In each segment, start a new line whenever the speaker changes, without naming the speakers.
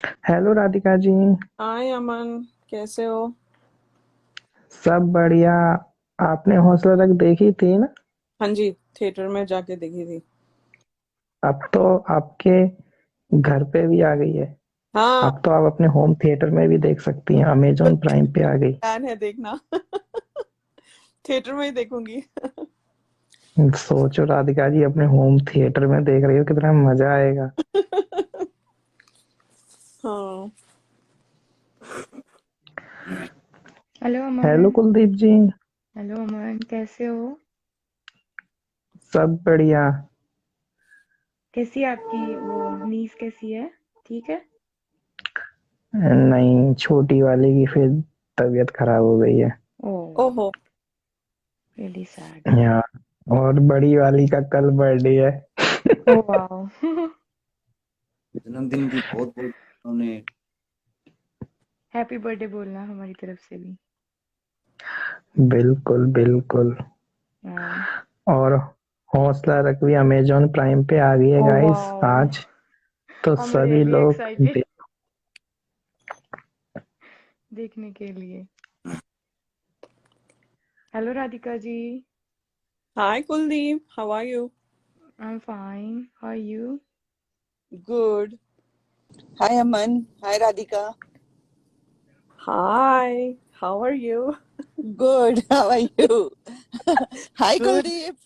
Hello Radhika ji.
हाय अमन, कैसे हो?
सब बढ़िया। आपने हौसला रख देखी थी ना?
हाँ जी, थिएटर में जाके देखी थी।
अब तो आपके घर पे भी आ गई है।
हाँ,
अब तो आप अपने होम थिएटर में भी देख सकती हैं, अमेजोन प्राइम पे आ गई।
प्लान है देखना। थिएटर में ही देखूंगी।
सोचो राधिका जी, अपने होम थिएटर में देख रही हो, कितना मजा आएगा।
हाँ।
हेलो
हेलो
अमन।
कुलदीप जी।
हेलो अमन, कैसे हो?
सब बढ़िया।
कैसी है आपकी वो नीस, कैसी है? ठीक है।
नहीं, छोटी वाली की फिर तबीयत खराब हो गई है।
ओ,
ओहो।
Really sad.
यहाँ, और बड़ी वाली का कल बर्थडे है।
Oh wow.
जन्मदिन की बहुत बहुत उन्होंने।
हैप्पी बर्थडे बोलना हमारी तरफ से भी।
बिल्कुल बिल्कुल।
हाँ।
और हौसला रख भी अमेजोन प्राइम पे आ गई है
ओ
गाइस
वाओ।
आज। तो
आई एम
सभी
रियली
लोग
एक्साइटेड देखने के लिए। Hello Radhika ji.
Hi Kuldeep, how are you?
I am fine, how are you?
Good.
Hi Aman. Hi Radhika.
Hi, how are you?
Good. How are you? Hi
good.
Kuldeep.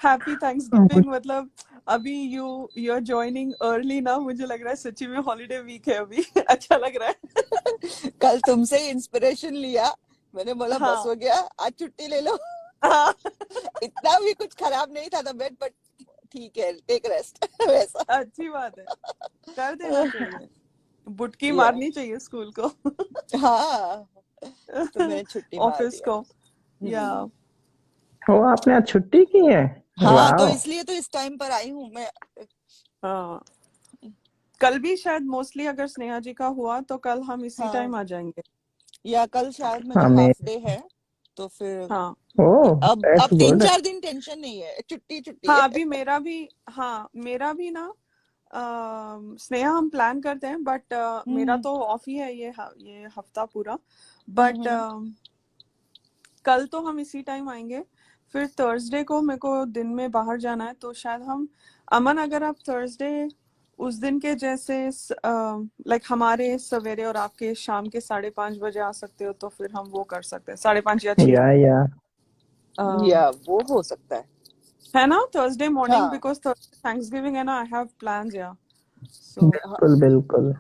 Happy Thanksgiving. मतलब अभी you are joining early ना, मुझे लग रहा है सच्ची में holiday week है अभी। अच्छा लग रहा है।
कल तुमसे ही इंस्पिरेशन लिया। मैंने बोला बस
हाँ।
हो गया, आज छुट्टी ले लो।
हाँ।
इतना भी कुछ खराब नहीं था तबीयत, बट ठीक है, टेक रेस्ट वैसा।
अच्छी बात है, कर देना चाहिए। बुटकी
या
मारनी चाहिए स्कूल को।
हाँ, तो मैंने छुट्टी मार
ऑफिस
दिया।
को। या।
हम्म।
ओ, आपने आज छुट्टी की है?
हाँ, तो
वाह।
इसलिए तो इस टाइम पर आई हूँ मैं।
हाँ, कल भी शायद मोस्टली अगर स्नेहा जी का हुआ तो कल हम इसी
हाँ,
टाइम आ जाएंगे।
या कल शायद मेरा
हमें।
हाफ डे है, तो फिर
हाँ।
ओह,
अब
दैट्स
तीन
गुड।
चार दिन टेंशन नहीं है, छुट्टी छुट्टी
हाँ,
है।
अभी मेरा भी। हाँ, मेरा भी ना। स्नेहा हम प्लान करते हैं बट मेरा
हम्म
तो ऑफ ही है ये हफ्ता पूरा।
हम्म
बट
हम्म
कल तो हम इसी टाइम आएंगे। फिर थर्सडे को मेरे को दिन में बाहर जाना है तो शायद हम। अमन, अगर आप थर्सडे उस दिन के जैसे लाइक हमारे सवेरे और आपके शाम के 5:30 बजे आ सकते हो तो फिर हम वो कर सकते हैं 5:30 या 6।
या
अम,
या वो हो सकता है।
है ना, थर्सडे मॉर्निंग
हाँ
बिकॉज थर्सडे थैंक्सगिविंग है ना, आई हैव प्लान्स या। सो
बिल्कुल बिल्कुल।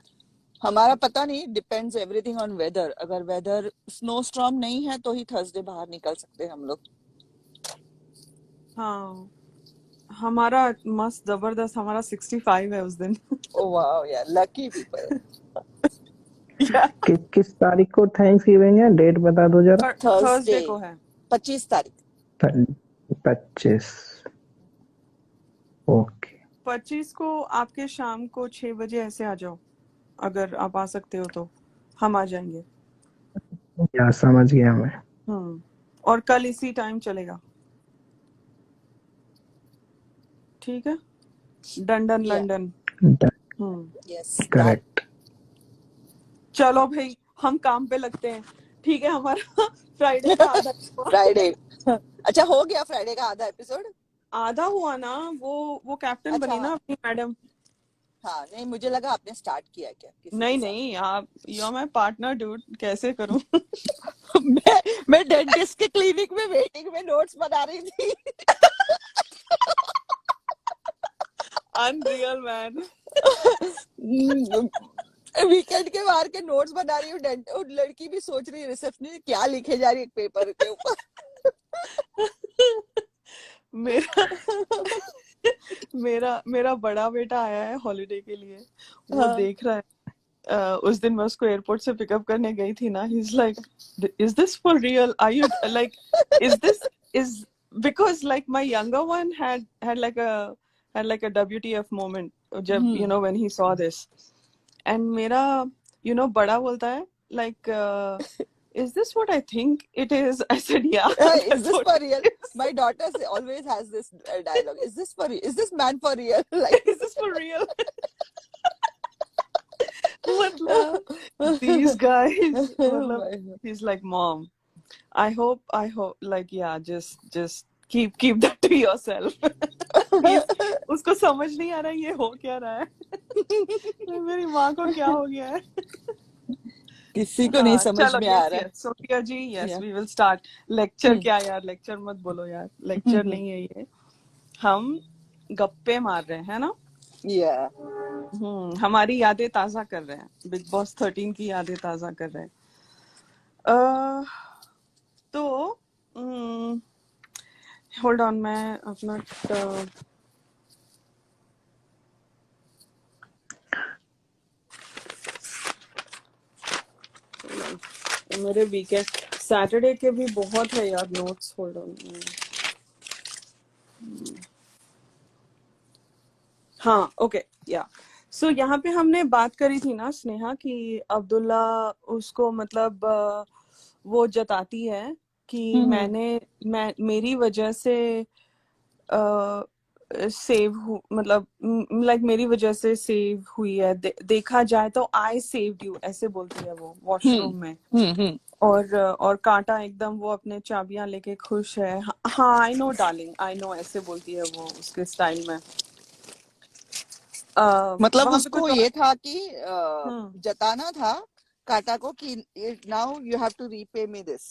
हमारा पता नहीं, डिपेंड्स एवरीथिंग ऑन वेदर। अगर वेदर स्नो स्टॉर्म नहीं है तो ही थर्सडे बाहर निकल सकते हैं हम लोग।
हाँ, हमारा मस्त जबरदस्त हमारा 65 है उस दिन।
ओ वाह यार, लकी पीपल।
या।
किस तारीख को थैंक्स गिविंग है? डेट बता दो जरा।
थर्सडे
थर्सडे को है।
25 तारीख।
25। ओके।
25 को आपके शाम को 6 बजे ऐसे आ जाओ। अगर आप आ सकते हो तो हम आ जाएंगे।
या समझ गया मैं।
और कल इसी टाइम चलेगा। ठीक है। डंडन
या
London. Hmm.
Yes done.
Correct.
चलो भाई, हम काम पे लगते हैं। ठीक है, हमारा फ्राइडे का आधा हुआ।
फ्राइडे। अच्छा, हो गया फ्राइडे का आधा एपिसोड।
आधा हुआ ना। वो कैप्टन
अच्छा
बनी ना
हाँ।
अपनी मैडम।
हाँ नहीं, मुझे लगा आपने स्टार्ट किया क्या किसी के
नहीं
साथ।
नहीं, आप you are my partner dude, कैसे करूं?
मैं डेंटिस्ट के क्लिनिक में वेटिंग में नोट्स बना रही थी।
Unreal man.
वीकेंड के बाहर के नोट्स बना रही हूँ। डेंट और लड़की भी सोच रही है रिसेप्शनिस्ट क्या लिखे जा रही है पेपर के ऊपर।
मेरा मेरा मेरा बड़ा बेटा आया है हॉलीडे के लिए। वो
हाँ।
देख रहा है। उस दिन मैं उसको एयरपोर्ट से पिकअप करने गई थी ना, he is like, is this for real, are you like, is this is because like my younger one had like a WTF moment जब
hmm
when he saw this। And मेरा बड़ा बोलता है like, is this what I think it is? I said yeah,
Is
that's
this
what
for real?
it is।
My daughter always has this dialogue. Is this for real? Is this man for real? Like,
Is this for real? मतलब these guys, मतलब
My God.
he's like, mom, I hope, like, yeah, just keep that to yourself. उसको समझ नहीं आ रहा है ये हो क्या रहा है. मेरी माँ को क्या हो गया है.
किसी को नहीं
हाँ
समझ
चलो,
में आ
यस
रहा
यस सोफिया जी, यस
है.
We will start. Lecture
hmm.
क्या यार, लेक्चर मत बोलो यार, लेक्चर नहीं है ये. हम गप्पे मार रहे हैं, है ना.
Yeah.
हमारी यादें ताजा कर रहे हैं, बिग बॉस 13 की यादें ताजा कर रहे हैं. तो होल्ड ऑन, मैं अपना मेरे वीकेंड सैटरडे के भी बहुत है यार नोट्स. Hold on. हाँ ओके या सो यहाँ पे हमने बात करी थी ना स्नेहा कि अब्दुल्ला उसको मतलब वो जताती है कि मेरी वजह से सेव मतलब लाइक मेरी वजह से सेव हुई है. देखा जाए तो आई सेव्ड यू ऐसे बोलती है वो वॉशरूम में. और कांटा एकदम वो अपने चाबियां लेके खुश है. हाँ I know darling, I know ऐसे बोलती है वो उसके स्टाइल में.
मतलब
वहां पे
उसको
कुछ
ये था कि
हम्म
जताना था काटा को कि now you have to repay me this.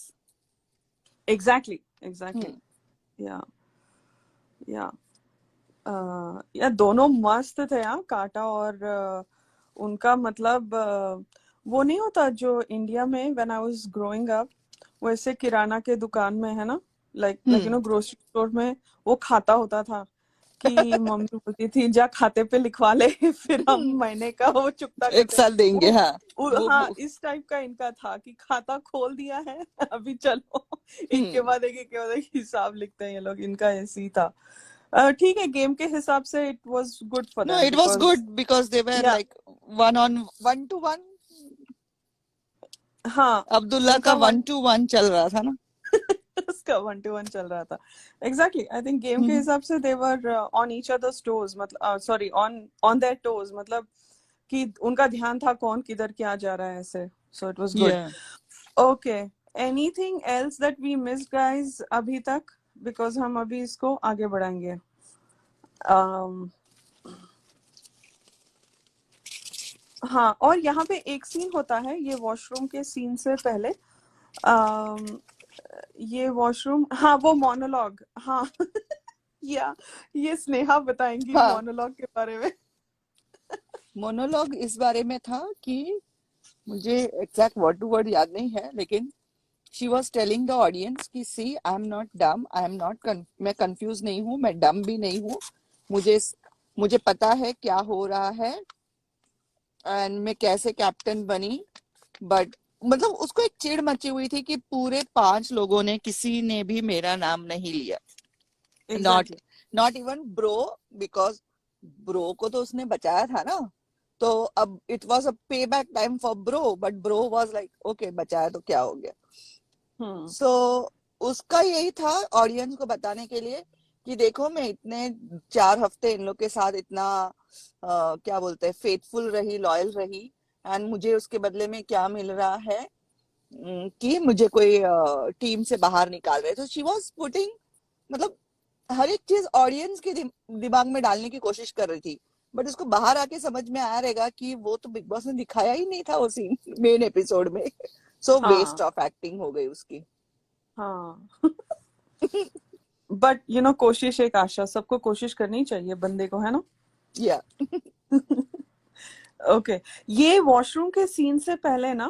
Exactly yeah yeah या दोनों मस्त थे यार, काटा और उनका मतलब वो नहीं होता जो इंडिया में when I was growing up, वैसे किराना के दुकान में है ना, like you know grocery store में वो खाता होता था कि मम्मी बोलती थी जा खाते पे लिखवा ले फिर हम महीने का वो चुकता
एक
करते.
साथ देंगे. हाँ.
हाँ इस टाइप का इनका था कि खाता खोल दिया है अभी चलो एक के बाद एक हिसाब लिखते हैं ये लोग. इनका ऐसे ही था. ठीक है, गेम के हिसाब से it was good for
No,
them
it was
because
good because they were
या
like one to one.
हाँ
अब्दुल्ला का
उनका
1-to-1 चल रहा था ना.
उसका 1-to-1 चल रहा था. एग्जैक्टली आई थिंक गेम के हिसाब से they were on each other's toes, मतलब सॉरी ऑन देयर टोज, मतलब कि उनका ध्यान था कौन किधर क्या जा रहा है ऐसे. So it was good.
Yeah.
Okay, anything else that we missed guys अभी तक, बिकॉज हम अभी इसको आगे बढ़ाएंगे. um, हाँ और यहाँ पे एक सीन होता है ये वॉशरूम के सीन से पहले. ये वॉशरूम, हाँ वो मोनोलॉग, हाँ या ये स्नेहा बताएंगी
हाँ.
मोनोलॉग के बारे में.
मोनोलॉग इस बारे में था कि मुझे एग्जैक्ट वर्ड टू वर्ड याद नहीं है, लेकिन she was telling the audience कि see I am not dumb, I am not, मैं कंफ्यूज नहीं हूँ, मैं डम भी नहीं हूँ, मुझे मुझे पता है क्या हो रहा है एंड मैं कैसे कैप्टन बनी. बट मतलब उसको एक चिढ़ मची हुई थी कि पूरे 5 लोगों ने किसी ने भी मेरा नाम नहीं लिया. Not not even bro, because bro को तो उसने बचाया था ना. तो अब इट वॉज अ पे back time for bro, but bro was like okay बचाया तो क्या हो गया. सो उसका यही था ऑडियंस को बताने के लिए कि देखो मैं इतने 4 हफ्ते इन लोग के साथ इतना क्या बोलते हैं फेथफुल रही, लॉयल रही, एंड मुझे उसके बदले में क्या मिल रहा है कि मुझे कोई टीम से बाहर निकाल रहे. तो शी वॉज पुटिंग मतलब हर एक चीज ऑडियंस के दिमाग में डालने की कोशिश कर रही थी. बट उसको बाहर आके समझ में आया रहेगा कि वो तो बिग बॉस ने दिखाया ही नहीं था वो सीन मेन एपिसोड में. सो वेस्ट ऑफ एक्टिंग हो गई उसकी.
हाँ बट यू नो कोशिश एक आशा, सबको कोशिश करनी चाहिए बंदे को, है ना.
या
ओके ये वॉशरूम के सीन से पहले ना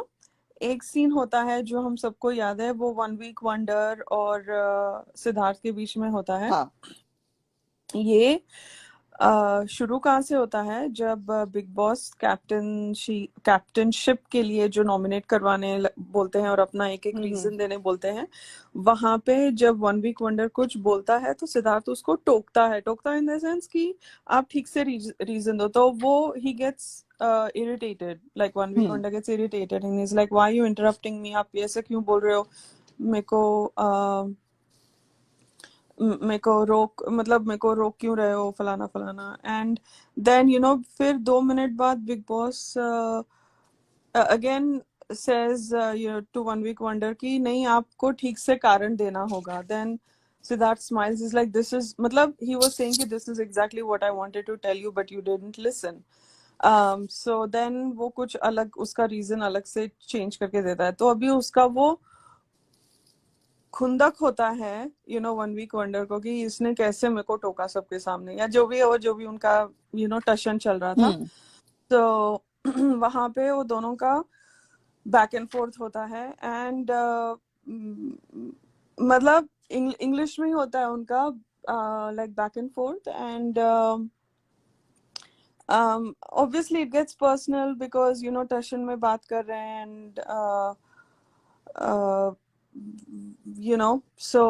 एक सीन होता है जो हम सबको याद है, वो 1 वीक वंडर और सिद्धार्थ के बीच में होता है.
हाँ.
ये शुरू कहाँ से होता है, जब बिग बॉस कैप्टनशिप के लिए जो नॉमिनेट करवाने बोलते हैं और अपना एक एक रीजन देने बोलते हैं, वहां पे जब 1 वीक वंडर कुछ बोलता है तो सिद्धार्थ उसको टोकता है इन द सेंस कि आप ठीक से रीजन दो. तो वो he gets irritated, like 1 week wonder gets irritated and he's like why are you interrupting me, आप ऐसे क्यों बोल रहे हो, मेरे को रोक क्यों रहे हो, फलाना फलाना. एंड देन यू नो फिर 2 मिनट बाद big boss again says to One Week Wonder कि नहीं आपको ठीक से कारण देना होगा. Then Siddharth smiles. He's like, this is मतलब he was saying कि this is exactly what I wanted to tell you but you didn't listen. So then वो कुछ अलग उसका रीजन अलग से चेंज करके देता है. तो अभी उसका वो खुंदक होता है वन वीक वंडर को कि इसने कैसे मेरे को टोका सबके सामने, या जो भी है वो, जो भी उनका टशन चल रहा था. तो वहां पे वो दोनों का बैक एंड फोर्थ होता है. एंड मतलब इंग्लिश में ही होता है उनका like back and fourth. And obviously it gets personal because टशन में बात कर रहे हैं. And so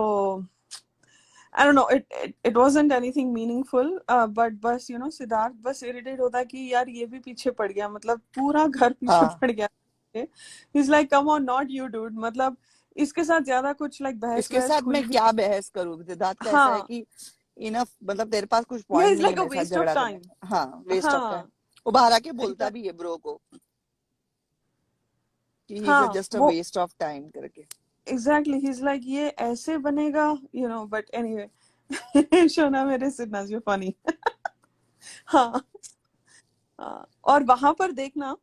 I don't know, it wasn't anything meaningful, but बस सिद्धार्थ बस इरिटेट होता है कि यार ये भी पीछे पड़ गया, मतलब पूरा घर पीछे पड़ गया. He's like, come on, not you dude. मतलब इसके साथ ज्यादा कुछ लाइक बहस
इसके साथ मैं क्या बहस करूं. सिद्धार्थ का ऐसा है कि इनफ, मतलब तेरे पास कुछ पॉइंट नहीं है मेरे साथ झगड़ा करने. हाँ, वेस्ट ऑफ टाइम. वो बाहर आके बोलता भी है ब्रो को कि he is just a waste of time करके.
Exactly, he's like ये ऐसे बनेगा, but anyway. शोना मेरे सिद्धनाज यू फनी. हाँ. और वहां पर देखना,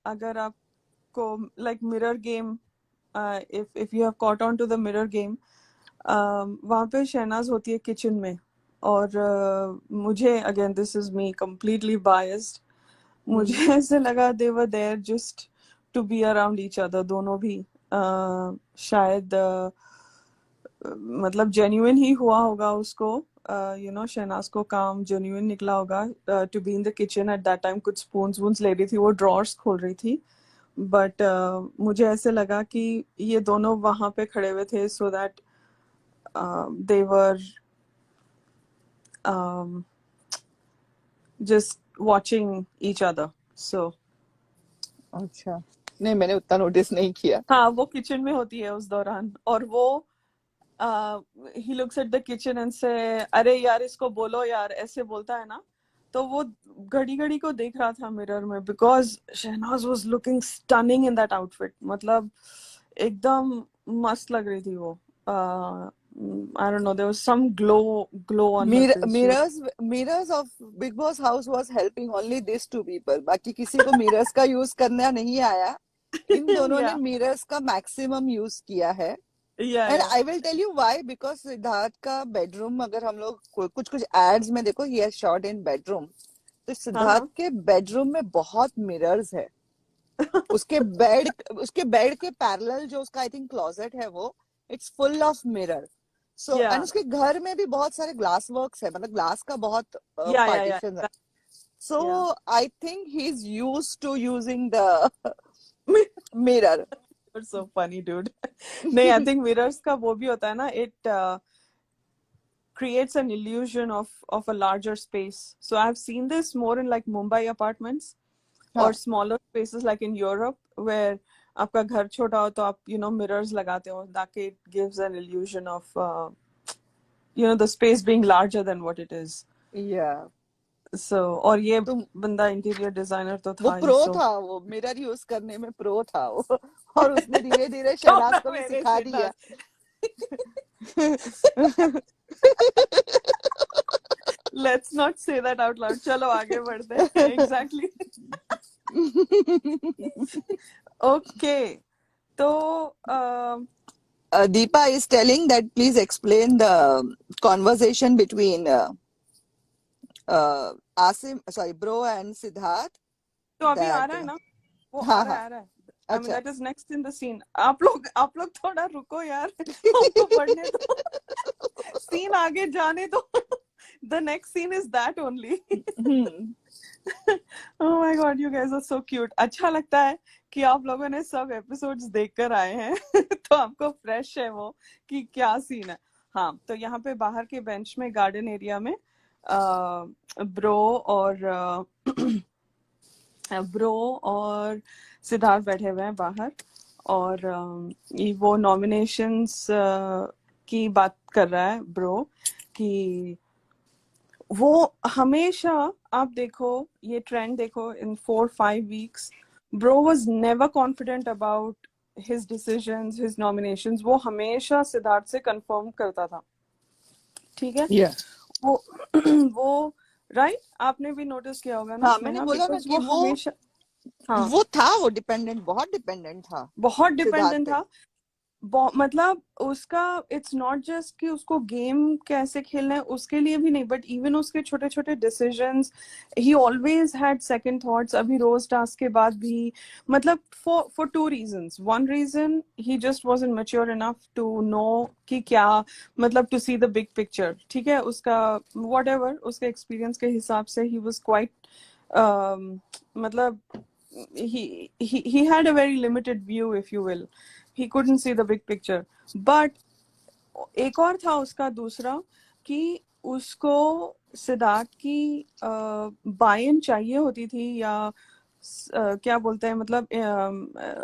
अगर आपको like mirror game, if you have caught on to the mirror game, वहां पे शहनाज होती है किचन में. और मुझे again this is me completely biased, मुझे ऐसे लगा they were there just to be around each other, दोनों भी. शायद मतलब जेन्युइन ही हुआ होगा उसको, शहनाज को काम जेन्युइन निकला होगा to be in the kitchen at that time. कुछ स्पून्स वून्स ले रही थी, वो ड्रॉर्स खोल रही थी. बट मुझे ऐसे लगा कि ये दोनों वहां पे खड़े हुए थे so that they were just watching each other. So
अच्छा, नहीं मैंने उतना नोटिस नहीं किया.
हाँ, वो किचन में होती है उस दौरान, और वो he looks at the kitchen and say, अरे यार इसको बोलो यार, ऐसे बोलता है ना. तो वो घड़ी घड़ी को देख रहा था मिरर में because Shehnaaz was looking stunning in that outfit. मतलब एकदम मस्त लग रही थी वो. I don't know, there was some glow on her face.
Mirrors of Big Boss House was helping only these two people. बाकी किसी को mirrors का यूज करना नहीं आया. इन दोनों ने mirrors का maximum यूज किया है. And I will tell you why, because Siddharth का बेडरूम, अगर हम लोग कुछ एड्स में देखो, he has shot in bedroom. तो सिद्धार्थ के बेडरूम में बहुत मिरर्स है. उसके बेड के पैरेलल जो उसका आई थिंक क्लोजेट है, वो it's full of mirror. So and उसके घर में भी बहुत सारे ग्लास वर्क्स है, मतलब ग्लास का बहुत पार्टीशन है. So I think he is used to using the mirror.
You're so funny, dude. नहीं, I think mirrors का वो भी होता है ना, it creates an illusion of a larger space. So I've seen this more in like Mumbai apartments or smaller spaces like in Europe, where आपका घर छोटा हो तो आप mirrors लगाते हो ताकि it gives an illusion of the space being larger than what it is.
Yeah.
So और ये बंदा इंटीरियर डिजाइनर तो था,
वो प्रो था, वो मिरर यूज करने में प्रो था वो. और उसने धीरे धीरे शहनाज को भी सिखा दिया.
Let's not say that out loud. चलो आगे बढ़ते हैं. Exactly. Okay. तो
Deepa is telling that please explain the conversation between Bro and Siddharth.
तो अभी आ रहा है ना, वो आ रहा है. I mean, that is next in the scene. आप लोग थोड़ा रुको यार, हमको पढ़ने दो. Scene आगे जाने दो. The next scene is that only. Oh my God, you guys are so cute. अच्छा लगता है कि आप लोगों ने सब एपिसोड्स देखकर आए हैं. तो आपको फ्रेश है वो कि क्या सीन है. हाँ, तो यहाँ पे बाहर के बेंच में गार्डन एरिया में ब्रो और सिद्धार्थ बैठे हुए हैं बाहर. और वो नॉमिनेशंस की बात कर रहा है ब्रो कि वो हमेशा, आप देखो ये ट्रेंड देखो, इन 4-5 weeks Bro was never confident about his decisions, his nominations. वो हमेशा सिद्धार्थ से कंफर्म करता था, ठीक है?
Yeah.
वो वो राइट, आपने भी नोटिस किया होगा ना
हाँ, मैंने
स्नेहा,
बोला ना
बिकॉज
कि
वो हमेशा, हाँ,
वो था, वो डिपेंडेंट, बहुत डिपेंडेंट था
बहुत
सिद्धार्थ
डिपेंडेंट
पे।
था। मतलब उसका इट्स नॉट जस्ट कि उसको गेम कैसे खेलना है उसके लिए भी नहीं, बट इवन उसके छोटे छोटे decisions, he always had second thoughts. अभी रोज टास्क के बाद भी, मतलब for two reasons. One reason, he just wasn't mature enough to know कि क्या, मतलब to see the big picture, ठीक है? उसका व्हाटएवर, उसके एक्सपीरियंस के हिसाब से ही वाज क्वाइट, मतलब he had a very limited view, if you will. He couldn't see the big picture. But एक और था उसका दूसरा, कि उसको सिद्धार्थ की बायन चाहिए होती थी, या क्या बोलते हैं, मतलब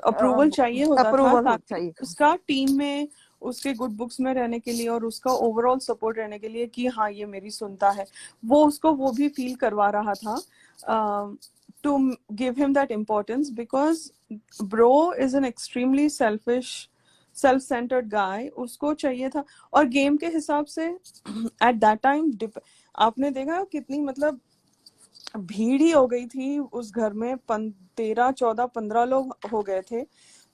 अप्रूवल चाहिए होता था,
अप्रूवल
ताकि
चाहिए।
उसका टीम में, उसके गुड बुक्स में रहने के लिए और उसका ओवरऑल सपोर्ट रहने के लिए, कि हाँ ये मेरी सुनता है। वो उसको वो भी फील करवा रहा था, to give him that importance, because bro is an extremely self-centered guy. उसको चाहिए था। और गेम के हिसाब से at that time आपने देखा कितनी, मतलब भीड़ ही हो गई थी उस घर में, 13 14 15 लोग हो गए थे।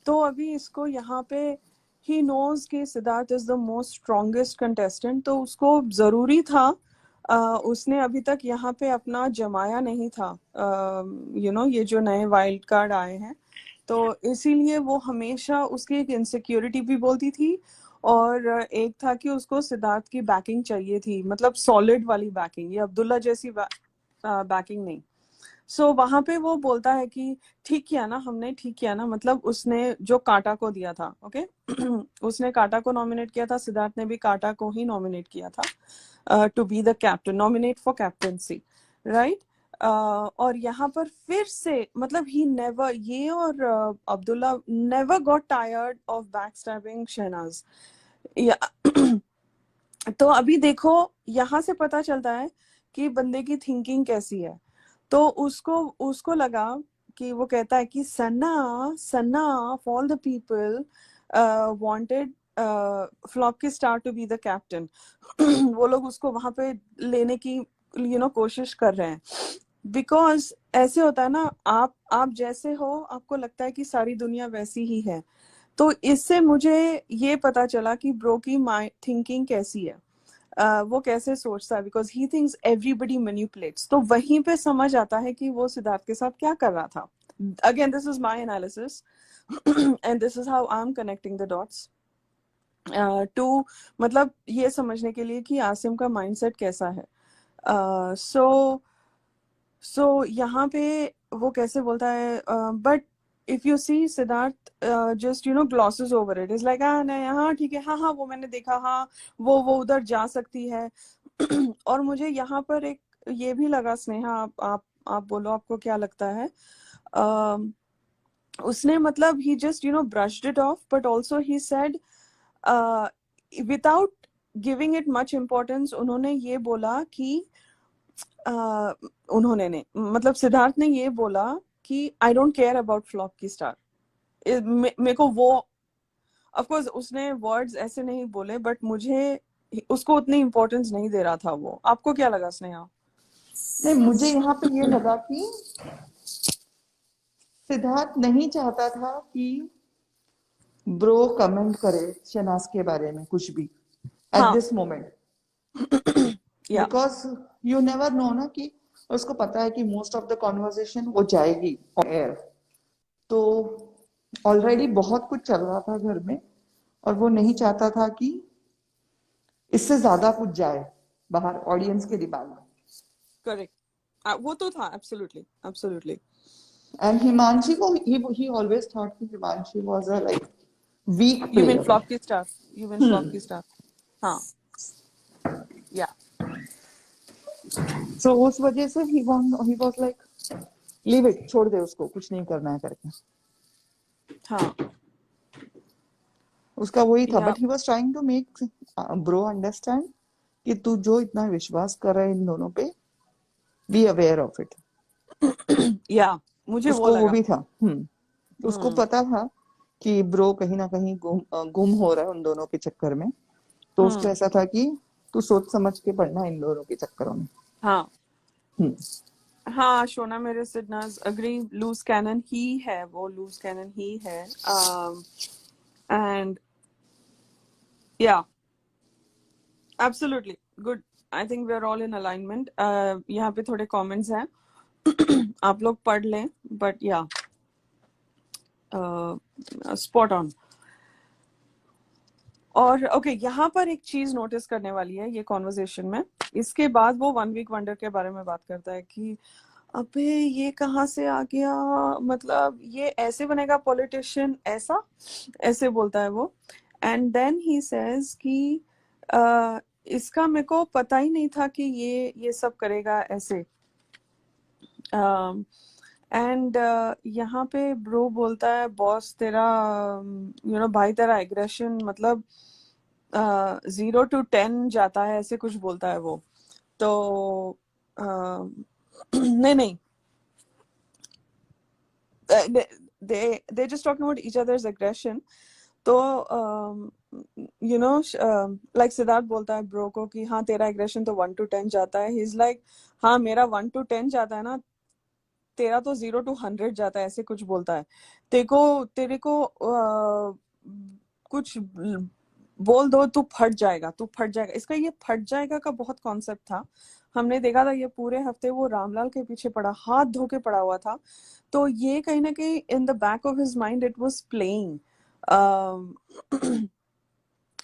तो अभी इसको यहाँ पे ही नोज कि Siddharth is the most strongest contestant, तो उसको जरूरी था, उसने अभी तक यहाँ पे अपना जमाया नहीं था, ये जो नए वाइल्ड कार्ड आए हैं, तो इसीलिए वो हमेशा उसकी एक इनसिक्योरिटी भी बोलती थी। और एक था कि उसको सिद्धार्थ की बैकिंग चाहिए थी, मतलब सॉलिड वाली बैकिंग, ये अब्दुल्ला जैसी बैकिंग नहीं। सो वहां पे वो बोलता है कि ठीक किया ना, हमने ठीक किया ना, मतलब उसने जो कांटा को दिया था, ओके उसने कांटा को नॉमिनेट किया था, सिद्धार्थ ने भी कांटा को ही नॉमिनेट किया था to be the captain, nominate for captaincy, right? और यहाँ पर फिर से, मतलब ही नेवर, ये और Abdullah never got tired of backstabbing Shehnaaz. तो अभी देखो, यहाँ से पता चलता है कि बंदे की थिंकिंग कैसी है। तो उसको उसको लगा कि, वो कहता है कि सन्ना सन्ना of all the people wanted flop की star to be the captain. वो लोग उसको वहां पे लेने की कोशिश कर रहे हैं, बिकॉज ऐसे होता है ना, आप जैसे हो, आपको लगता है कि सारी दुनिया वैसी ही है। तो इससे मुझे ये पता चला कि ब्रो की थिंकिंग कैसी है, वो कैसे सोचता है, because he thinks everybody manipulates. तो वहीं पे समझ आता है कि वो सिद्धार्थ के साथ क्या कर रहा था। Again this is my analysis and this is how I am connecting the dots to, मतलब ये समझने के लिए कि आसिम का माइंडसेट कैसा है। सो यहाँ पे वो कैसे बोलता है, but if you see Siddharth just glosses over it, is like हाँ नहीं, हाँ ठीक है, हाँ हाँ वो मैंने देखा, हाँ वो उधर जा सकती है। और मुझे यहाँ पर एक ये भी लगा, स्नेहा आप बोलो, आपको क्या लगता है? उसने, मतलब he just brushed it off, but also he said without giving it much importance, उन्होंने ये बोला कि उन्होंने ने, मतलब सिद्धार्थ ने ये बोला कि I don't care about flop की स्टार। मेरे को वो, ऑफ कोर्स उसने वर्ड्स ऐसे नहीं बोले, बट मुझे उसको उतनी इम्पोर्टेंस नहीं दे रहा था वो। आपको क्या लगा स्नेहा?
नहीं, मुझे यहाँ पे ये लगा कि सिद्धार्थ नहीं चाहता था कि ब्रो कमेंट करे शहनाज के बारे में कुछ भी एट
हाँ,
दिस मोमेंट,
या
बिकॉज यू नेवर नो ना, कि उसको पता है कि मोस्ट ऑफ द कॉन्वर्सेशन वो जाएगी एयर। तो ऑलरेडी बहुत कुछ चल रहा था घर में, और वो नहीं चाहता था कि इससे ज्यादा कुछ जाए बाहर ऑडियंस के दिमाग में।
करेक्ट, वो तो था, एब्सोल्युटली एब्सोल्युटली।
एंड हिमांशी को ही ऑलवेज थॉट कि Himanshi was a like weak
you mean
player.
Flop की स्टार, यू मीन फ्लॉप की स्टार, हाँ, या
सो उस वजह से he was like leave it, छोड़ दे उसको, कुछ नहीं करना है करके।
हाँ,
उसका वही था,
yeah
but he was trying to make bro understand कि तू जो इतना विश्वास कर रहा है इन दोनों पे, बी अवेयर ऑफ इट।
या मुझे वो
उसको वो
लगा।
भी था। उसको पता था कि ब्रो कहीं ना कहीं गुम हो रहा है उन दोनों के चक्कर में, तो उसको ऐसा था कि तू सोच समझ के पढ़ना इन दोनों के चक्करों में।
हाँ
हम्म,
हाँ, शोना मेरे सिडनाज अग्री, लूज कैनन ही है, वो लूज कैनन ही है। And yeah absolutely good, I think we are all in alignment. यहाँ पे थोड़े कमेंट्स हैं, आप लोग पढ़ लें, बट या स्पॉट ऑन। और ओके, यहाँ पर एक चीज नोटिस करने वाली है ये कॉन्वर्सेशन में। इसके बाद वो वन वीक वंडर के बारे में बात करता है कि अबे ये कहाँ से आ गया, मतलब ये ऐसे बनेगा पॉलिटिशियन, ऐसा ऐसे बोलता है वो। एंड देन ही सेज कि इसका मेरे को पता ही नहीं था कि ये सब करेगा ऐसे। एंड यहाँ पे ब्रो बोलता है बॉस तेरा भाई तेरा एग्रेशन मतलब 0 to 10 जाता है, ऐसे कुछ बोलता है वो। तो नहीं नहीं, they just talking about each other's aggression. तो लाइक सिद्धार्थ बोलता है ब्रो को कि हाँ तेरा एग्रेशन तो 1 to 10 जाता है। ही इज लाइक हाँ मेरा 1 to 10 जाता है ना, तेरा तो 0 to 100 जाता है, ऐसे कुछ बोलता है। तेरे को कुछ बोल दो तू फट जाएगा, तू फट जाएगा। इसका ये फट जाएगा का बहुत कॉन्सेप्ट था, हमने देखा था ये पूरे हफ्ते वो रामलाल के पीछे पड़ा, हाथ धो के पड़ा हुआ था। तो ये कहीं ना कहीं in the back of his mind it was playing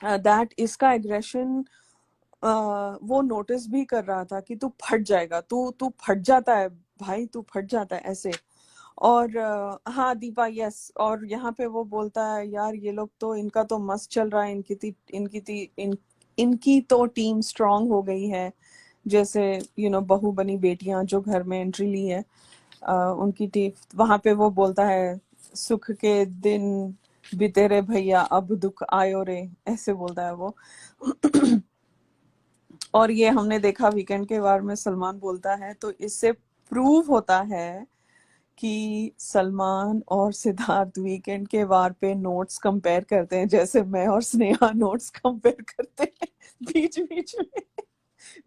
that इसका एग्रेशन वो नोटिस भी कर रहा था कि तू फट जाएगा, तू फट जाता है भाई, तू फट जाता है ऐसे। और हाँ दीपा यस, और यहाँ पे वो बोलता है यार ये लोग तो इनका तो मस्त चल रहा है, इनकी तो टीम स्ट्रांग हो गई है, जैसे बहू बनी बेटियां जो घर में एंट्री ली है, उनकी टीम। वहां पे वो बोलता है सुख के दिन बीते रे भैया अब दुख आयो रे, ऐसे बोलता है वो। और ये हमने देखा वीकेंड के वार में सलमान बोलता है, तो इससे प्रूव होता है कि सलमान और सिद्धार्थ वीकेंड के वार पे नोट्स कंपेयर करते हैं, जैसे मैं और स्नेहा नोट्स कंपेयर करते हैं बीच बीच में।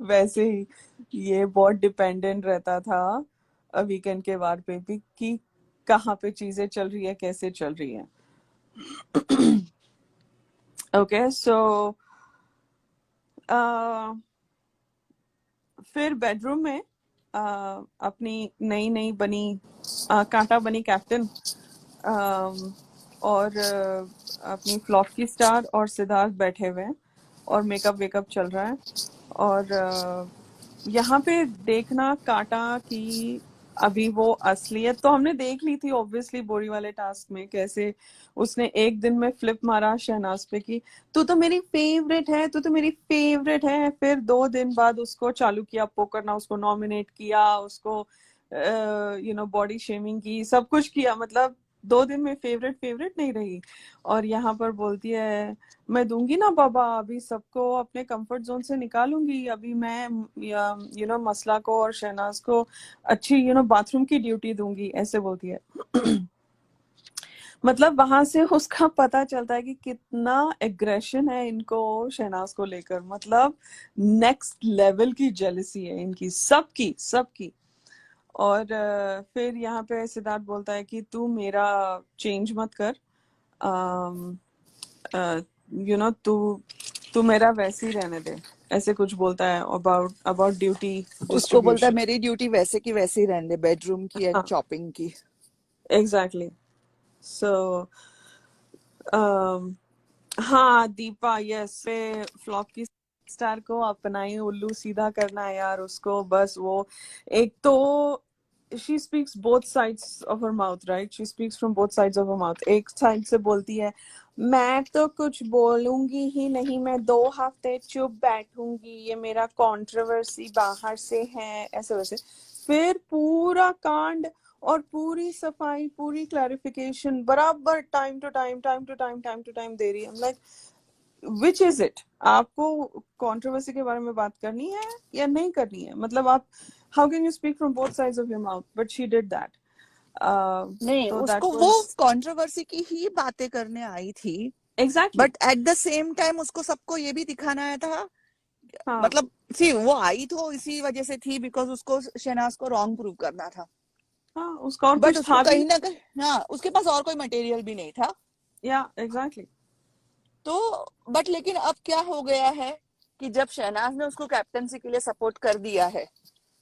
वैसे ही ये बहुत डिपेंडेंट रहता था वीकेंड के वार पे भी कि कहाँ पे चीजें चल रही है, कैसे चल रही है। ओके सो फिर बेडरूम में अपनी नई नई बनी कांटा बनी कैप्टन और अपनी फ्लॉप की स्टार और सिद्धार्थ बैठे हुए हैं और मेकअप वेकअप चल रहा है। और यहाँ पे देखना कांटा की अभी वो असलियत तो हमने देख ली थी ऑब्वियसली बोरी वाले टास्क में, कैसे उसने एक दिन में फ्लिप मारा शहनाज पे कि तू तो मेरी फेवरेट है, तू तो मेरी फेवरेट है। फिर 2 दिन बाद उसको चालू किया पोक करना, उसको नॉमिनेट किया, उसको बॉडी शेमिंग की, सब कुछ किया, मतलब 2 दिन में फेवरेट नहीं रही। और यहाँ पर बोलती है मैं दूंगी ना बाबा, अभी सबको अपने कंफर्ट जोन से निकालूंगी, अभी मैं मसला को और शहनाज को अच्छी बाथरूम की ड्यूटी दूंगी, ऐसे बोलती है। मतलब वहां से उसका पता चलता है कि कितना एग्रेशन है इनको शहनाज को लेकर, मतलब नेक्स्ट लेवल की जेलसी है इनकी, सबकी सबकी। और फिर यहाँ पे सिद्धार्थ बोलता है कि तू मेरा चेंज मत कर, तू मेरा वैसे ही रहने दे, ऐसे कुछ बोलता है अबाउट ड्यूटी
उसको बोलता है
डिस्ट्रीब्यूशन।
मेरी ड्यूटी वैसे की वैसे ही रहने दे, बेडरूम की एंड
हाँ
चॉपिंग की।
एग्जैक्टली। सो हाँ दीपा यस, पे फ्लॉप की स्टार को अपना ही उल्लू सीधा करना है यार उसको, बस वो एक तो she speaks both sides of her mouth, right? She speaks from both sides of her mouth. एक साइड से बोलती है मैं तो कुछ बोलूंगी ही नहीं, मैं 2 हफ्ते चुप बैठूंगी, ये मेरा कंट्रोवर्सी बाहर से है, ऐसे वैसे। फिर पूरा कांड और पूरी सफाई, पूरी क्लैरिफिकेशन बराबर टाइम टू टाइम दे रही है। लाइक विच इज इट, आपको कंट्रोवर्सी के बारे में बात करनी है या नहीं करनी है? मतलब आप how can you speak from both sides of your mouth, but she did that.
नहीं,
तो दैट
उसको वो
वाज
कंट्रोवर्सी की ही बातें करने आई थी,
exactly.
But at the same time उसको सबको ये भी दिखाना आया था,
हाँ
मतलब सी वो आई तो इसी वजह से थी बिकॉज उसको शहनाज को रॉन्ग प्रूव करना था,
हाँ, उसका और
बट
कुछ
उसको
था भी
कहीं
नहीं।
ना कहीं हाँ उसके पास और कोई मटेरियल भी नहीं था।
या एग्जैक्टली।
तो बट लेकिन अब क्या हो गया है कि जब शहनाज ने उसको कैप्टनसी के लिए सपोर्ट कर दिया है,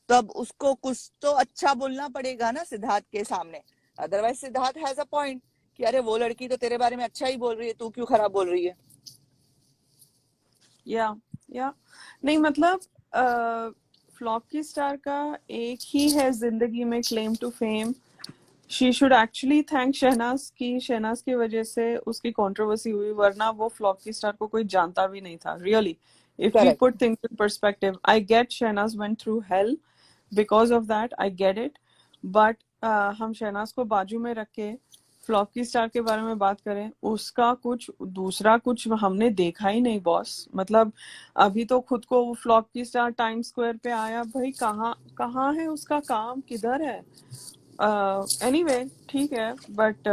तब उसको कुछ तो अच्छा बोलना पड़ेगा ना सिद्धार्थ के सामने। Otherwise Siddharth has a point कि अरे वो लड़की तो तेरे बारे में अच्छा ही बोल रही है, तू क्यों खराब बोल रही है।
या या नहीं मतलब फ्लॉप की स्टार का एक ही है जिंदगी में claim to fame. She should actually thank Shehnaz की, शहनाज की वजह से उसकी कंट्रोवर्सी हुई, वरना वो फ्लॉप की स्टार को कोई जानता भी नहीं था really. If we
correct.
Put things in perspective, I get Shehnaz went through hell because of that, I get it. But हम शहनाज को बाजू में रख के फ्लॉप की स्टार के बारे में बात करें, उसका कुछ दूसरा कुछ हमने देखा ही नहीं बॉस। मतलब अभी तो खुद को वो फ्लॉप की स्टार टाइम स्क्वायर पे आया, भाई कहाँ कहाँ है उसका काम, किधर है? एनीवे ठीक है, but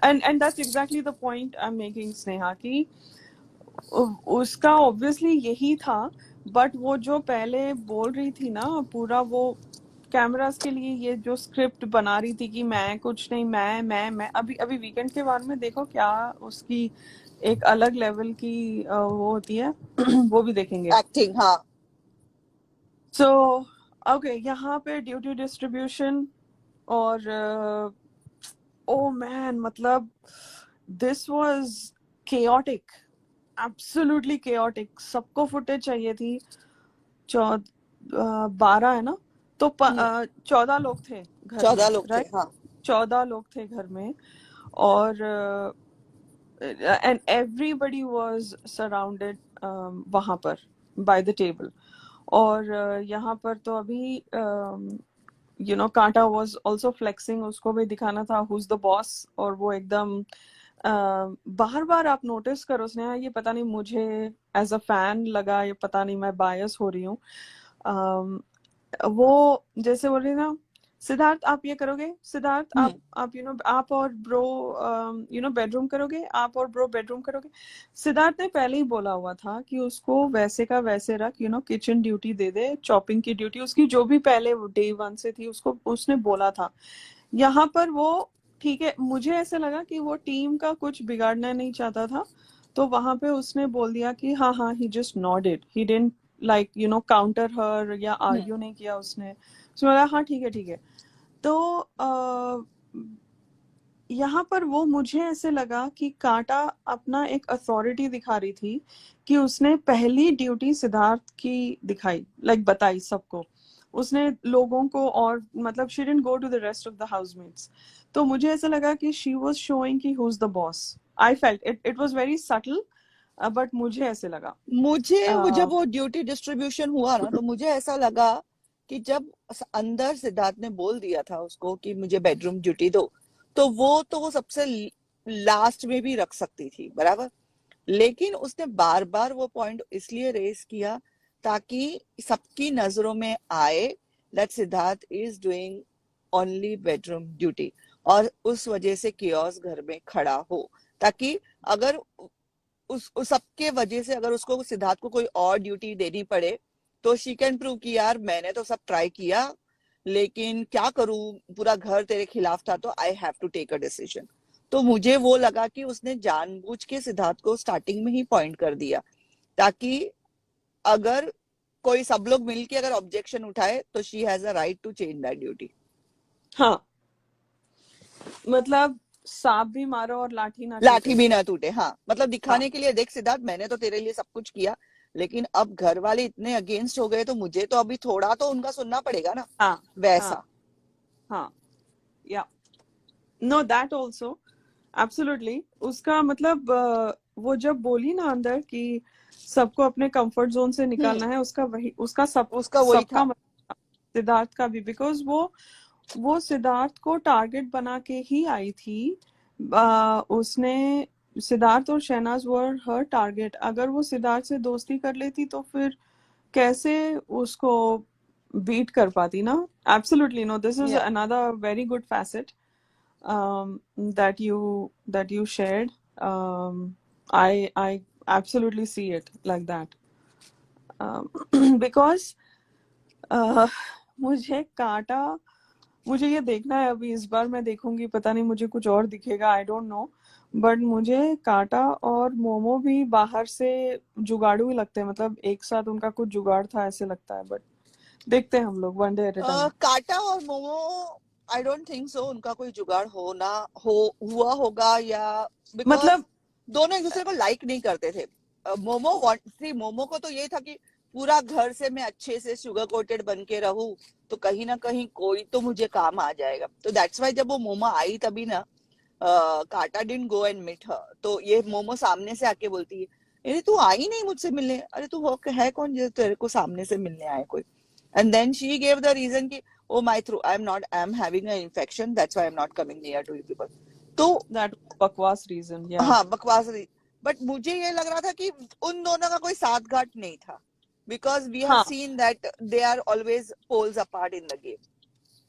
and that's exactly the point I am making Sneha की उसका ऑब्वियसली यही था। बट वो जो पहले बोल रही थी ना, पूरा वो कैमरास के लिए ये जो स्क्रिप्ट बना रही थी कि मैं कुछ नहीं, मैं अभी अभी वीकेंड के बाद में देखो क्या उसकी एक अलग लेवल की वो होती है। वो भी देखेंगे।
एक्टिंग हाँ।
सो ओके, यहाँ पे ड्यूटी डिस्ट्रीब्यूशन और ओ मैन मतलब this was chaotic, absolutely chaotic. सबको फुटेज चाहिए थी। 12 है ना, तो 14 लोग थे घर
14
में,
लोग थे
राइट?
हाँ।
14 लोग थे घर में, और एंड एवरीबडी वाज सराउंडेड वहां पर बाय द टेबल। और यहाँ पर तो अभी कांटा वाज आल्सो फ्लेक्सिंग, उसको भी दिखाना था हु इज द बॉस। और वो एकदम बार बार आप नोटिस करो स्नेहा, ये पता नहीं मुझे एज अ फैन लगा, ये पता नहीं मैं बायस हो रही हूँ। वो जैसे बोल रही ना, सिद्धार्थ आप ये करोगे, सिद्धार्थ आप आप और ब्रो बेडरूम करोगे, आप और ब्रो बेडरूम करोगे। सिद्धार्थ ने पहले ही बोला हुआ था कि उसको वैसे का वैसे रख, किचन ड्यूटी दे दे, चॉपिंग की ड्यूटी उसकी जो भी पहले डे वन से थी, उसको उसने बोला था। यहाँ पर वो ठीक है, मुझे ऐसे लगा कि वो टीम का कुछ बिगाड़ना नहीं चाहता था, तो वहां पे उसने बोल दिया कि हाँ हाँ, he just nodded, he didn't like counter her या आर्ग्यू नहीं किया उसने। उसने बोला हाँ ठीक है ठीक है। तो यहाँ पर वो मुझे ऐसे लगा कि कांटा अपना एक अथॉरिटी दिखा रही थी कि उसने पहली ड्यूटी सिद्धार्थ की दिखाई, लाइक बताई सबको उसने, लोगों को, और मतलब she didn't go to the rest of the housemates. तो मुझे ऐसा लगा कि शी वाज शोइंग कि who is the boss. I felt it was very subtle, but मुझे ऐसे लगा।
मुझे वो जब
uh,
वो ड्यूटी डिस्ट्रीब्यूशन हुआ ना, तो मुझे ऐसा लगा कि जब अंदर सिद्धार्थ ने बोल दिया था उसको कि मुझे बेडरूम ड्यूटी दो, तो वो सबसे लास्ट में भी रख सकती थी बराबर, लेकिन उसने बार बार वो पॉइंट इसलिए रेस किया ताकि सबकी नजरों में आए that Siddharth is doing only bedroom duty, और उस वजह से कियोस घर में खड़ा हो, ताकि अगर उस सबके वजह से अगर उसको सिद्धार्थ को कोई और ड्यूटी देनी पड़े तो शी कैन प्रूव कि यार मैंने तो सब ट्राई किया, लेकिन क्या करूं, पूरा घर तेरे खिलाफ था, तो I have to take a decision. तो मुझे वो लगा कि उसने जानबूझ के सिद्धार्थ को स्टार्टिंग में ही पॉइंट कर दिया, ताकि अगर कोई सब लोग मिलके अगर ऑब्जेक्शन उठाए तो she has a right to change that duty.
हाँ, मतलब सांप भी मारो और लाठी ना
लाठी
टूटे।
भी ना टूटे हाँ, मतलब
हाँ
दिखाने के लिए देख सिद्धार्थ मैंने तो तेरे लिए सब कुछ किया, लेकिन अब घर वाले इतने अगेंस्ट हो गए तो मुझे तो अभी थोड़ा तो उनका सुनना पड़ेगा ना,
हाँ
वैसा।
हाँ हाँ, या नो दैट ऑल्सो एब्सोल्युटली। उसका मतलब वो जब बोली ना अंदर कि सबको अपने कंफर्ट जोन से निकालना है, उसका वही, उसका
उसका वही
सबका
था।
मतलब सिद्धार्थ का भी, बिकॉज वो सिद्धार्थ को टारगेट बना के ही आई थी। उसने, सिद्धार्थ और शहनाज वर हर टारगेट। अगर वो सिद्धार्थ से दोस्ती कर लेती तो फिर कैसे उसको बीट कर पाती ना. Absolutely no, this is
Yeah.
another very good facet that you shared. I absolutely see it like that. Because मुझे काटा, मुझे ये देखना है अभी. इस बार मैं देखूंगी, पता नहीं मुझे कुछ और दिखेगा, आई डोंट नो. बट मुझे काटा और मोमो भी बाहर से जुगाड़ू ही लगते हैं. मतलब एक साथ उनका कुछ जुगाड़ था ऐसे लगता है. बट देखते हैं हम लोग, one day at a time.
काटा और मोमो, आई डोंट थिंक सो उनका कोई जुगाड़ हुआ होगा, या बिकॉज
मतलब
दोनों एक दूसरे को लाइक नहीं करते थे. मोमो को तो ये था कि पूरा घर से मैं अच्छे से शुगर कोटेड बन के रहूं, तो कहीं ना कहीं कोई तो मुझे काम आ जाएगा. तो दैट्स वाई जब वो मोमो आई तभी ना काटा didn't go and meet her. तो ये मोमो सामने से आके बोलती है, अरे तू आई नहीं मुझसे मिलने. अरे तू है कौन जो तेरे को सामने से मिलने आए कोई. And then she gave the reason कि oh my throat, I'm having an infection, that's why I'm not coming near to you people. तो
दैट बकवास रीजन. या
हाँ बकवास. बट मुझे ये लग रहा था कि उन दोनों का कोई साथ घाट नहीं था, because we have
हाँ,
seen that they are always poles apart in the game.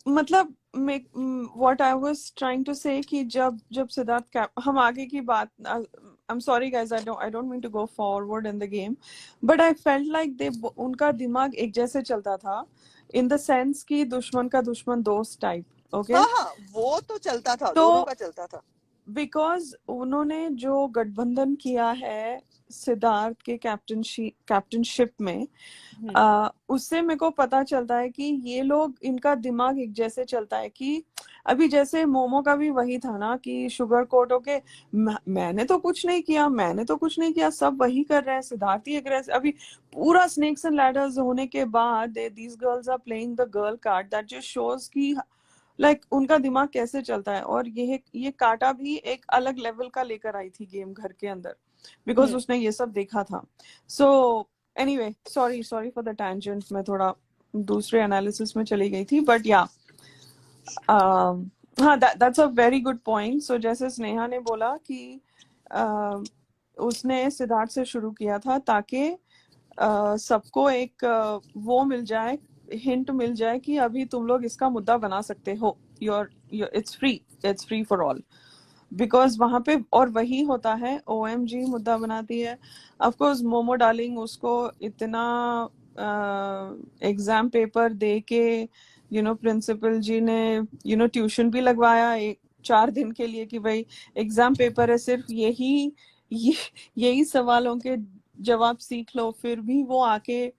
मतलब what I was trying to say कि जब सिद्धार्थ कैप, हम आगे की बात, I am sorry guys, I don't mean to go forward in the game, but I felt like they, उनका दिमाग एक जैसे चलता था, इन द सेंस कि दुश्मन का दुश्मन दोस्त टाइप. ओके,
हाँ वो तो चलता था,
तो
दोनों का चलता था.
बिकॉज उन्होंने जो गठबंधन किया है सिद्धार्थ के कैप्टनशिप में, उससे मेरे को पता चलता है कि ये लोग, इनका दिमाग एक जैसे चलता है. कि अभी जैसे मोमो का भी वही था ना कि शुगर कोट होके मैंने तो कुछ नहीं किया, मैंने तो कुछ नहीं किया, सब वही कर रहे हैं, सिद्धार्थ ही एग्रेसिव. अभी पूरा स्नेक्स एंड लैडर्स होने के बाद these girls are playing the girl card. That just shows की लाइक उनका दिमाग कैसे चलता है. और ये काटा भी एक अलग लेवल का लेकर आई थी गेम घर के अंदर, बिकॉज उसने ये सब देखा था. So anyway, sorry for the tangent, मैं थोड़ा दूसरे एनालिसिस में चली गई थी. बट या हाँ, that's a very good point. So जैसे स्नेहा ने बोला कि उसने सिद्धार्थ से शुरू किया था ताकि सबको एक वो मिल जाए, हिंट मिल जाए कि अभी तुम लोग इसका मुद्दा बना सकते हो. It's free for all. Because वहां पे और वही होता है, OMG मुद्दा बनाती है. ऑफ कोर्स मोमो डार्लिंग उसको इतना एग्जाम पेपर दे के प्रिंसिपल जी ने ट्यूशन भी लगवाया 4 दिन के लिए कि भाई एग्जाम पेपर है, सिर्फ यही सवालों के जवाब सीख लो. फिर भी वो आके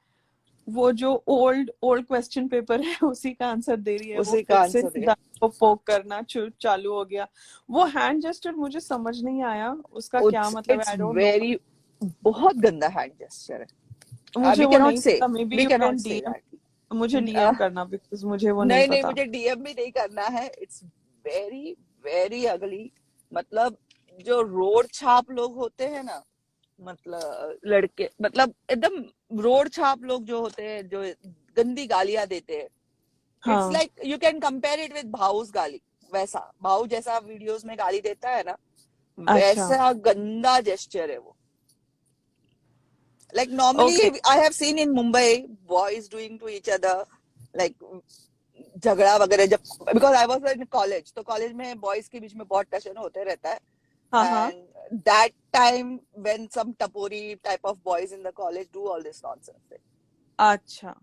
वो जो ओल्ड क्वेश्चन पेपर है उसी का आंसर दे रही है. वो
उसी का
फिर से
आंसर है.
सिद्धार्थ को पोक करना चालू हो गया. वो हैंड जेस्चर मुझे समझ नहीं आया उसका क्या मतलब है.
It's
I don't no,
very, बहुत गंदा हैंड जेस्चर है.
मुझे
we
वो
cannot
नहीं
say,
पता. May be
we
you
cannot
can
say
DM,
that.
मुझे DM करना, बिकॉज मुझे वो नहीं
नहीं
पता.
मुझे डीएम भी नहीं करना है. It's very very ugly. मतलब जो रोड छाप लोग होते हैं ना, मतलब लड़के, मतलब एकदम रोड छाप लोग जो होते हैं, जो गंदी गालियां देते हैं, इट्स
हाँ,
like you can compare it with भाऊस गाली. वैसा भाऊ जैसा वीडियोस में गाली देता है ना,
अच्छा,
वैसा गंदा जेस्चर है वो. Like normally
okay.
I have seen in Mumbai boys doing to each other like झगड़ा वगैरह. जब because I was in college, तो कॉलेज में बॉयज के बीच में बहुत टशन होते रहता है.
हाँ हाँ,
And that time when some tapori type of boys in the college do all this nonsense.
अच्छा.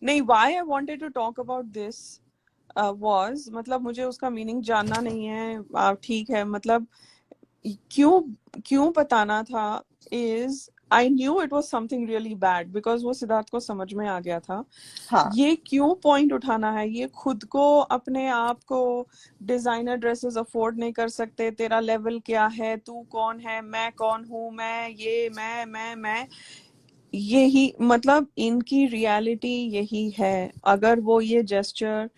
नहीं, why I wanted to talk about this was, मतलब मुझे उसका मीनिंग जानना नहीं है. ठीक है, मतलब क्यों बताना था is I knew it was something really bad because वो सिद्धार्थ को समझ में आ गया था.
हाँ
ये क्यों पॉइंट उठाना है, ये खुद को अपने आप को डिजाइनर ड्रेसेस अफोर्ड नहीं कर सकते, तेरा लेवल क्या है, तू कौन है, मैं कौन हूँ, मैं यही, मतलब इनकी रियलिटी यही है. अगर वो ये जेस्चर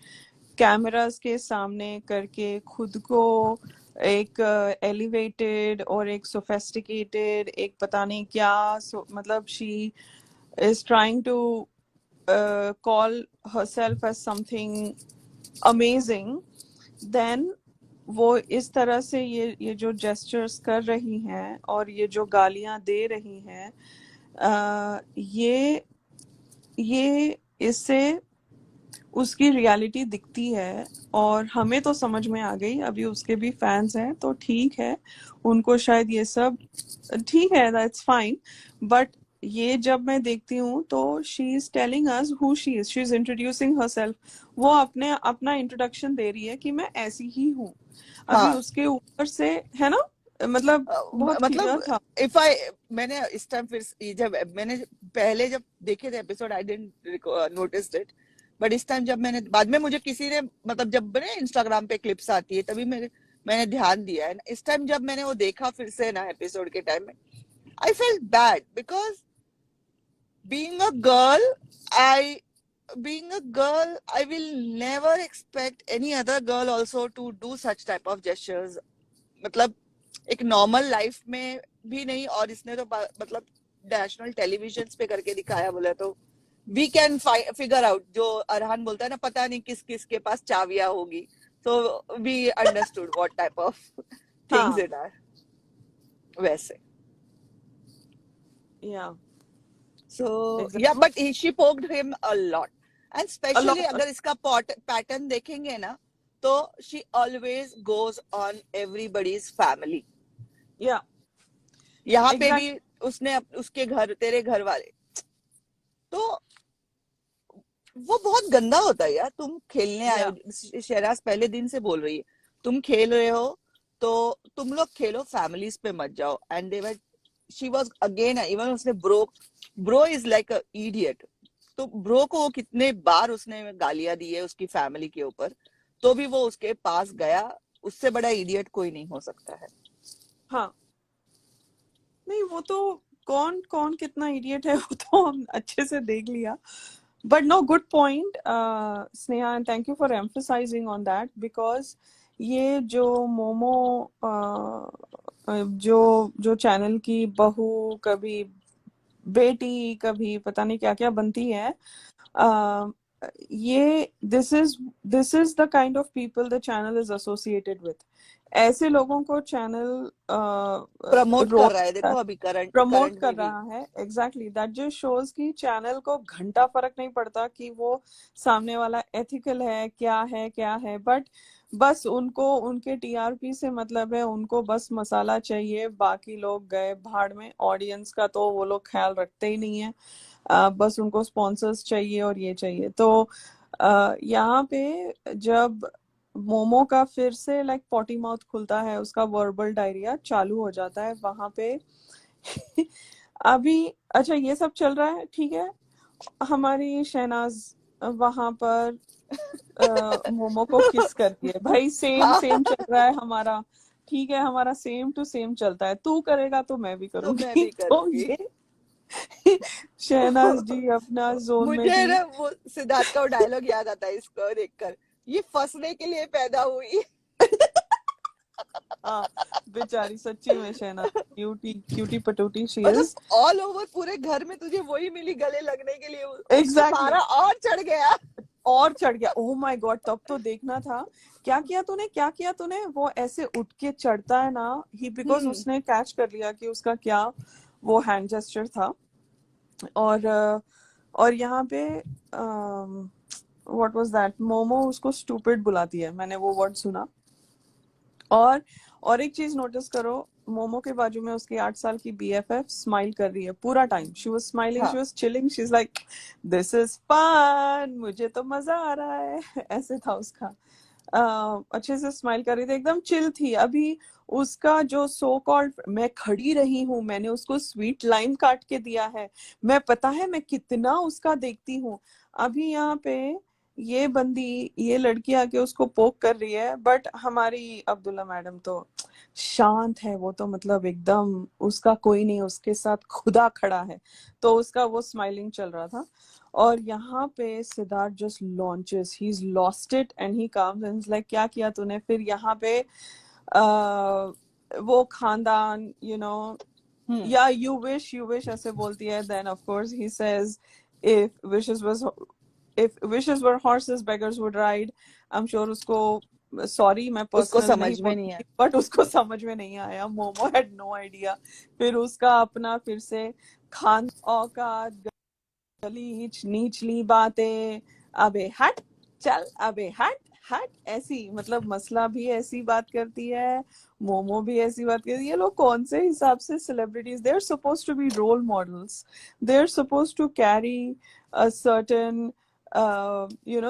कैमरास के सामने करके खुद को एक एलिवेटेड और एक सोफेस्टिकेटेड, एक पता नहीं क्या, मतलब she is trying to call herself as something amazing, then वो इस तरह से ये जो जेस्चर्स कर रही हैं और ये जो गालियां दे रही हैं, ये इससे उसकी रियलिटी दिखती है और हमें तो समझ में आ गई, अभी उसके भी फैंस हैं तो ठीक है, उनको शायद ये सब ठीक है, दैट्स फाइन। बट ये जब मैं देखती हूँ तो she is telling us who she is introducing herself. वो अपने अपना इंट्रोडक्शन दे रही है कि मैं ऐसी ही हूँ। अभी
हाँ
उसके ऊपर से है ना, मतलब बहुत क्लियर
मतलब
था।
इफ आई मैंने इस टाइम फिर जब मैंने पहले जब देखे थे episode I didn't notice it, but इस टाइम जब मैंने बाद में मुझे किसी ने मतलब जब ना इंस्टाग्राम पे क्लिप्स आती है तभी मैंने ध्यान दिया है ना, इस टाइम जब मैंने वो देखा फिर से ना एपिसोड के टाइम में I felt bad because being a girl I being a girl I will never expect any other girl also to do such type of gestures, मतलब एक नॉर्मल लाइफ में भी नहीं, और इसने तो मतलब नेशनल टेलीविजन पे करके दिखाया बोला तो वी कैन फिगर आउट, जो अरहान बोलता है ना पता नहीं किस किस के पास चाबियां होगी, so we understood what type of things
हाँ
it are वैसे.
या
So
exact
yeah, but she poked him a lot, and
a
especially
lot.
अगर इसका पैटर्न देखेंगे ना तो she always goes on everybody's family.
या
यहाँ पे
एग्जैक्ट।
भी उसने उसके घर तेरे घर वाले, तो वो बहुत गंदा होता है यार. तुम खेलने आए
या
हो, शहनाज पहले दिन से बोल रही है तुम खेल रहे हो तो तुम लोग खेलो, फैमिलीज पे मत जाओ. And they were she was again even उसने bro is like a idiot, तो ब्रो को वो कितने बार उसने गालियां दी है उसकी फैमिली के ऊपर, तो भी वो उसके पास गया. उससे बड़ा इडियट कोई नहीं हो सकता है.
हाँ नहीं, वो तो कौन कौन कितना इडियट है वो तो हम अच्छे से देख लिया। But no, good point Sneha, and thank you for emphasizing on that, because ये जो मोमो जो जो चैनल की बहू, कभी बेटी, कभी पता नहीं क्या क्या बनती है, uh, ये this is the kind of people the channel is associated with. ऐसे लोगों को चैनल
प्रमोट कर रहा है,
रोल
देखो अभी करंट
प्रमोट
करंट
कर
में भी.
रहा है। एग्जैक्टली, दैट जो शोज की चैनल को घंटा फर्क नहीं पड़ता कि वो सामने वाला एथिकल है क्या है, बट बस उनको उनके टीआरपी से मतलब है, उनको बस मसाला चाहिए, बाकी लोग गए भाड़ में। ऑडियंस का तो वो लोग ख्याल रखते ही नहीं है, बस उनको स्पॉन्सर्स चाहिए और ये चाहिए। तो यहाँ पे जब मोमो का फिर से लाइक पॉटी माउथ खुलता है, उसका वर्बल डायरिया चालू हो जाता है वहां पे। अभी अच्छा ये सब चल रहा है, ठीक है, हमारी शहनाज वहां पर मोमो को किस करती है, भाई सेम
हाँ
सेम चल रहा है हमारा, ठीक है, हमारा सेम टू सेम चलता है, तू करेगा तो मैं भी
तो मैं
करूंगी।
भी
तो
करूंगी.
ये शहनाज जी अपना जोन में
मुझे
थी।
ना वो सिद्धार्थ का वो डायलॉग याद आता है इसको देखकर, ये फंसने के लिए पैदा हुई.
हाँ बेचारी, सच्ची में शहनाज क्यूटी क्यूटी पटूटी शी
मतलब
इज।
ऑल ओवर पूरे घर में तुझे वही मिली गले लगने के लिए, उसका
एग्जैक्टली,
पारा और चढ़ गया.
और चढ़ गया। ओह माय गॉड, तब तो देखना था। क्या किया तूने, क्या किया तूने, वो ऐसे उठ के चढ़ता है ना ही, बिकॉज
हम्म.
उसने कैच कर लिया कि उसका क्या वो हैंड जेस्चर था। और यहाँ पे व्हाट वाज दैट, मोमो उसको स्टूपिड बुलाती है, मैंने वो वर्ड सुना। और एक चीज नोटिस करो, मोमो के बाजू में उसकी 8 साल की बीएफएफ स्माइल कर रही है पूरा time. She was smiling, she
हाँ
was chilling, she is like this is fun, मुझे तो मजा आ रहा है। ऐसे था उसका। अच्छे से स्माइल कर रही थी, एकदम चिल थी। अभी उसका जो सो कॉल्ड मैं खड़ी रही हूँ, मैंने उसको स्वीट लाइम काट के दिया है, मैं पता है मैं कितना उसका देखती हूँ। अभी यहाँ पे ये बंदी, ये लड़की आके उसको पोक कर रही है, बट हमारी अब्दुल्ला मैडम तो शांत है, वो तो मतलब एकदम उसका कोई नहीं, उसके साथ खुदा खड़ा है, तो उसका वो स्माइलिंग चल रहा था। और यहाँ पे Siddharth just launches, he is lost it and he comes and like क्या किया तूने। फिर यहाँ पे वो खानदान या यू विश ऐसे बोलती है, then of course he says if wishes were horses beggars would ride। I'm sure उसको, सॉरी मैं
उसको
पर्सनल नहीं
समझ में नहीं
बोलूंगी,
है.
बट उसको समझ में नहीं आया, मोमो हैड नो आइडिया। फिर उसका अपना फिर से खान औकात, गलीच नीचली बातें, अबे हट, चल अबे हट हट, ऐसी मतलब मसला भी ऐसी बात करती है, मोमो भी ऐसी बात करती है। ये लोग कौन से हिसाब से celebrities, they are suppose to be role models, they are suppose to carry a certain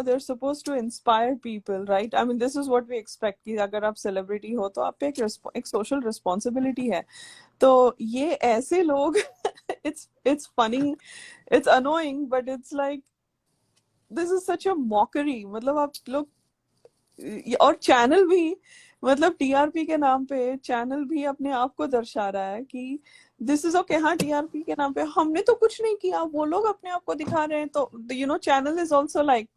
they're supposed to inspire people, right? I mean, this is what we expect कि अगर आप सेलिब्रिटी हो तो आप पे एक सोशल रिस्पॉन्सिबिलिटी है। तो ये ऐसे लोग it's funny, it's annoying, but it's like this is such a mockery। मतलब आप लोग, और चैनल भी, मतलब टीआरपी के नाम पे चैनल भी अपने आप को दर्शा रहा है कि दिस इज ओके। हाँ, टीआरपी के नाम पे हमने तो कुछ नहीं किया, वो लोग अपने आप को दिखा रहे हैं, तो channel is also like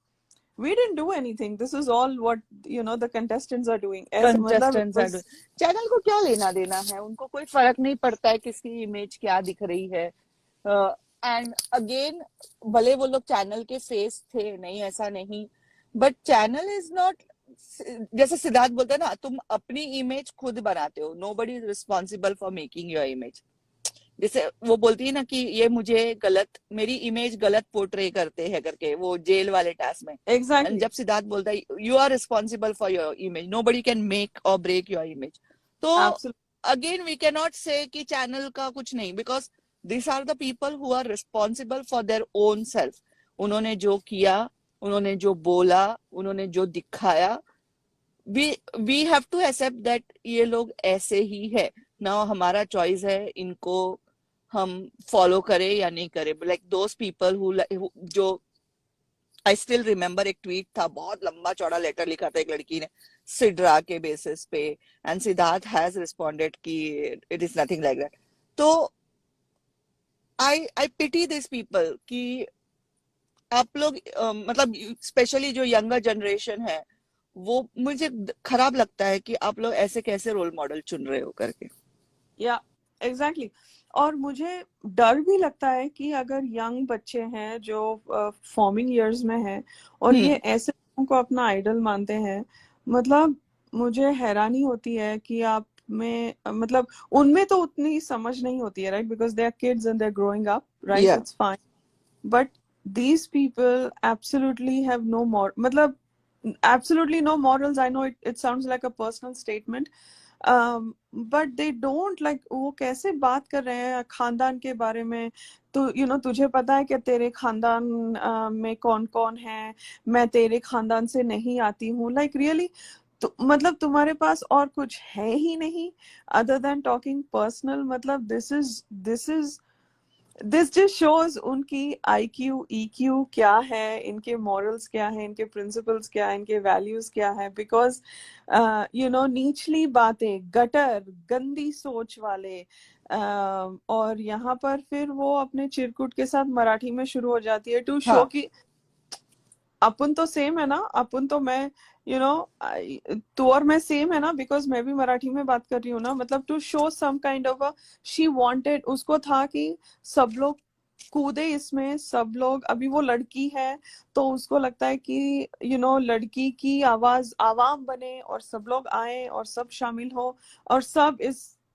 we didn't do anything, this is all what the contestants are doing, ऐसे मतलब it
contestants are
was,
channel को क्या लेना देना है, उनको कोई फर्क नहीं पड़ता है किसकी इमेज क्या दिख रही है। एंड अगेन, भले वो लोग चैनल के फेस थे, नहीं ऐसा नहीं, बट चैनल इज नॉट, जैसे सिद्धार्थ बोलते हैं ना, तुम अपनी इमेज खुद बनाते हो, nobody is responsible for making your image. जैसे वो बोलती है ना कि ये मुझे गलत, मेरी इमेज गलत पोर्ट्रे करते हैं करके, वो जेल वाले टास्क में। एंड
exactly
जब सिद्धार्थ बोलता है you are responsible for your image, nobody can make or break your image. तो
absolutely
again we can not say कि चैनल का कुछ नहीं, because this are the people who are responsible for their own self. उन्होंने जो किया, उन्होंने जो बोला, उन्होंने जो दिखाया, we have to accept that ये लोग ऐसे ही है ना। हमारा चॉइस है इनको हम फॉलो करें या नहीं करें। लाइक दोस पीपल जो आई स्टिल रिमेम्बर, एक ट्वीट था, बहुत लंबा चौड़ा लेटर लिखा था एक लड़की ने सिड्रा के बेसिस पे, एंड सिद्धार्थ हैज रिस्पॉन्डेड कि it is nothing like that. तो आई पिटी दिस पीपल कि आप लोग मतलब स्पेशली जो यंगर जनरेशन है, वो मुझे खराब लगता है कि आप लोग ऐसे कैसे रोल मॉडल चुन रहे हो करके।
या एग्जैक्टली। और मुझे डर भी लगता है कि अगर यंग बच्चे हैं जो फॉर्मिंग इयर्स में हैं और ये ऐसे लोगों को अपना आइडल मानते हैं, मतलब मुझे हैरानी होती है कि आप में मतलब उनमें तो उतनी समझ नहीं होती है, right? Because they are kids and they are growing up, right?
Yeah
it's fine, but these people absolutely have no matlab absolutely no morals। I know it sounds like a personal statement, but they don't, like वो कैसे बात कर रहे हैं खानदान के बारे में। तो तुझे पता है कि तेरे खानदान में कौन कौन है, मैं तेरे खानदान से नहीं आती हूँ, like really। तो मतलब तुम्हारे पास और कुछ है ही नहीं other than talking personal। मतलब दिस जस्ट शोज उनकी IQ EQ क्या है, इनके मॉरल्स क्या है, इनके प्रिंसिपल्स क्या है, इनके वैल्यूज क्या है। बिकॉज नीचली बातें, गटर, गंदी सोच वाले, और यहाँ पर फिर वो अपने चिरकुट के साथ मराठी में शुरू हो जाती है टू शो
हाँ
कि अपन तो सेम है ना, अपन तो मैं तू और मैं सेम है ना, बिकॉज मैं भी मराठी में बात कर रही हूँ ना। मतलब to show some kind of a, she wanted, उसको था कि सब लोग कूदे इसमें, सब लोग, अभी वो लड़की है तो उसको लगता है कि लड़की की आवाज आवाम बने और सब लोग आए और सब शामिल हो और सब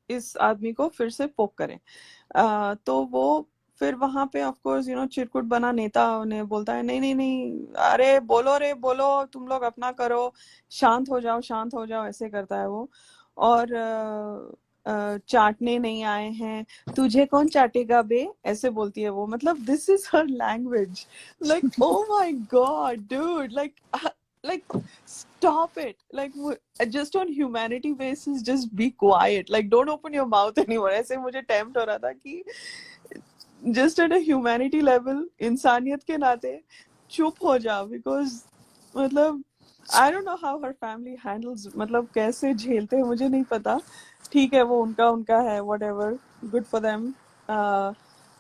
इस आदमी को फिर से पोक करें। तो वो फिर वहां पे ऑफ कोर्स चिरकुट बना नेता ने बोलता है नहीं नहीं नहीं, अरे बोलो रे बोलो, तुम लोग अपना करो, शांत हो जाओ शांत हो जाओ, ऐसे करता है वो। और चाटने नहीं आए हैं, तुझे कौन चाटेगा बे, ऐसे बोलती है वो। मतलब this is her language, like oh my God dude, like stop it, like just on humanity basis just be quiet, like don't open your mouth anymore। ऐसे मुझे टेम्प्ट हो रहा था कि just at a humanity level, इंसानियत के नाते चुप हो जाओ। बिकॉज मतलब I don't know how her family handles, मतलब कैसे झेलते हैं मुझे नहीं पता। ठीक है, वो उनका है, whatever, good for them।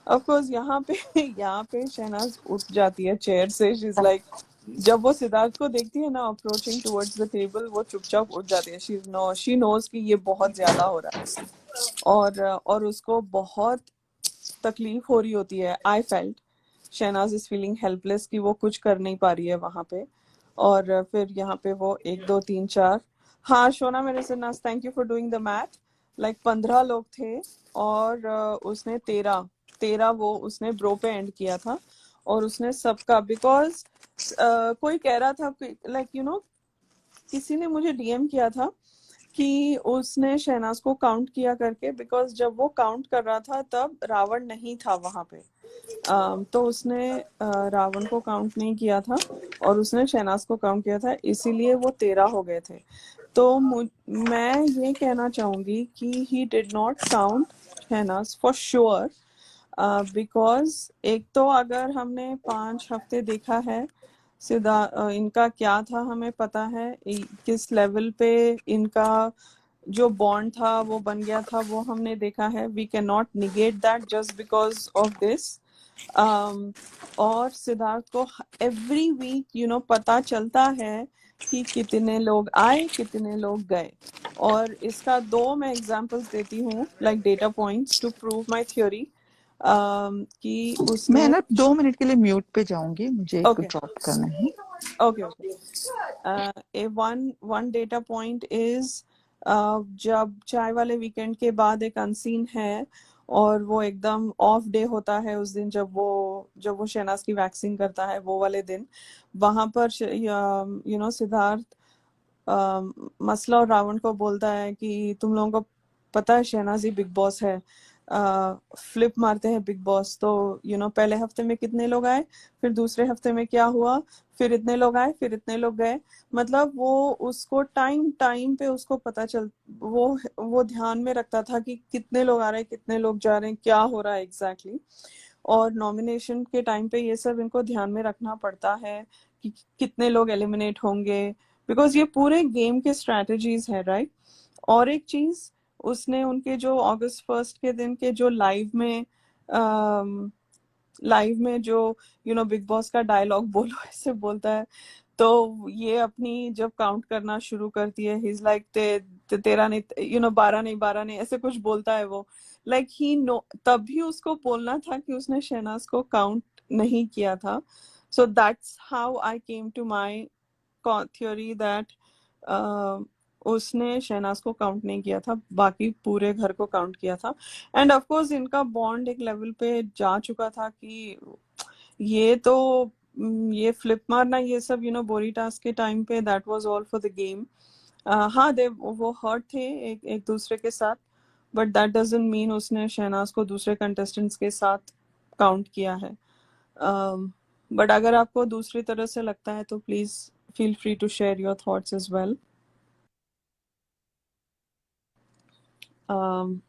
Of course यहाँ पे शहनाज उठ जाती है चेयर से, शी इज लाइक, जब वो सिद्धार्थ को देखती है ना अप्रोचिंग टुवर्ड्स द टेबल, वो चुपचाप उठ जाती है। शी नोज कि ये बहुत ज्यादा हो रहा है, और उसको बहुत तकलीफ हो रही होती है। I felt Shehnaz is feeling helpless कि वो कुछ कर नहीं पा रही है वहां पे। और फिर यहाँ पे वो 1 2 3 4, हाँ शोना मेरे से नाज, thank you for doing the math. Like 15 लोग थे और उसने 13 वो उसने ब्रो पे एंड किया था और उसने सबका, बिकॉज कोई कह रहा था लाइक यू नो किसी ने मुझे डीएम किया था कि उसने शहनाज को काउंट किया करके, बिकॉज जब वो काउंट कर रहा था तब रावण नहीं था वहां पे। तो उसने रावण को काउंट नहीं किया था और उसने शहनाज को काउंट किया था, इसीलिए वो 13 हो गए थे। तो मैं ये कहना चाहूंगी कि he did not count Shehnaz for sure, because एक तो अगर हमने 5 हफ्ते देखा है इनका क्या था हमें पता है, किस लेवल पे इनका जो बॉन्ड था वो बन गया था वो हमने देखा है। We can not negate that just because of this. और सिद्धार्थ को एवरी वीक पता चलता है कि कितने लोग आए कितने लोग गए, और इसका 2 मैं एग्जांपल्स देती हूँ like data points to prove my theory कि
मैं
उसने
ना 2 मिनट के लिए म्यूट पे जाऊंगी, मुझे एक
ओके
ड्रॉप करना है।
Okay one data point is जब चाय वाले वीकेंड के बाद एक अनसीन है और वो एकदम ऑफ डे होता है उस दिन, जब वो शहनाज की वैक्सिंग करता है वो वाले दिन, वहां पर सिद्धार्थ मसला और रावण को बोलता है कि तुम लोगों को पता है शहनाज ही बिग बॉस है, फ्लिप मारते हैं बिग बॉस। तो पहले हफ्ते में कितने लोग आए, फिर दूसरे हफ्ते में क्या हुआ, फिर इतने लोग आए फिर इतने लोग गए। मतलब वो उसको टाइम टाइम पे उसको पता चल वो ध्यान में रखता था कि कितने लोग आ रहे हैं कितने लोग जा रहे हैं क्या हो रहा है एग्जैक्टली। और नॉमिनेशन के टाइम पे ये सब इनको ध्यान में रखना पड़ता है कि कितने लोग एलिमिनेट होंगे, बिकॉज ये पूरे गेम के स्ट्रेटजीज है, राइट। और एक चीज, उसने उनके जो August 1 के दिन के जो लाइव में जो बिग बॉस का डायलॉग बोलो ऐसे बोलता है, तो ये अपनी जब काउंट करना शुरू करती है, ही इज लाइक 13 नहीं 12 नहीं 12 नहीं ऐसे कुछ बोलता है वो, लाइक ही नो तभी उसको बोलना था कि उसने शहनाज को काउंट नहीं किया था। So that's how I came to my theory that उसने शहनाज को काउंट नहीं किया था, बाकी पूरे घर को काउंट किया था। एंड ऑफ कोर्स इनका बॉन्ड एक लेवल पे जा चुका था कि ये तो ये फ्लिप मारना ये सब बोरी टास्क के टाइम पे that was all for the game. हाँ दे वो हर्ट थे एक दूसरे के साथ, बट दैट डजंट मीन उसने शहनाज को दूसरे कंटेस्टेंट्स के साथ काउंट किया है। बट अगर आपको दूसरी तरह से लगता है तो please feel free to share your thoughts as well. Um,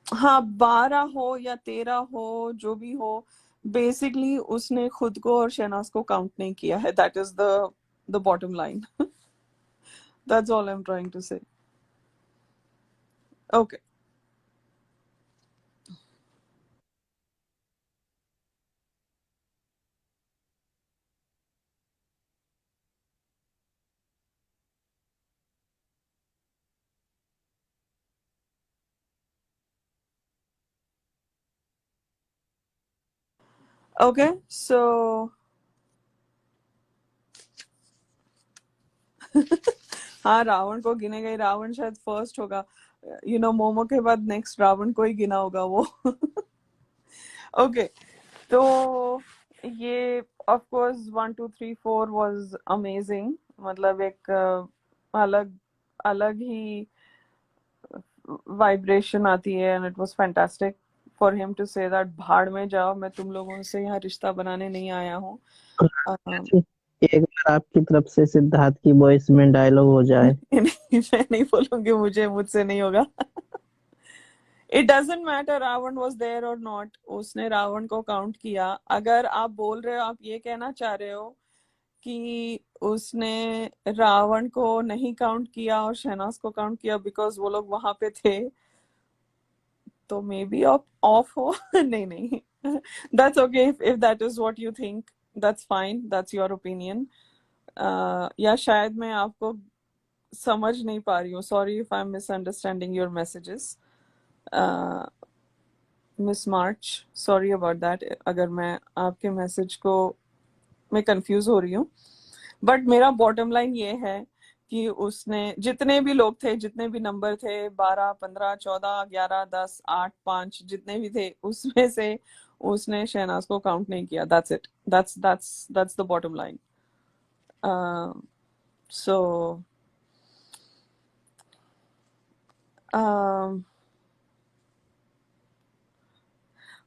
हाँ 12 हो या 13 हो जो भी हो, बेसिकली उसने खुद को और शहनाज को काउंट नहीं किया है, that is the bottom line. That's all I am trying to say. Okay okay so हाँ रावण को गिने गए, रावण शायद फर्स्ट होगा, मोमो के बाद नेक्स्ट रावण को ही गिना होगा वो। ओके तो ये ऑफ कोर्स 1 2 3 4 वाज अमेजिंग, मतलब एक अलग अलग ही वाइब्रेशन आती है, and it was fantastic for him to say that भाड़ में जाओ, मैं तुम लोगों से यहाँ रिश्ता बनाने नहीं आया हूँ।
एक बार आपकी तरफ से सिद्धार्थ की वॉइस में डायलॉग हो जाए।
मैं नहीं बोलूंगी, मुझसे नहीं होगा। It doesn't matter Ravan was there or not, उसने रावण को काउंट किया। अगर आप बोल रहे हो, आप ये कहना चाह रहे हो कि उसने रावण को नहीं काउंट किया और शहनाज को काउंट किया बिकॉज वो लोग वहां पे थे, तो मे बी ऑफ हो। नहीं नहीं, that's okay if that is what you think, that's fine, that's your opinion. या शायद मैं आपको समझ नहीं पा रही हूँ, sorry if I am misunderstanding your messages miss March, sorry about that अगर मैं आपके मैसेज को मैं कंफ्यूज हो रही हूँ। बट मेरा बॉटम लाइन ये है कि उसने जितने भी लोग थे, जितने भी नंबर थे, 12 15 14 11 10 8 5 जितने भी थे, उसमें से उसने शहनाज को काउंट नहीं किया. That's it. That's the bottom line. So um,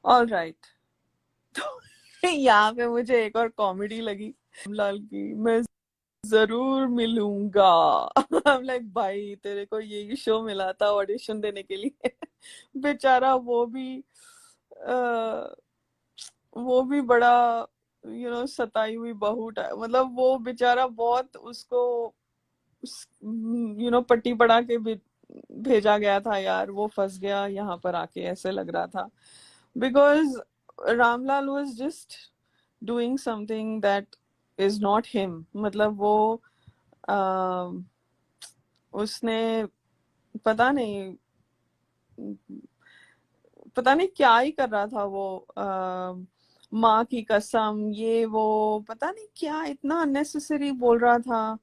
all right. तो यहाँ पे मुझे एक और कॉमेडी लगी रामलाल की. मैं जरूर मिलूंगा. I'm like, भाई तेरे को यही शो मिला था ऑडिशन देने के लिए. बेचारा अ, वो भी बड़ा सताई हुई बहू मतलब वो बेचारा बहुत उसको पट्टी पड़ा के भेजा गया था यार. वो फंस गया यहाँ पर आके, ऐसे लग रहा था. Because Ramlal was just doing something that is not him. मतलब वो अ, उसने पता नहीं पता नहीं क्या ही कर रहा था वो. माँ की कसम, ये वो पता नहीं क्या इतना अननेसेसरी बोल रहा था.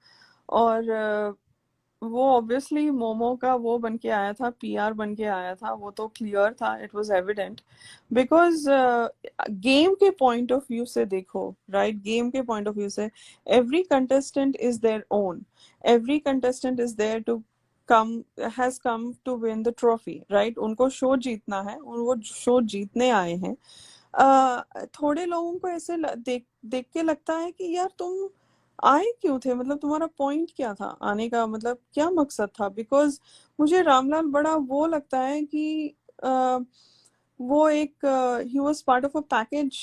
और वो ऑब्वियसली मोमो का वो बन के आया था, पीआर बन के आया था. वो तो क्लियर था, it was evident. Because game के पॉइंट ऑफ व्यू से देखो, राइट, गेम के पॉइंट ऑफ व्यू से every contestant is their own. Every contestant is there to come has come to win the trophy, right. उनको show जीतना है, वो show जीतने आए हैं. थोड़े लोगों को ऐसे देख देख के लगता है कि यार तुम आए क्यों थे, मतलब तुम्हारा पॉइंट क्या था आने का, मतलब क्या मकसद था. बिकॉज मुझे रामलाल बड़ा वो लगता है कि वो एक he was part of a package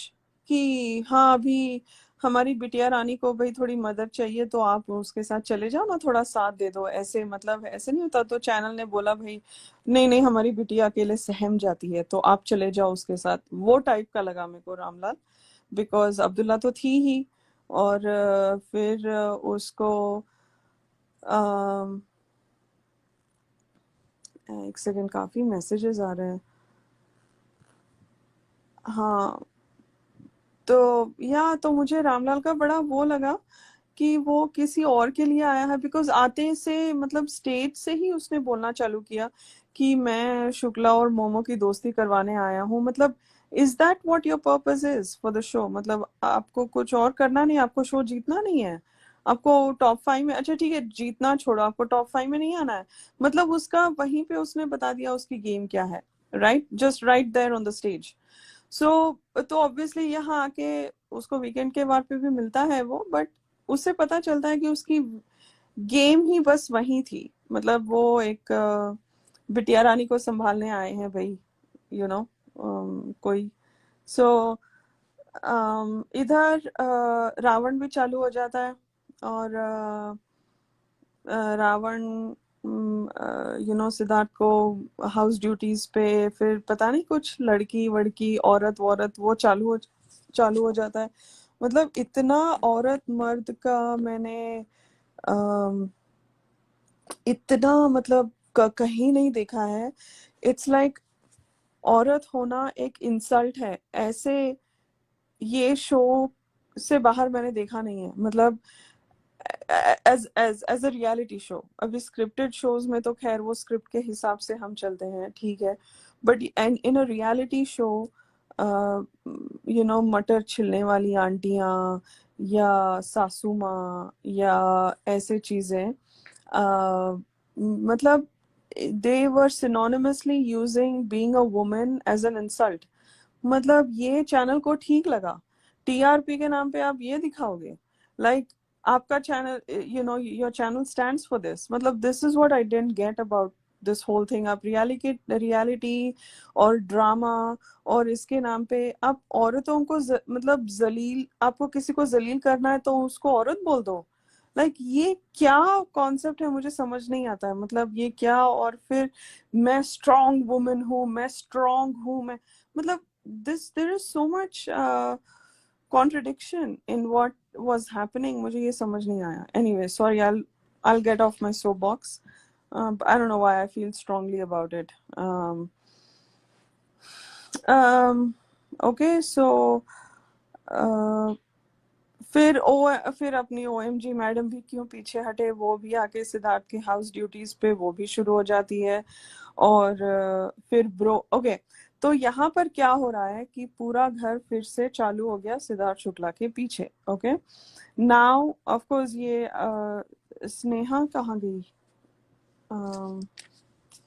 कि हाँ अभी हमारी बिटिया रानी को भाई थोड़ी मदद चाहिए तो आप उसके साथ चले जाओ ना, थोड़ा साथ दे दो. ऐसे मतलब ऐसे नहीं होता. तो चैनल ने बोला भाई नहीं नहीं, हमारी बिटिया अकेले सहम जाती है तो आप चले जाओ उसके साथ. वो टाइप का लगा मेरे को रामलाल. बिकॉज अब्दुल्ला तो थी ही. और फिर उसको अम, एक सेकंड, काफी मैसेजेस आ रहे हैं. हाँ, तो मुझे रामलाल का बड़ा वो लगा कि वो किसी और के लिए आया है. बिकॉज आते से मतलब स्टेज से ही उसने बोलना चालू किया कि मैं शुक्ला और मोमो की दोस्ती करवाने आया हूँ. मतलब is that what your purpose is for the show. मतलब आपको कुछ और करना नहीं, आपको शो जीतना नहीं है, आपको टॉप 5 में, अच्छा ठीक है जीतना छोड़ो, आपको टॉप 5 में नहीं आना है. मतलब उसका वहीं पे उसने बता दिया उसकी गेम क्या है, right, just right there on the stage. So तो ऑब्वियसली यहाँ आके उसको वीकेंड के वार पे भी मिलता है वो, बट उससे पता चलता है कि उसकी गेम ही बस वही थी. मतलब वो एक बिटिया रानी को संभालने आए हैं भाई, यू नो कोई. सो इधर रावण भी चालू हो जाता है. और रावण सिद्धार्थ को हाउस ड्यूटीज पे, फिर पता नहीं कुछ लड़की वड़की औरत वौरत वो चालू हो जाता है. मतलब इतना औरत मर्द का मैंने अम, इतना मतलब कहीं नहीं देखा है. इट्स लाइक औरत होना एक इंसल्ट है ऐसे. ये शो से बाहर मैंने देखा नहीं है. मतलब एज अ रियलिटी शो. अभी स्क्रिप्टेड शोज में तो खैर वो स्क्रिप्ट के हिसाब से हम चलते हैं, ठीक है. But and in a reality show मटर छिलने वाली आंटियां या सासू माँ या ऐसे चीजें, मतलब they were synonymously using being a woman as an insult. मतलब ये चैनल को ठीक लगा. टीआरपी के नाम पे आप ये दिखाओगे, लाइक आपका channel, your channel stands for this. मतलब this is what I didn't get about this whole thing. आप रियलिटी और ड्रामा और इसके नाम पे आप औरतों को मतलब जलील, आपको किसी को जलील करना है तो उसको औरत बोल दो. ये क्या कॉन्सेप्ट है, मुझे समझ नहीं आता है. मतलब ये क्या. और फिर मैं स्ट्रॉन्ग वुमन हूँ, मैं स्ट्रॉन्ग हूँ, मैं मतलब there is so much contradiction in what was happening. मुझे ये समझ नहीं आया. Anyway sorry, I'll get off my soapbox. I don't know why I feel strongly about it. Okay, so uh, फिर अपनी ओएमजी मैडम भी क्यों पीछे हटे, वो भी आके सिद्धार्थ के हाउस ड्यूटीज पे वो भी शुरू हो जाती है। और फिर ब्रो ओके, तो यहाँ पर क्या हो रहा है कि पूरा घर फिर से चालू हो गया सिद्धार्थ शुक्ला के पीछे। ओके, नाउ ऑफ कोर्स ये स्नेहा कहाँ गई,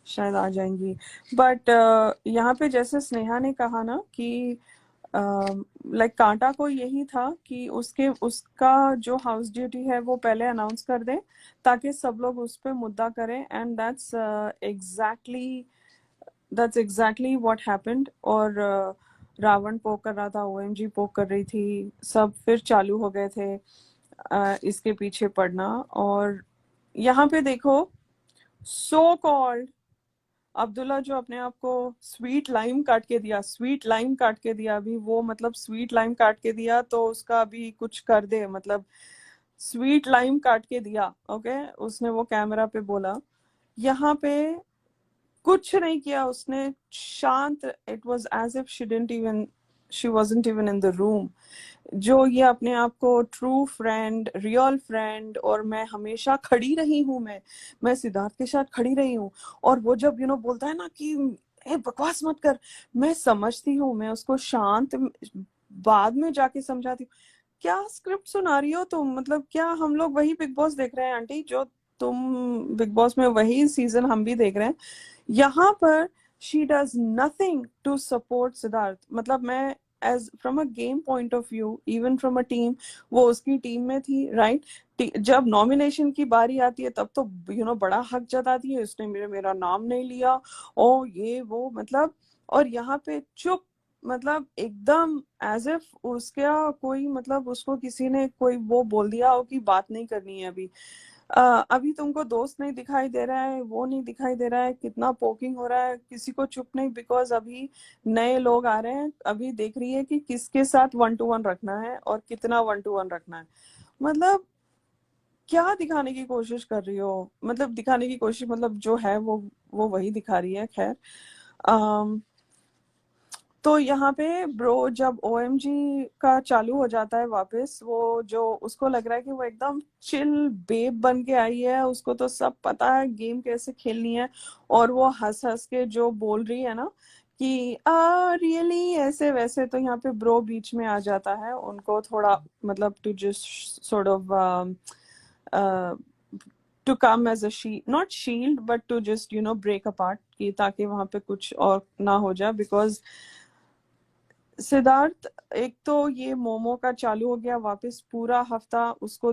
शायद आ जाएंगी, बट यहाँ पे जैसे स्नेहा ने कहा ना कि लाइक कांटा को यही था कि उसका जो हाउस ड्यूटी है वो पहले अनाउंस कर दे ताकि सब लोग उस पे मुद्दा करें, and that's exactly what happened. और रावण पोक कर रहा था, ओएमजी पोक कर रही थी, सब फिर चालू हो गए थे इसके पीछे पड़ना। और यहाँ पे देखो, सो कॉल्ड अब्दुल्ला जो अपने आप को स्वीट लाइम काट के दिया, स्वीट लाइम काट के दिया, अभी वो मतलब स्वीट लाइम काट के दिया तो उसका अभी कुछ कर दे, मतलब स्वीट लाइम काट के दिया। ओके, उसने वो कैमरा पे बोला, यहाँ पे कुछ नहीं किया उसने, शांत, it was as if she wasn't even in the room. जो ये अपने आप को ट्रू फ्रेंड, रियल फ्रेंड, और मैं हमेशा खड़ी रही हूँ, मैं सिद्धार्थ के साथ खड़ी रही हूँ। और वो जब बोलता है ना कि ए बकवास मत कर, मैं समझती हूँ, मैं उसको शांत बाद में जाके समझाती हूँ। क्या स्क्रिप्ट सुना रही हो तुम, मतलब क्या हम लोग वही बिग बॉस देख रहे हैं आंटी, जो तुम बिग बॉस में वही सीजन हम भी देख रहे हैं। यहाँ पर she does nothing to support Siddharth. मतलब मैं as from a game point of view, even from a team, वो उसकी टीम में थी, राइट। जब नॉमिनेशन की बारी आती है तब तो बड़ा हक जताती है, उसने मेरा नाम नहीं लिया, ओ ये वो, मतलब। और यहाँ पे चुप, मतलब एकदम एज इफ उसका कोई, मतलब उसको किसी ने कोई वो बोल दिया हो कि बात नहीं करनी है अभी। अभी तुमको दोस्त नहीं दिखाई दे रहा है, वो नहीं दिखाई दे रहा है, कितना पोकिंग हो रहा है, किसी को चुप नहीं, बिकॉज अभी नए लोग आ रहे हैं, अभी देख रही है कि किसके साथ 1-to-1 रखना है और कितना 1-to-1 रखना है। मतलब क्या दिखाने की कोशिश कर रही हो, मतलब दिखाने की कोशिश, मतलब जो है वो वही दिखा रही है। खैर, तो यहाँ पे ब्रो जब ओएमजी का चालू हो जाता है वापस, वो जो उसको लग रहा है कि वो एकदम चिल बेब बन के आई है, उसको तो सब पता है गेम कैसे खेलनी है, और वो हंस हंस के जो बोल रही है ना कि रियली ऐसे वैसे, तो यहाँ पे ब्रो बीच में आ जाता है उनको थोड़ा, मतलब to just sort of to come as a not shield, but to just break apart, कि ताकि वहां पे कुछ और ना हो जाए। बिकॉज सिद्धार्थ, एक तो ये मोमो का चालू हो गया वापस, पूरा हफ्ता उसको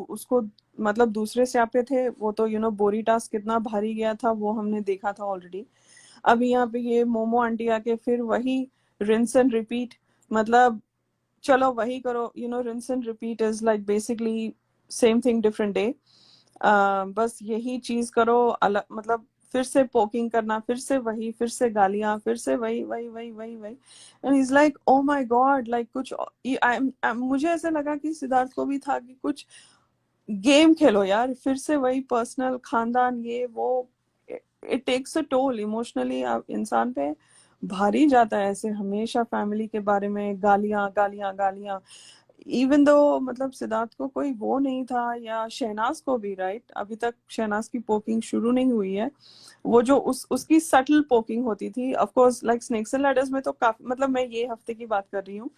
उसको मतलब दूसरे स्यापे थे वो, तो बोरी टास्क कितना भारी गया था वो हमने देखा था ऑलरेडी। अभी यहाँ पे ये मोमो आंटी आके फिर वही रिंस एंड रिपीट, मतलब चलो वही करो, rinse and repeat is like basically same thing different day. बस यही चीज करो अलग, मतलब फिर से पोकिंग करना, फिर से गालियां, फिर से वही वही वही वही वही। And is like oh my God, like कुछ मुझे ऐसा लगा कि सिद्धार्थ को भी था कि कुछ गेम खेलो यार, फिर से वही पर्सनल, खानदान, ये वो। It takes a toll emotionally, इंसान पे भारी जाता है ऐसे हमेशा फैमिली के बारे में गालियां गालियां गालियां। इवन दो मतलब सिद्धार्थ को कोई वो नहीं था, या शहनाज को भी, राइट, अभी तक शहनाज की पोकिंग शुरू नहीं हुई है। वो जो उसकी सटल पोकिंग होती थी, of course like snakes and ladders में तो काफी, मतलब मैं ये हफ्ते की बात कर रही हूँ,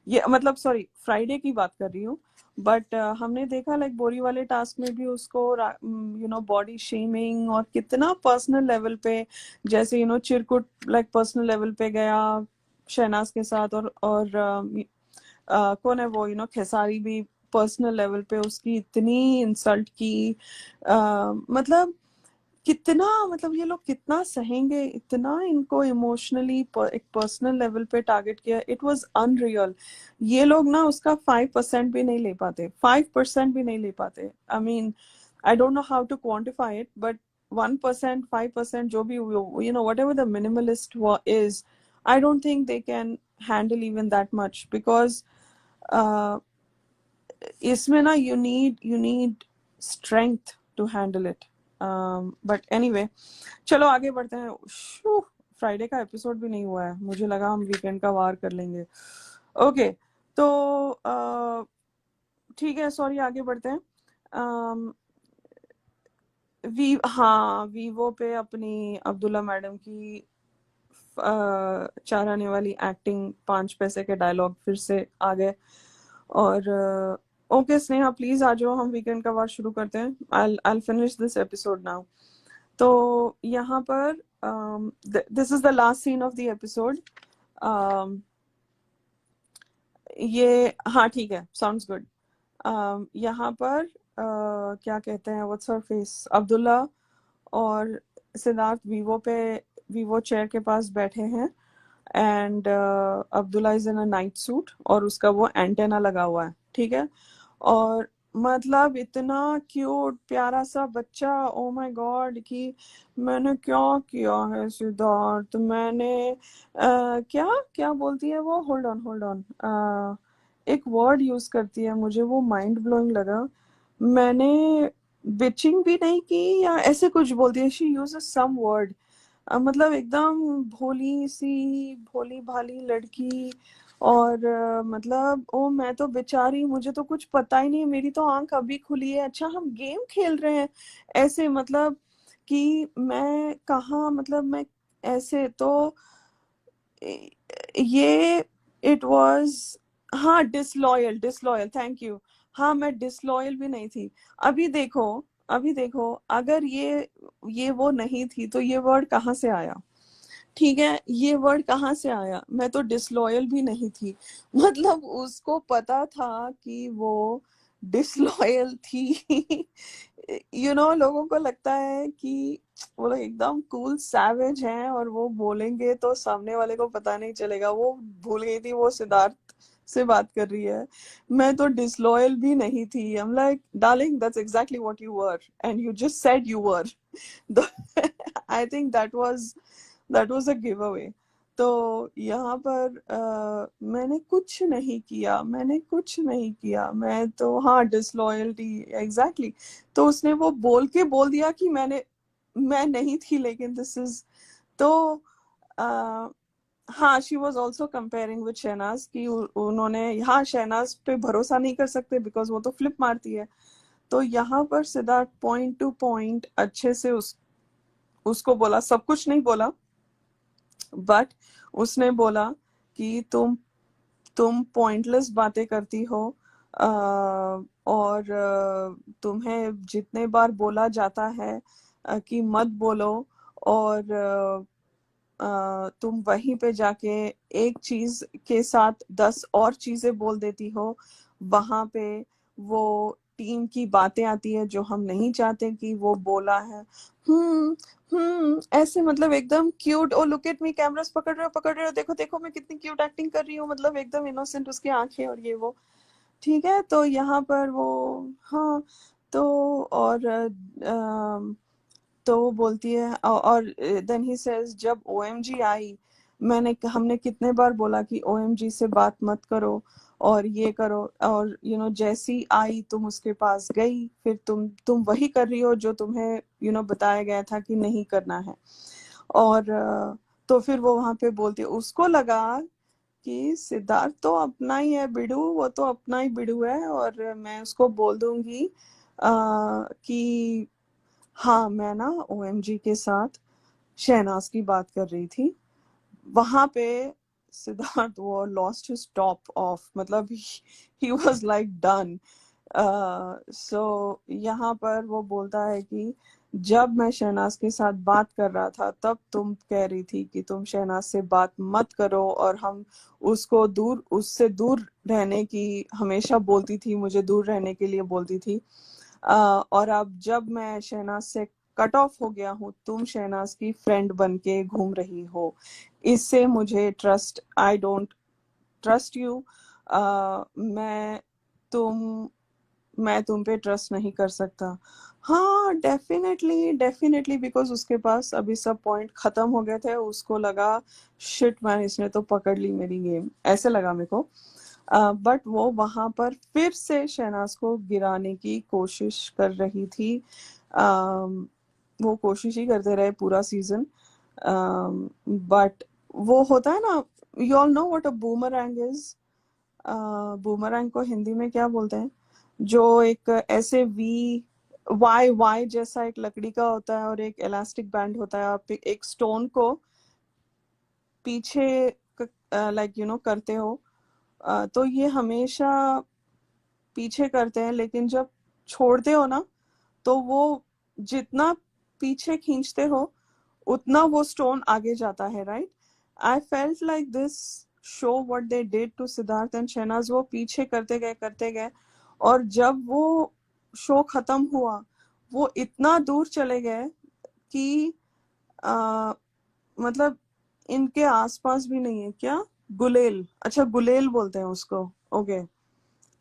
ये मतलब सॉरी फ्राइडे की बात कर रही हूँ। बट हमने देखा लाइक बोरी वाले टास्क में भी उसको बॉडी शेमिंग, और कितना पर्सनल लेवल पे, जैसे चिरकुट लाइक पर्सनल लेवल पे गया शहनाज के साथ, और कौन है वो खेसारी भी पर्सनल लेवल पे उसकी इतनी इंसल्ट की। मतलब कितना, मतलब ये लोग कितना सहेंगे, इतना इनको इमोशनली एक पर्सनल लेवल पे टारगेट किया, इट वाज अनरियल। ये लोग ना उसका 5% भी नहीं ले पाते, 5% भी नहीं ले पाते। I mean I don't know how to quantify it, but 1%, 5%, जो भी whatever the minimalist is, I don't think they can handle even that much, because इसमें ना you need strength to handle it. But anyway, चलो आगे बढ़ते हैं। Friday का episode भी नहीं हुआ है, मुझे लगा हम वीकेंड का वार कर लेंगे। ओके, तो ठीक है, सॉरी, आगे बढ़ते हैं। हाँ, वीवो पे अपनी अब्दुल्ला मैडम की चार आने वाली एक्टिंग, 5 पैसे के डायलॉग फिर से आ गए। और ओके स्नेहा, प्लीज आ जाओ, हम वीकेंड का वार शुरू करते हैं। I'll finish this episode now. तो यहाँ पर this is the last scene of the episode. ये हाँ ठीक है, साउंड्स गुड। यहाँ पर क्या कहते हैं, व्हाट्स हर फेस, अब्दुल्ला और सिद्धार्थ वीवो चेयर के पास बैठे हैं। And Abdullah is in a night suit और उसका वो एंटेना लगा हुआ है, ठीक है। और मतलब इतना क्यूट प्यारा सा बच्चा, ओ माय गॉड, कि मैंने क्या किया है सिद्धार्थ, मैंने क्या क्या बोलती है वो, होल्ड ऑन, एक वर्ड यूज करती है, मुझे वो माइंड ब्लोइंग लगा। मैंने बिचिंग भी नहीं की या ऐसे कुछ बोलती है, शी यूजेस सम वर्ड, मतलब एकदम भोली भाली लड़की। और मतलब ओ मैं तो बेचारी, मुझे तो कुछ पता ही नहीं, मेरी तो आंख अभी खुली है, अच्छा हम गेम खेल रहे हैं, ऐसे मतलब कि मैं कहाँ, मतलब मैं ऐसे तो ये इट वाज, हाँ डिसलॉयल, थैंक यू। हाँ मैं डिसलॉयल भी नहीं थी। अभी देखो, अगर ये वो नहीं थी तो ये वर्ड कहाँ से आया, ठीक है, ये वर्ड कहाँ से आया, मैं तो डिसलॉयल भी नहीं थी। मतलब उसको पता था कि वो डिसलॉयल थी। लोगों को लगता है कि वो लोग एकदम कूल सैवेज हैं और वो बोलेंगे तो सामने वाले को पता नहीं चलेगा। वो भूल गई थी वो सिद्धार्थ से बात कर रही है, मैं तो डिसलॉयल भी नहीं थी। I am like darling, that's exactly what you were and you just said you were. I think that was a give away. तो यहाँ पर मैंने कुछ नहीं किया, मैं तो हाँ डिसलॉयल्टी एग्जैक्टली। तो उसने वो बोल दिया कि मैं नहीं थी, लेकिन दिस इज तो uh, हाँ, she was also comparing with Shehnaz कि उन्होंने, हाँ शहनाज पे भरोसा नहीं कर सकते बिकॉज वो तो फ्लिप मारती है। तो यहाँ पर सिद्धार्थ पॉइंट टू पॉइंट अच्छे से उसको बोला, सब कुछ नहीं बोला, बट उसने बोला कि तुम पॉइंटलेस बातें करती हो, और तुम्हें जितने बार बोला जाता है कि मत बोलो, और तुम वहीं पे जाके एक चीज के साथ 10 और चीजें बोल देती हो। वहां पे वो टीम की बातें आती है जो हम नहीं चाहते कि वो बोला है। ऐसे मतलब एकदम cute, oh look at me, cameras पकड़ रहे हो, देखो देखो मैं कितनी क्यूट एक्टिंग कर रही हूँ, मतलब एकदम इनोसेंट उसकी आंखें और ये वो, ठीक है। तो यहाँ पर वो, हाँ, तो और तो वो बोलती है, और देन ही सेज जब ओएमजी आई, हमने कितने बार बोला कि ओएमजी से बात मत करो और ये करो, और जैसी आई तुम उसके पास गई, फिर तुम वही कर रही हो जो तुम्हें बताया गया था कि नहीं करना है। और तो फिर वो वहां पे बोलती है, उसको लगा कि सिद्धार्थ तो अपना ही है बिडू, वो तो अपना ही बिडू है, और मैं उसको बोल दूंगी कि हाँ मैं ना ओएमजी के साथ शहनाज की बात कर रही थी। वहां पे सिद्धार्थ वो लॉस्ट हिज टॉप ऑफ, मतलब ही वाज लाइक डन। सो यहाँ पर वो बोलता है कि जब मैं शहनाज के साथ बात कर रहा था तब तुम कह रही थी कि तुम शहनाज से बात मत करो, और हम उससे दूर रहने की हमेशा बोलती थी, मुझे दूर रहने के लिए बोलती थी। और अब जब मैं शहनाज से कट ऑफ हो गया हूँ, तुम शहनाज की फ्रेंड बन के घूम रही हो, इससे मुझे आई डोंट ट्रस्ट यू। मैं तुम पे ट्रस्ट नहीं कर सकता। हाँ डेफिनेटली बिकॉज उसके पास अभी सब पॉइंट खत्म हो गए थे, उसको लगा शिट मैन, इसने तो पकड़ ली मेरी गेम, ऐसे लगा मेरे को। बट वो वहां पर फिर से शहनाज को गिराने की कोशिश कर रही थी। वो कोशिश ही करते रहे पूरा सीजन, बट वो होता है ना, you all know what a boomerang is. Boomerang को हिंदी में क्या बोलते हैं, जो एक ऐसे वी वाई वाई जैसा एक लकड़ी का होता है और एक इलास्टिक बैंड होता है, आप एक स्टोन को पीछे लाइक करते हो, तो ये हमेशा पीछे करते हैं, लेकिन जब छोड़ते हो ना तो वो जितना पीछे खींचते हो उतना वो स्टोन आगे जाता है, right? I felt like this show what they did to Siddharth and Shehnaz, वो पीछे करते गए और जब वो शो खत्म हुआ वो इतना दूर चले गए कि आ, मतलब इनके आसपास भी नहीं है क्या, गुलेल, अच्छा गुलेल बोलते हैं उसको, ओके,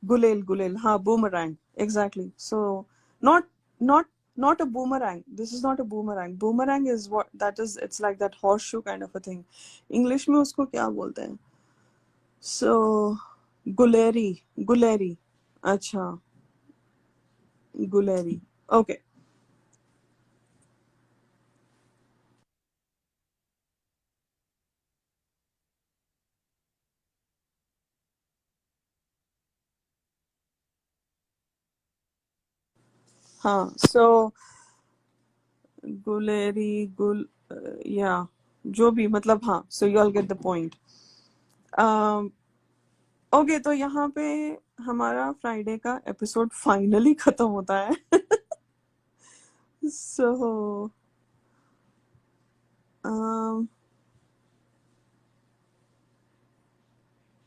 गुलेल गुलेल, हाँ, boomerang, exactly, so not not not a boomerang, this is not a boomerang, boomerang is what that is, it's like that horseshoe kind of a thing, english में उसको क्या बोलते हैं, so गुलेरी, गुलेरी, अच्छा, गुलेरी, ओके, हाँ, so गुलेरी या जो भी, मतलब हाँ, so you all get the point. Okay, तो यहाँ पे हमारा फ्राइडे का एपिसोड फाइनली खत्म होता है. सो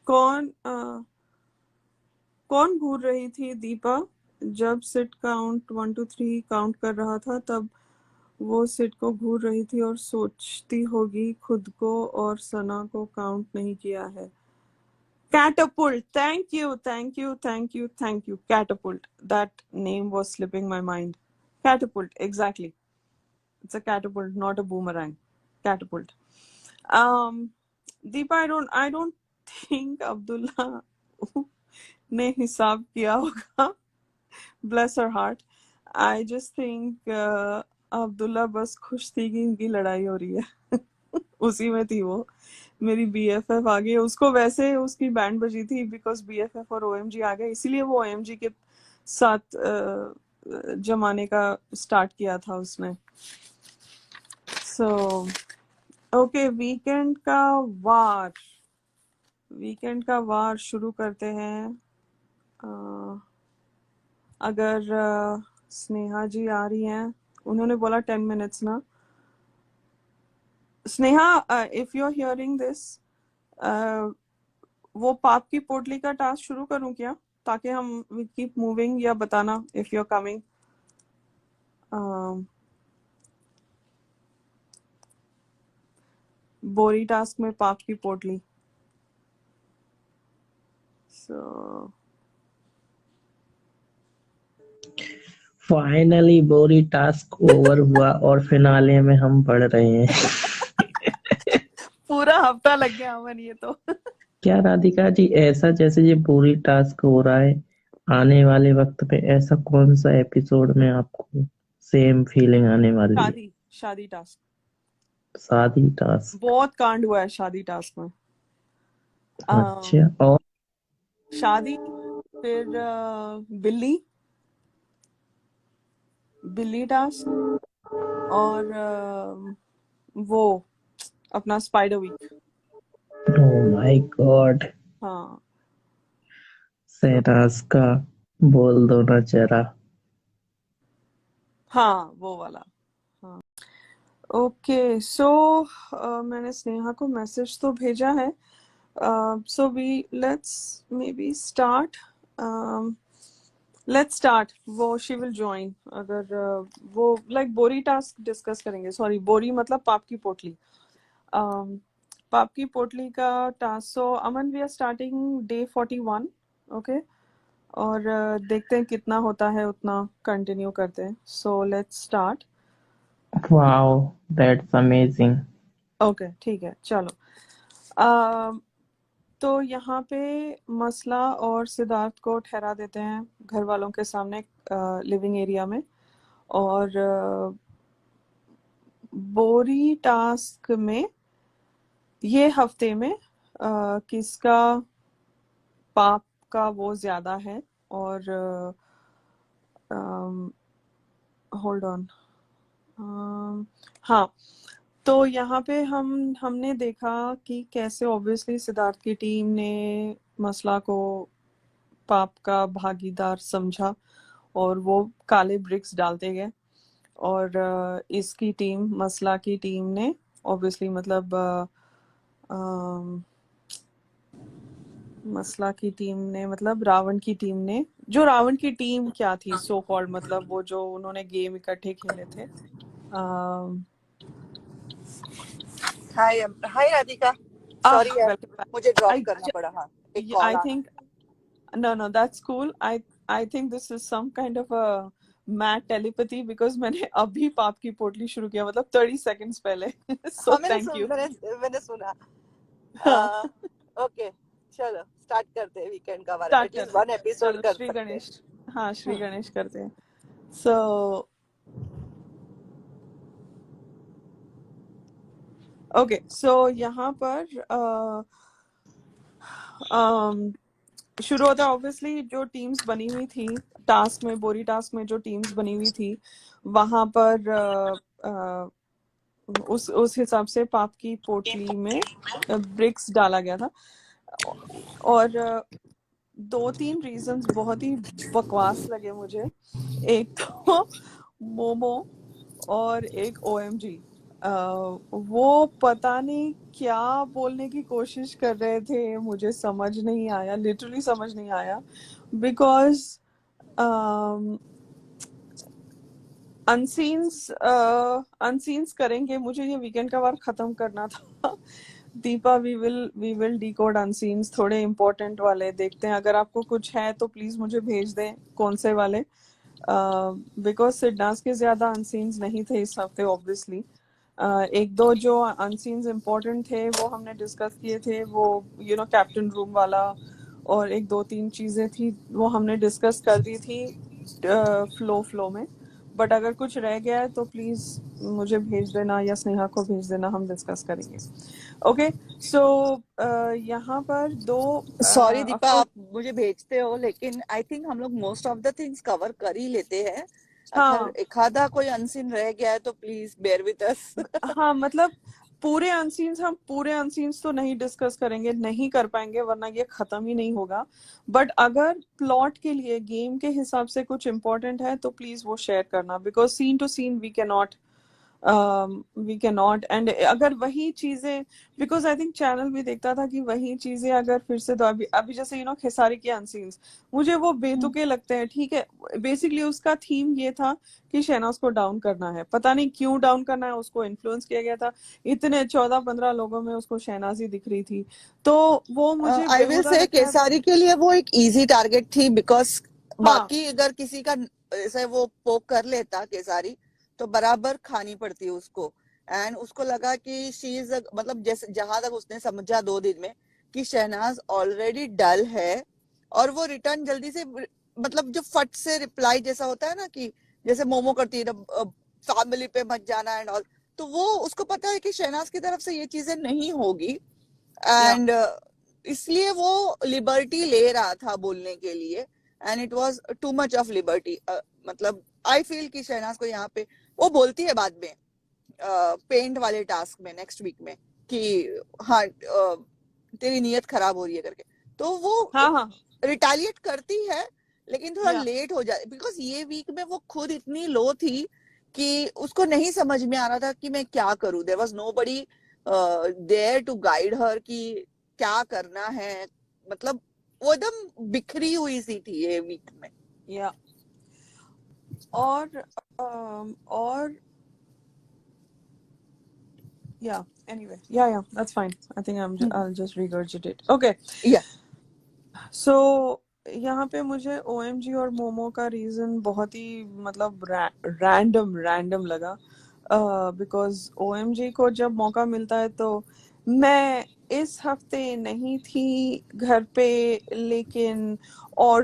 कौन कौन घूर रही थी दीपा जब सिट काउंट 1 2 3 काउंट कर रहा था, तब वो सिट को घूर रही थी और सोचती होगी खुद को और सना को काउंट नहीं किया है. Catapult, thank you, thank you, thank you, thank you. Catapult, that name was slipping my mind. Catapult, exactly. It's a catapult, not a boomerang. Catapult. Deepa, I don't think Abdullah ने हिसाब किया होगा. Bless her heart. I just think Abdullah बस खुश थी कि इनकी लड़ाई हो रही है. उसी में थी वो. मेरी BFF आ गई, उसको वैसे उसकी बैंड बजी थी बिकॉज BFF और OMG आ गए, इसीलिए वो OMG के साथ जमाने का स्टार्ट किया था उसने. सो ओके, वीकेंड का वार शुरू करते हैं. अगर स्नेहा जी आ रही हैं, उन्होंने बोला 10 मिनट्स ना. Sneha, if you are hearing this, वो पाप की पोटली का टास्क शुरू करूं क्या, ताकि हम वी कीप मूविंग, या बताना इफ यू आर कमिंग. बोरी टास्क में पाप की पोटली. सो
फाइनली बोरी टास्क ओवर हुआ और फिनाले में हम बढ़ रहे हैं.
पूरा हफ्ता लग गया अमन ये तो.
क्या राधिका जी, ऐसा जैसे ये बोरी टास्क हो रहा है, आने वाले वक्त में ऐसा कौन सा एपिसोड में आपको सेम फीलिंग आने वाली है?
शादी टास्क,
शादी टास्क.
बहुत कांड हुआ है शादी टास्क में.
अच्छा, और
शादी, फिर बिल्ली टास्क, और वो अपना spider week.
Oh my god,
हाँ,
शहनाज का बोल दो ना जरा.
हाँ, वो वाला. हाँ, ओके, सो मैंने स्नेहा को मैसेज तो भेजा है. So we let's may be start. Let's start. वो शी विल ज्वाइन अगर वो लाइक बोरी टास्क डिस्कस करेंगे. सॉरी, बोरी मतलब पाप की पोटली. पाप की पोटली का task. So Aman, we are starting day 41. Okay, और देखते हैं कितना होता है, उतना कंटिन्यू करते हैं. So let's start.
Wow, that's amazing.
Okay, ठीक है, चलो. अम, तो यहाँ पे मसला और सिद्धार्थ को ठहरा देते हैं घर वालों के सामने लिविंग एरिया में. और बोरी टास्क में ये हफ्ते में किसका पाप का वो ज्यादा है। और होल्ड ऑन, हाँ, तो यहाँ पे हमने देखा कि कैसे ऑब्वियसली सिद्धार्थ की टीम ने मसला को पाप का भागीदार समझा और वो काले ब्रिक्स डालते गए। और इसकी टीम, मसला की टीम ने ऑब्वियसली मतलब मसला की टीम ने मतलब रावण की टीम ने, जो रावण की टीम क्या थी सो कॉल्ड, मतलब वो जो उन्होंने गेम इकट्ठे खेले थे।
हाय हाय राधिका, सॉरी यार,
वेलकम बैक।
मुझे ड्रॉप
आई
करना पड़ा। हाँ, एक कॉल
आई
I
think no, that's cool. I think this is some kind of a mad telepathy because मैंने अभी पाप की पोटली शुरू किया, मतलब 30 seconds पहले। So
हाँ,
thank you.
मैंने सुना।
हाँ,
ओके, चलो स्टार्ट करते हैं वीकेंड का वार,
स्टार्ट
एटलीस्ट
करते हैं।
1 एपिसोड
चलो
कर
श्री
सकते
गणेश,
हैं।
हाँ श्री गणेश करते हैं। So okay, so यहाँ पर शुरू होता है ऑब्वियसली जो टीम्स बनी हुई थी टास्क में, बोरी टास्क में जो टीम्स बनी हुई थी वहां पर उस हिसाब से पाप की पोटली में ब्रिक्स डाला गया था। और 2-3 रीजंस बहुत ही बकवास लगे मुझे। एक तो मोमो और एक ओएमजी। वो पता नहीं क्या बोलने की कोशिश कर रहे थे, मुझे समझ नहीं आया, लिटरली समझ नहीं आया। बिकॉज अनसीन्स करेंगे, मुझे ये वीकेंड का वार खत्म करना था। Deepa, we will decode unseens, थोड़े इम्पोर्टेंट वाले देखते हैं। अगर आपको कुछ है तो प्लीज मुझे भेज दें कौन से वाले, बिकॉज सिडनास के ज्यादा अनसीन्स नहीं थे इस हफ्ते ऑब्वियसली। एक दो जो अनसीन्स इम्पोर्टेंट थे वो हमने डिस्कस किए थे, वो कैप्टन रूम वाला, और 1-2-3 चीजें थी वो हमने डिस्कस कर दी थी फ्लो में। बट अगर कुछ रह गया है तो प्लीज मुझे भेज देना या स्नेहा को भेज देना, हम डिस्कस करेंगे। ओके, सो यहाँ पर दो
सॉरी दीपा,
ऑफकोर्स,
आप मुझे भेजते हो, लेकिन आई थिंक हम लोग most of the things cover कर ही लेते हैं। अगर
हाँ
एक आधा कोई अनसीन रह गया है तो प्लीज बेयर विद अस।
हाँ, मतलब हम पूरे अनसीन्स तो नहीं डिस्कस करेंगे, नहीं कर पाएंगे वरना ये खत्म ही नहीं होगा। बट अगर प्लॉट के लिए, गेम के हिसाब से कुछ इम्पोर्टेंट है तो प्लीज वो शेयर करना, because scene to scene we can not. And अगर वही चीजें, बिकॉज आई थिंक चैनल भी देखता था कि वही चीजें अगर फिर से, तो अभी जैसे खेसारी के अनसीन्स मुझे वो बेतुके लगते हैं। ठीक है, बेसिकली उसका थीम ये था कि शहनाज को डाउन करना है, पता नहीं क्यों डाउन करना है, उसको इन्फ्लुएंस किया गया था। इतने 14-15 लोगों में उसको शहनाज ही दिख रही थी, तो वो मुझे
आई विल
बेहुदा
से
लगता है।
केसारी के लिए वो एक इजी टारगेट थी, बिकॉज
हाँ
बाकी अगर किसी का ऐसे वो पोक कर लेता केसारी तो बराबर खानी पड़ती उसको। एंड उसको लगा कि शी इज, मतलब जैसे जहां तक उसने समझा 2 दिन में कि शहनाज ऑलरेडी डल है, और वो रिटर्न जल्दी से, मतलब जो फट से रिप्लाई जैसा होता है ना, कि जैसे मोमो करती है फैमिली पे मत जाना एंड ऑल, तो वो उसको पता है कि शहनाज की तरफ से ये चीजें नहीं होगी।
या
एंड इसलिए वो लिबर्टी ले रहा था बोलने के लिए, and it was too much of liberty. मतलब आई फील कि शहनाज को यहाँ पे, वो बोलती है बाद में पेंट वाले टास्क में नेक्स्ट वीक में कि हाँ तेरी नीयत खराब हो रही है करके, तो वो
हाँ हाँ
रिटालिएट करती है, लेकिन थोड़ा
या
लेट हो जाए, बिकॉज ये वीक में वो खुद इतनी लो थी कि उसको नहीं समझ में आ रहा था कि मैं क्या करूं। There was nobody there to guide her कि क्या करना है। मतलब वो एकदम बिखरी हुई सी थी ये वीक में।
या और yeah, anyway, yeah, that's fine. I think I'll just regurgitate. Okay,
या
so यहाँ पे मुझे OMG और मोमो का रीजन बहुत ही मतलब रैंडम लगा, बिकॉज OMG को जब मौका मिलता है तो, मैं इस हफ्ते नहीं थी घर पे, लेकिन और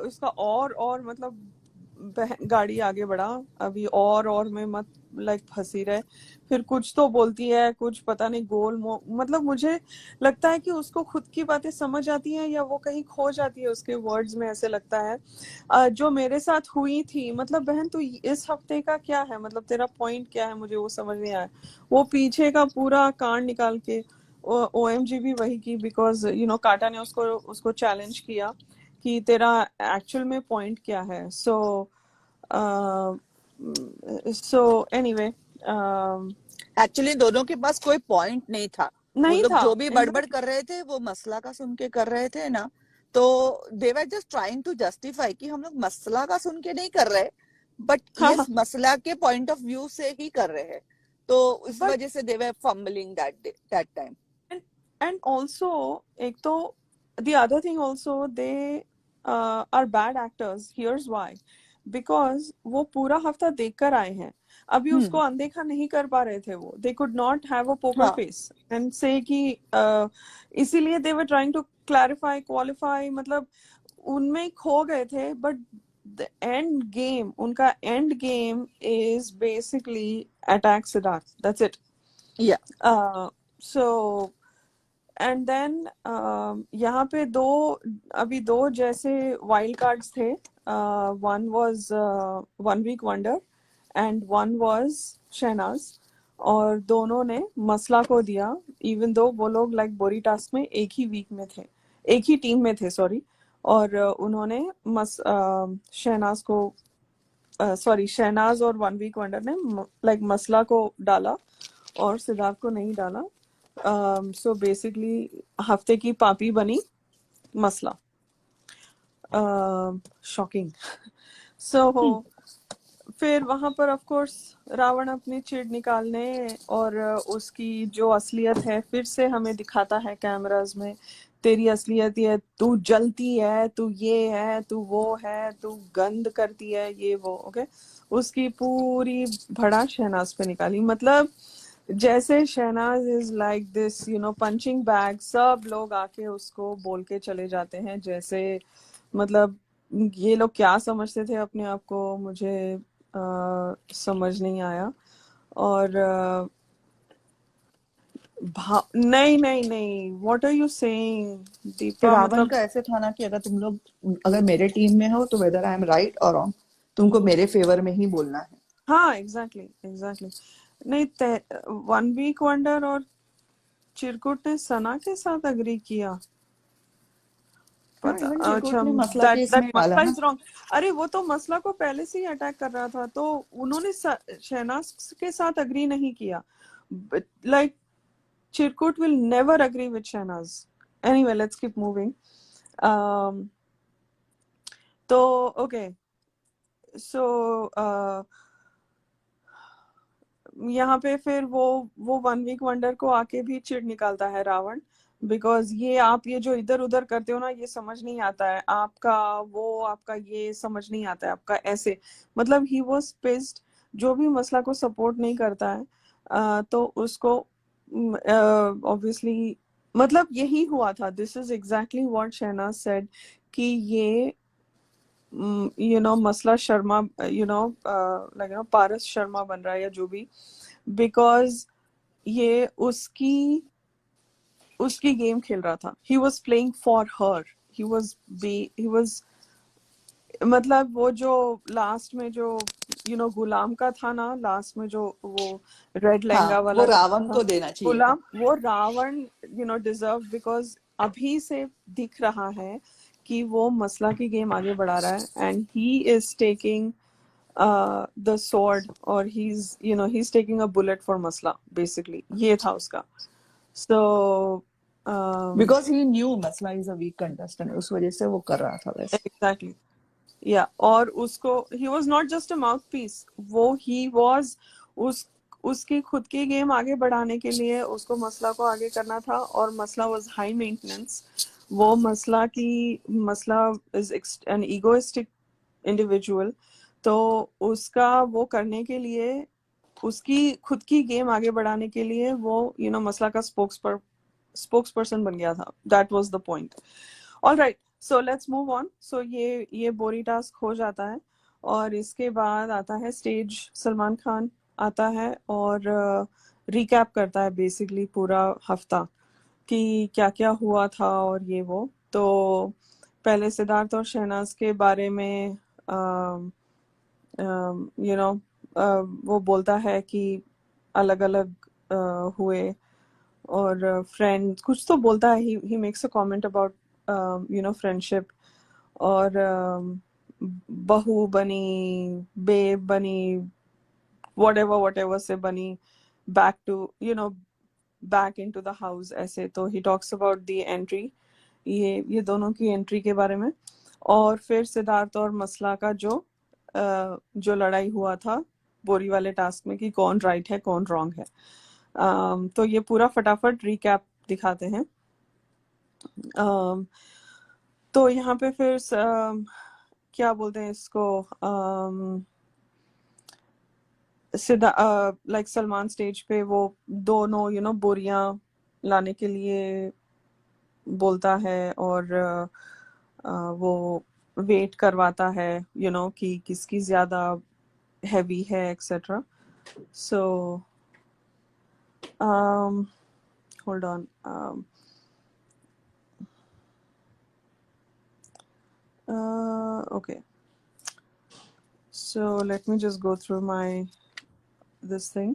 उसका और मतलब गाड़ी आगे बढ़ा, अभी और में मत लाइक फंसी रहे। फिर कुछ तो बोलती है, कुछ पता नहीं मतलब मुझे लगता है कि उसको खुद की बातें समझ आती हैं या वो कहीं खो जाती है उसके वर्ड्स में, ऐसे लगता है। जो मेरे साथ हुई थी, मतलब बहन तू इस हफ्ते का क्या है, मतलब तेरा पॉइंट क्या है, मुझे वो समझ नहीं आया। वो पीछे का पूरा कांड निकाल के OMG भी वही की, बिकॉज काटा ने उसको चैलेंज किया कि तेरा एक्चुअल में पॉइंट क्या है। सो एनीवे,
एक्चुअली दोनों के पास कोई पॉइंट नहीं था। वो
नहीं
लोग
था
जो भी बड़बड़
exactly.
कर रहे थे वो मसला का सुन के कर रहे थे ना, तो they were just trying to justify कि हम लोग मसला का सुन के नहीं कर रहे, बट
हाँ
ये
हाँ,
मसला के पॉइंट ऑफ व्यू से ही कर रहे हैं। तो इस
बट
वजह से they were fumbling that time.
and also एक तो the other thing also, they are bad actors. Here's why. Because वो पूरा हफ्ता देख कर आए हैं, अभी उसको अनदेखा नहीं कर पा रहे थे वो। they could not have a poker
हाँ
face and say कि इसीलिए they were trying to clarify, qualify, मतलब उनमें ही खो गए थे। but the end game, उनका end game is basically attack Siddharth, that's it.
Yeah
So and then यहाँ पे अभी दो जैसे वाइल्ड कार्ड्स थे। One was one week wonder and one was Shehnaz, और दोनों ने मसला को दिया, इवन दो वो लोग लाइक बोरी टास्क में एक ही वीक में थे, एक ही टीम में थे, सॉरी। और उन्होंने शहनाज को सॉरी शहनाज और वन वीक वंडर ने लाइक मसला को डाला और सिद्धार्थ को नहीं डाला। सो बेसिकली हफ्ते की पापी बनी मसला। शॉकिंग। सो फिर वहां पर ऑफ कोर्स रावण अपनी चिढ़ निकालने और उसकी जो असलियत है फिर से हमें दिखाता है कैमरास में। तेरी असलियत ये, तू जलती है, तू ये है, तू वो है, तू गंद करती है, ये वो। ओके, उसकी पूरी भड़ा शहनाज पे निकाली। मतलब जैसे Shehnaz is like this punching bag, सब लोग आके उसको बोल के चले जाते हैं। जैसे मतलब ये लोग क्या समझते थे अपने आप को, मुझे समझ नहीं आया। और नहीं नहीं नहीं, what are you saying Deepa,
Ravan
मतलब
का ऐसे था ना कि अगर मेरे टीम में हो तो वेदर आई एम राइट और रॉन्ग, तुमको मेरे फेवर में ही बोलना है।
हाँ एग्जैक्टली एग्जैक्टली। नहीं, वन वीक वंडर और चिरकुट ने सना के साथ अग्री किया।
हाँ,
पता,
इवन
अच्छा,
चिरकुट ने मसला
दैट
केस
दैट
में डाला
मसला
ना।
Is wrong. अरे वो तो मसला को पहले से ही अटैक कर रहा था, तो उन्होंने शहनाज के साथ अग्री नहीं किया। लाइक चिरकुट will never agree with Shehnaaz. Anyway, let's keep moving. तो ओके, सो यहाँ पे फिर वो वन वीक वंडर को आके भी चिढ़ निकालता है रावण, बिकॉज ये जो इधर उधर करते हो ना, ये समझ नहीं आता है आपका, वो आपका ये समझ नहीं आता है आपका, ऐसे। मतलब ही वाज पिस्ड। जो भी मसला को सपोर्ट नहीं करता है तो उसको ऑब्वियसली, मतलब यही हुआ था। This is exactly what Shehnaz said कि ये मसला शर्मा, पारस शर्मा बन रहा है या जो भी, बिकॉज ये उसकी गेम खेल रहा था। He was playing for her. He was मतलब वो जो लास्ट में जो गुलाम का था ना, लास्ट में जो वो रेड लहंगा
हाँ, वो
वाला
रावण
था,
को देना चाहिए था।
गुलाम, वो रावण डिजर्व, बिकॉज अभी से दिख रहा है कि वो मसला की गेम आगे बढ़ा रहा है and he is taking the sword, और he's taking a bullet for मसला, बेसिकली ये था उसका। सो
बिकॉज ही न्यू मसला इज अ वीक कंटेस्टेंट, उस वजह से वो कर रहा था वैसे।
एग्जैक्टली, या और उसको he was not just a mouthpiece, वो ही वॉज उसकी खुद की गेम आगे बढ़ाने के लिए उसको मसला को आगे करना था। और मसला वॉज हाई मेंटेनेंस। वो मसला इज एन ईगोइस्टिक इंडिविजुअल। तो उसका वो करने के लिए, उसकी खुद की गेम आगे बढ़ाने के लिए वो मसला का स्पोक्स पर्सन बन गया था। That was the point. All right, so let's move on. So ये बोरी टास्क हो जाता है और इसके बाद आता है स्टेज, सलमान खान आता है और रिकैप करता है बेसिकली पूरा हफ्ता कि क्या क्या हुआ था और ये वो। तो पहले सिद्धार्थ और शहनाज के बारे में यू नो वो बोलता है कि अलग अलग हुए और फ्रेंड कुछ तो बोलता है, he makes a comment about friendship. और बहू बनी, बेब बनी, whatever से बनी, back to back into the house, ऐसे। तो he talks about the entry, ये दोनों की एंट्री के बारे में। और फिर सिद्धार्थ और मसला का जो लड़ाई हुआ था बोरी वाले टास्क में कि कौन राइट है कौन रॉन्ग है। तो ये पूरा फटाफट रिकैप दिखाते हैं। तो यहाँ पे फिर क्या बोलते हैं इसको, लाइक सलमान स्टेज पे वो दोनों बोरियां लाने के लिए बोलता है और वो वेट करवाता है कि किसकी ज्यादा हैवी है etcetera. So hold on, okay, so let me just go through this thing.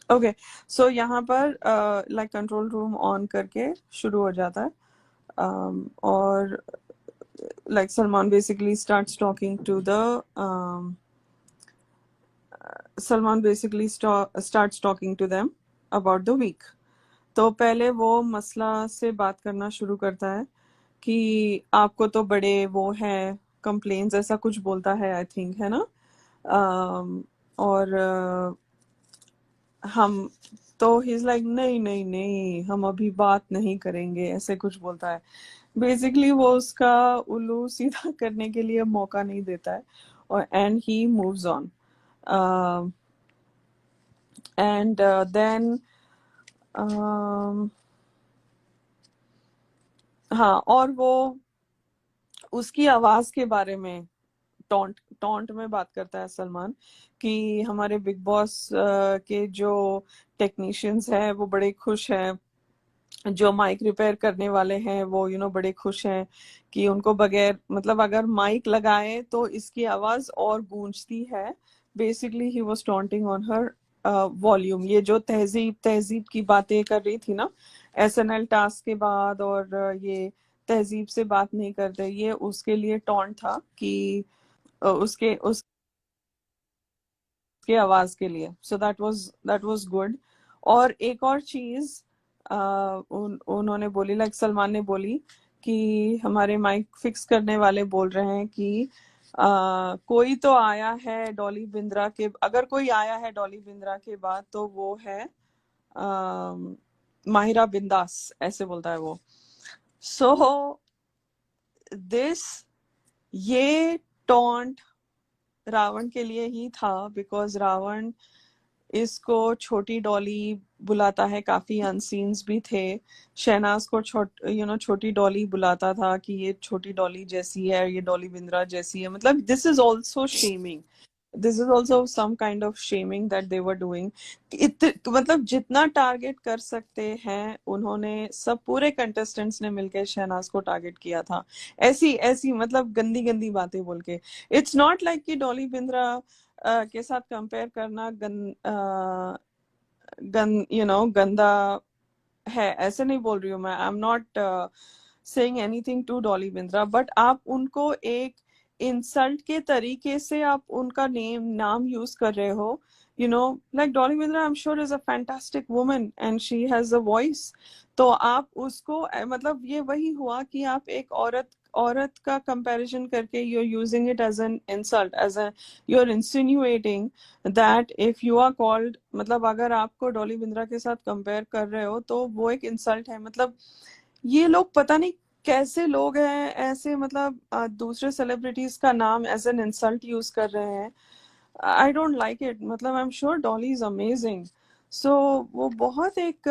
Okay, so यहाँ पर लाइक कंट्रोल रूम ऑन करके शुरू हो जाता है। और like Salman basically starts talking to the them about the week. तो पहले वो मसला से बात करना शुरू करता है कि आपको तो बड़े वो है कंप्लेन्स, ऐसा कुछ बोलता है आई थिंक, है ना। और हम तो ही इज लाइक नहीं नहीं नहीं हम अभी बात नहीं करेंगे, ऐसे कुछ बोलता है। बेसिकली वो उसका उल्लू सीधा करने के लिए मौका नहीं देता है और and he moves on. And then हाँ, और वो उसकी आवाज के बारे में टॉन्ट में बात करता है सलमान कि हमारे बिग बॉस के जो टेक्नीशियंस हैं वो बड़े खुश हैं, जो माइक रिपेयर करने वाले हैं वो बड़े खुश हैं कि उनको बगैर मतलब अगर माइक लगाए तो इसकी आवाज और गूंजती है। Basically he was taunting on her volume. ये जो तहजीब की बातें कर रही थी ना एसएनएल टास्क के बाद, और ये तहजीब से बात नहीं करते, ये उसके लिए टॉन्ट था कि उसके आवाज के लिए। So that was good. और एक और चीज उन्होंने बोली, लाइक सलमान ने बोली कि हमारे माइक फिक्स करने वाले बोल रहे हैं कि कोई तो आया है डॉली बिंद्रा के, अगर कोई आया है डॉली बिंद्रा के बाद तो वो है माहिरा बिंदास, ऐसे बोलता है वो। सो ये टॉन्ट रावण के लिए ही था बिकॉज रावण इसको छोटी डॉली बुलाता है, काफी अनसीन्स भी थे। शहनाज को छोटी डॉली बुलाता था कि ये छोटी डॉली जैसी है, ये डॉली बिंद्रा जैसी है। मतलब this is also shaming, this is also some kind of shaming that they were doing. मतलब जितना टारगेट कर सकते हैं उन्होंने, सब पूरे कंटेस्टेंट्स ने मिलकर शहनाज को टारगेट किया था, ऐसी ऐसी मतलब गंदी गंदी बातें बोल के। इट्स नॉट लाइक कि डॉली बिंद्रा के साथ कंपेयर करना गंदा है, ऐसे नहीं बोल रही हूँ मैं। I am not saying anything to Dolly Bindra, but आप उनको एक इंसल्ट के तरीके से आप उनका नाम यूज कर रहे हो। Like Dolly Bindra I am sure is a fantastic woman and she has a voice. तो आप उसको मतलब ये वही हुआ कि आप एक औरत का कंपैरिजन करके you are using it as an insult, you are insinuating that if you are called, मतलब अगर आपको डॉली बिंद्रा के साथ कंपेयर कर रहे हो तो वो एक इंसल्ट है। मतलब ये लोग पता नहीं कैसे लोग हैं ऐसे, मतलब दूसरे सेलिब्रिटीज का नाम एज एन इंसल्ट यूज कर रहे हैं। I don't like it. मतलब I am sure Dolly is amazing. So वो बहुत एक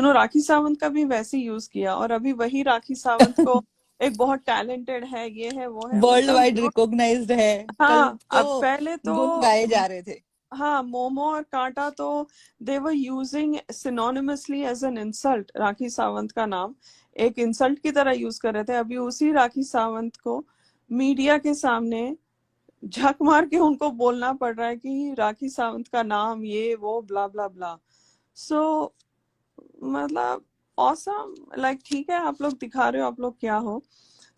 राखी सावंत का भी वैसे यूज किया, और अभी वही राखी सावंत को एक बहुत टैलेंटेड है, ये है वो है,
वर्ल्ड
मतलब
वाइड रिकॉग्नाइज्ड है। कल
हाँ।
तो
अब पहले तो
गुण गाए जा रहे थे।
हाँ, मोमो और कांटा तो they were using synonymously as an insult. Rakhi Sawant का नाम एक इंसल्ट की तरह यूज कर रहे थे। अभी उसी राखी सावंत को मीडिया के सामने झक मार के उनको बोलना पड़ रहा है कि राखी सावंत का नाम ये वो ब्ला ब्ला ब्ला। सो मतलब ऑसम, लाइक ठीक है, आप लोग दिखा रहे हो आप लोग क्या हो।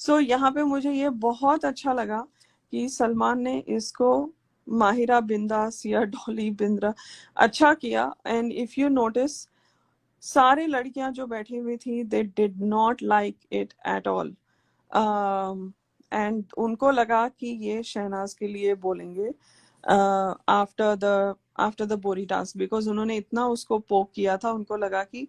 सो यहाँ पे मुझे ये बहुत अच्छा लगा कि सलमान ने इसको माहिरा बिंदास या डॉली बिंद्रा अच्छा किया। एंड इफ यू नोटिस, सारे लड़कियां जो बैठी हुई थी they did not like it at all. And उनको लगा कि ये शहनाज के लिए बोलेंगे आफ्टर द बोरी टास्क, बिकॉज उन्होंने इतना उसको पोक किया था। उनको लगा कि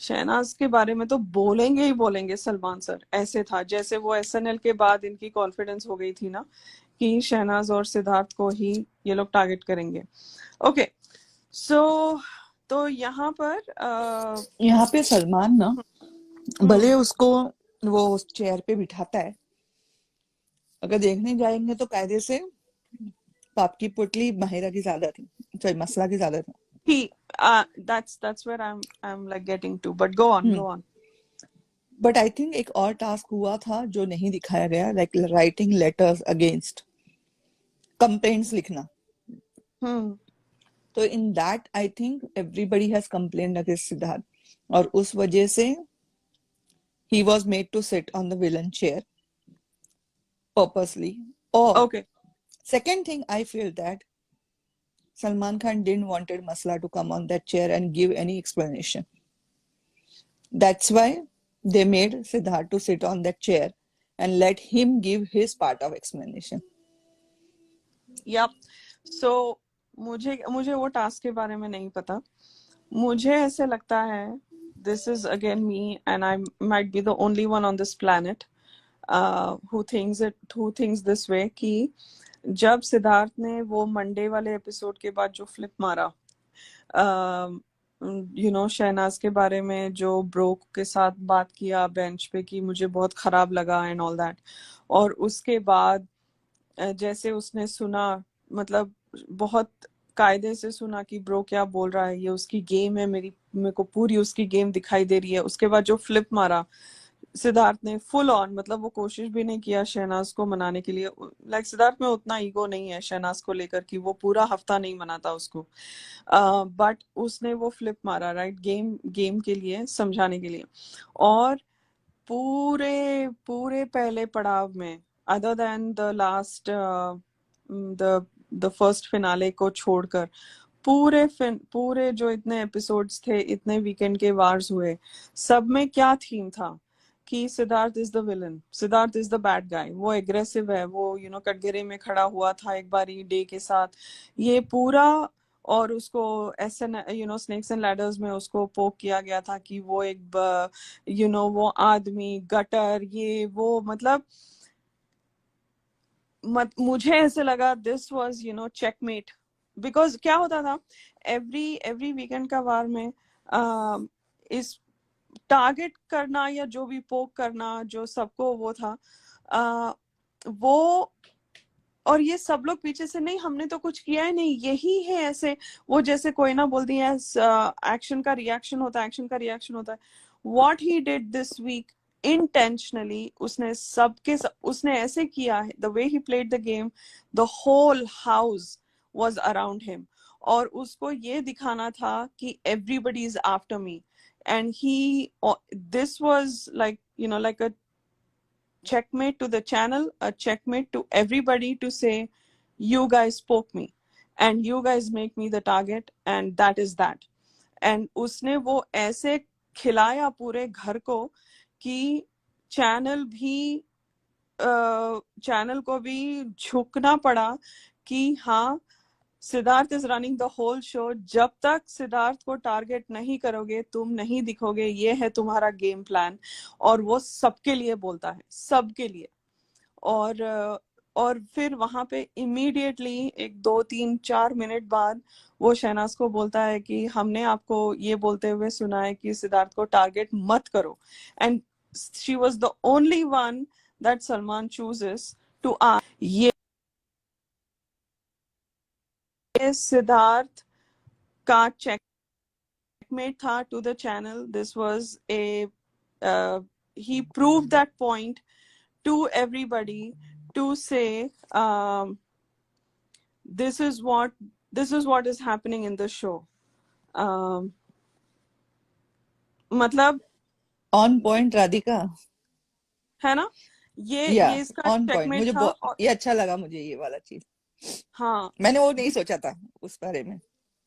शहनाज के बारे में तो बोलेंगे ही बोलेंगे सलमान सर। ऐसे था जैसे वो एसएनएल के बाद इनकी कॉन्फिडेंस हो गई थी ना कि शहनाज और सिद्धार्थ को ही ये लोग टारगेट करेंगे। ओके, सो तो यहाँ
पे सलमान ना, भले उसको वो उस चेयर पे बिठाता है, अगर देखने जाएंगे तो कायदे से पाप की पुतली माहिरा की ज्यादा थी, सॉरी मसला की ज्यादा थी।
he that's where I'm like getting to, but go on.
But I think एक और टास्क हुआ था जो नहीं दिखाया गया, like writing letters against, complaints लिखना। तो in that I think everybody has complained against Siddharth, और उस वजह से he was made to sit on the villain chair purposely. Or
Okay,
second thing, I feel that Salman Khan didn't wanted Masla to come on that chair and give any explanation. That's why they made Siddharth to sit on that chair and let him give his part of explanation.
yep. So मुझे वो task के बारे में नहीं पता। मुझे ऐसे लगता है, this is again me and I might be the only one on this planet who thinks this way, कि जब सिद्धार्थ ने वो मंडे वाले एपिसोड के बाद जो फ्लिप मारा, शहनाज के बारे में, जो ब्रोक के साथ बात किया बेंच पे कि मुझे बहुत खराब लगा एंड ऑल दैट, और उसके बाद जैसे उसने सुना, मतलब बहुत कायदे से सुना कि ब्रो क्या बोल रहा है, ये उसकी गेम है, मेरे को पूरी उसकी गेम दिखाई दे रही है। उसके बाद जो फ्लिप मारा सिद्धार्थ ने फुल ऑन, मतलब वो कोशिश भी नहीं किया शहनाज को मनाने के लिए। लाइक सिद्धार्थ में उतना ईगो नहीं है शहनाज को लेकर कि वो पूरा हफ्ता नहीं मनाता उसको, बट उसने वो फ्लिप मारा राइट, गेम के लिए, समझाने के लिए। और पूरे पूरे पहले पड़ाव में, other than the last the first finale को छोड़कर, पूरे जो इतने एपिसोड्स थे, इतने वीकेंड के वार्स हुए, सब में क्या थीम था कि Siddharth is the villain, Siddharth is the bad guy, वो एग्रेसिव है, वो कटघरे में खड़ा हुआ था एक बारी डे के साथ, ये पूरा। और उसको स्नेक्स एंड लैडर्स में उसको पोक किया गया था कि वो एक वो आदमी गटर, ये वो, मतलब मुझे ऐसे लगा दिस वाज चेकमेट। बिकॉज क्या होता था, एवरी वीकेंड का वार में इस टारगेट करना या जो भी पोक करना, जो सबको वो था, वो, और ये सब लोग पीछे से नहीं, हमने तो कुछ किया ही नहीं, यही है ऐसे। वो जैसे कोई ना बोलती है एक्शन का रिएक्शन होता है, एक्शन का रिएक्शन होता है। What he did this week intentionally, उसने ऐसे किया है, the way he played the game, the whole house was around him, और उसको ये दिखाना था कि everybody is after me, and this was like a checkmate to the channel, a checkmate to everybody, to say you guys poke me and you guys make me the target, and that is that. And उसने वो ऐसे खिलाया पूरे घर को कि channel को भी झुकना पड़ा कि हाँ, Siddharth is running the whole show, जब तक सिद्धार्थ को टारगेट नहीं करोगे तुम नहीं दिखोगे, ये है तुम्हारा गेम प्लान। और वो सबके लिए बोलता है, सबके लिए। और फिर वहां पे इमीडिएटली एक 2-3-4 मिनट बाद वो शहनाज को बोलता है कि हमने आपको ये बोलते हुए सुना है कि सिद्धार्थ को टारगेट मत करो। And she was the only one that Salman chooses to ask. ये सिद्धार्थ का checkmate था to the channel. This was a he proved that point to everybody to say this is what is happening in the show. मतलब
on point Radhika,
है ना, ये
या
इसका
on point.
checkmate
मुझे
था। और
ये अच्छा लगा, मुझे ये वाला चीज,
हाँ,
मैंने वो नहीं सोचा था उस बारे में।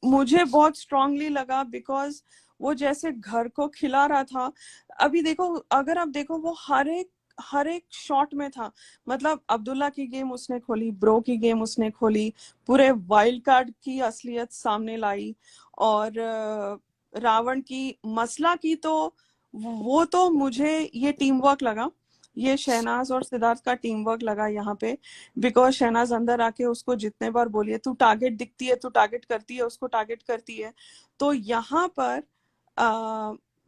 मुझे बहुत स्ट्रांगली लगा बिकॉज वो जैसे घर को खिला रहा था। अभी देखो, अगर आप देखो, वो हर एक शॉट में था। मतलब अब्दुल्ला की गेम उसने खोली, ब्रो की गेम उसने खोली, पूरे वाइल्ड कार्ड की असलियत सामने लाई, और रावण की मसला की तो वो तो मुझे ये टीम वर्क लगा, ये शहनाज और सिद्धार्थ का टीम वर्क लगा यहाँ पे। बिकॉज शहनाज अंदर आके उसको जितने बार बोलिए तू टारगेट दिखती है, तू टारगेट करती है, उसको टारगेट करती है। तो यहाँ पर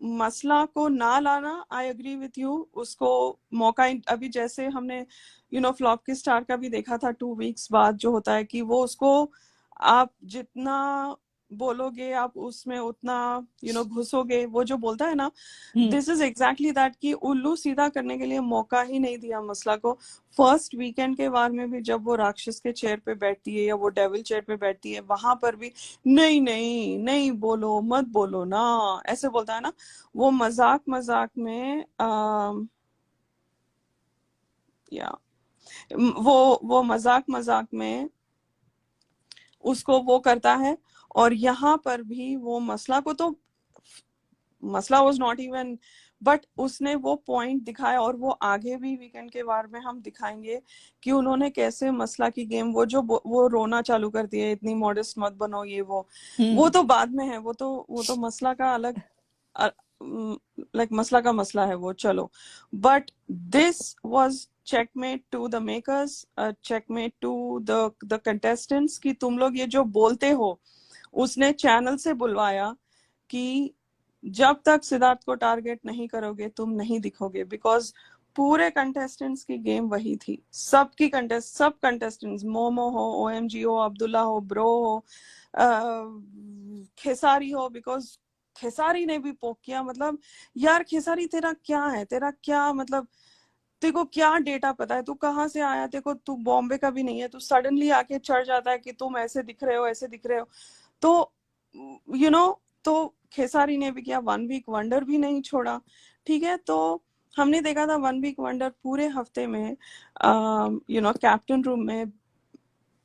मसला को ना लाना, आई एग्री विथ यू, उसको मौका अभी जैसे हमने फ्लॉप की स्टार का भी देखा था 2 वीक्स बाद, जो होता है कि वो उसको आप जितना बोलोगे आप उसमें उतना घुसोगे, वो जो बोलता है ना, दिस इज एग्जैक्टली दैट, कि उल्लू सीधा करने के लिए मौका ही नहीं दिया मसला को। फर्स्ट वीकेंड के वार में भी जब वो राक्षस के चेयर पे बैठती है या वो डेविल चेयर पे बैठती है, वहां पर भी नहीं नहीं नहीं बोलो, मत बोलो ना, ऐसे बोलता है ना। वो मजाक में या वो मजाक में उसको वो करता है। और यहाँ पर भी वो मसला को तो, मसला वाज नॉट इवन, बट उसने वो पॉइंट दिखाया, और वो आगे भी वीकेंड के वार में हम दिखाएंगे कि उन्होंने कैसे मसला की गेम, वो रोना चालू करती है, इतनी मॉडेस्ट मत बनो, ये वो तो बाद में है, वो तो मसला का अलग, लाइक मसला का मसला है वो, चलो। But this was checkmate to the makers, checkmate to the contestants, कि तुम लोग ये जो बोलते हो, उसने चैनल से बुलवाया कि जब तक सिद्धार्थ को टारगेट नहीं करोगे तुम नहीं दिखोगे। बिकॉज पूरे कंटेस्टेंट्स की गेम वही थी, सब कंटेस्टेंट्स, मोमो हो, OMG हो, अब्दुल्ला हो, ब्रो हो, खेसारी हो, बिकॉज खेसारी ने भी पोक किया। मतलब यार खेसारी, तेरा क्या मतलब, तेरे को क्या डेटा पता है, तू कहाँ से आया, तेरे को, तू बॉम्बे का भी नहीं है, तू सडनली आके चढ़ जाता है कि तुम ऐसे दिख रहे हो। तो तो खेसारी ने भी किया, 1 वीक वंडर भी नहीं छोड़ा, ठीक है। तो हमने देखा था 1 वीक वंडर पूरे हफ्ते में कैप्टन रूम में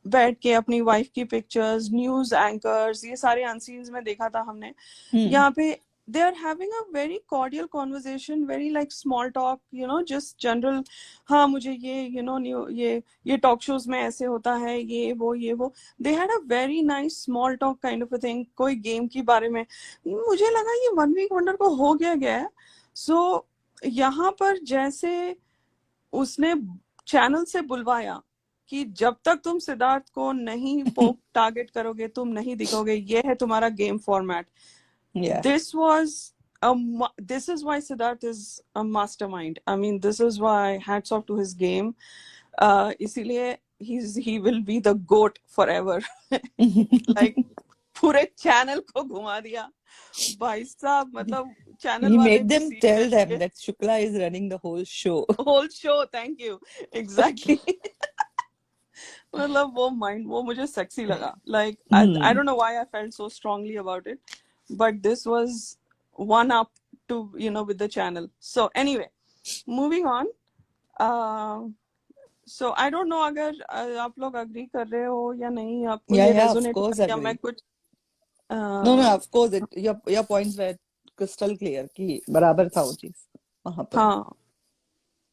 बैठ के अपनी वाइफ की पिक्चर्स, न्यूज एंकर्स, ये सारे अनसीन्स में देखा था हमने। यहाँ पे they are having a very cordial conversation, very like small talk, just general, हाँ मुझे ये ये टॉक शोज में ऐसे होता है, ये वो they had a very nice small talk kind of a thing, कोई गेम के बारे में। मुझे लगा ये 1 वीक वंडर को हो गया है। सो यहाँ पर जैसे उसने चैनल से बुलवाया कि जब तक तुम सिद्धार्थ को नहीं टारगेट करोगे तुम नहीं दिखोगे, ये है तुम्हारा game format.
Yeah.
This is why Siddharth is a mastermind. I mean, this is why hats off to his game. इसीलिए he will be the GOAT forever. Like पूरे चैनल को घुमा दिया भाई साहब। मतलब चैनल
He
वाले
made them tell them that Shukla is running the whole show.
Thank you. Exactly. मतलब वो मुझे sexy लगा. Like I don't know why I felt so strongly about it, but this was one up to with the channel. So anyway, moving on. So I don't know अगर आप लोग agree कर रहे हो या नहीं, आपको ये resonate या मैं कुछ
No, of course your points were crystal clear कि बराबर था वो चीज वहां पर।
हाँ,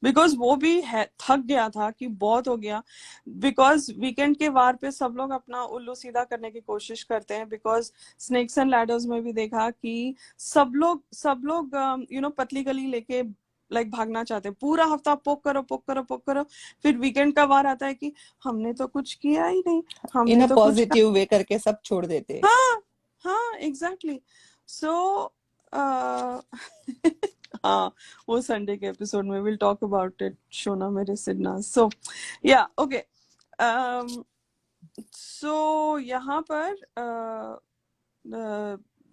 बिकॉज वो भी थक गया था कि बहुत हो गया। बिकॉज वीकेंड के वार पे सब लोग अपना उल्लू सीधा करने की कोशिश करते हैं। बिकॉज स्नेक्स एंड लैडर्स में भी देखा कि सब लोग पतली गली लेके लाइक भागना चाहते हैं। पूरा हफ्ता पोक करो, फिर वीकेंड का वार आता है कि हमने तो कुछ किया ही नहीं, हमने
इन
तो
पॉजिटिव वे करके सब छोड़ देते।
हाँ एग्जैक्टली। सो हाँ, वो संडे के एपिसोड में will talk about it, Shona मेरे सिडना। सो या ओके, सो यहाँ पर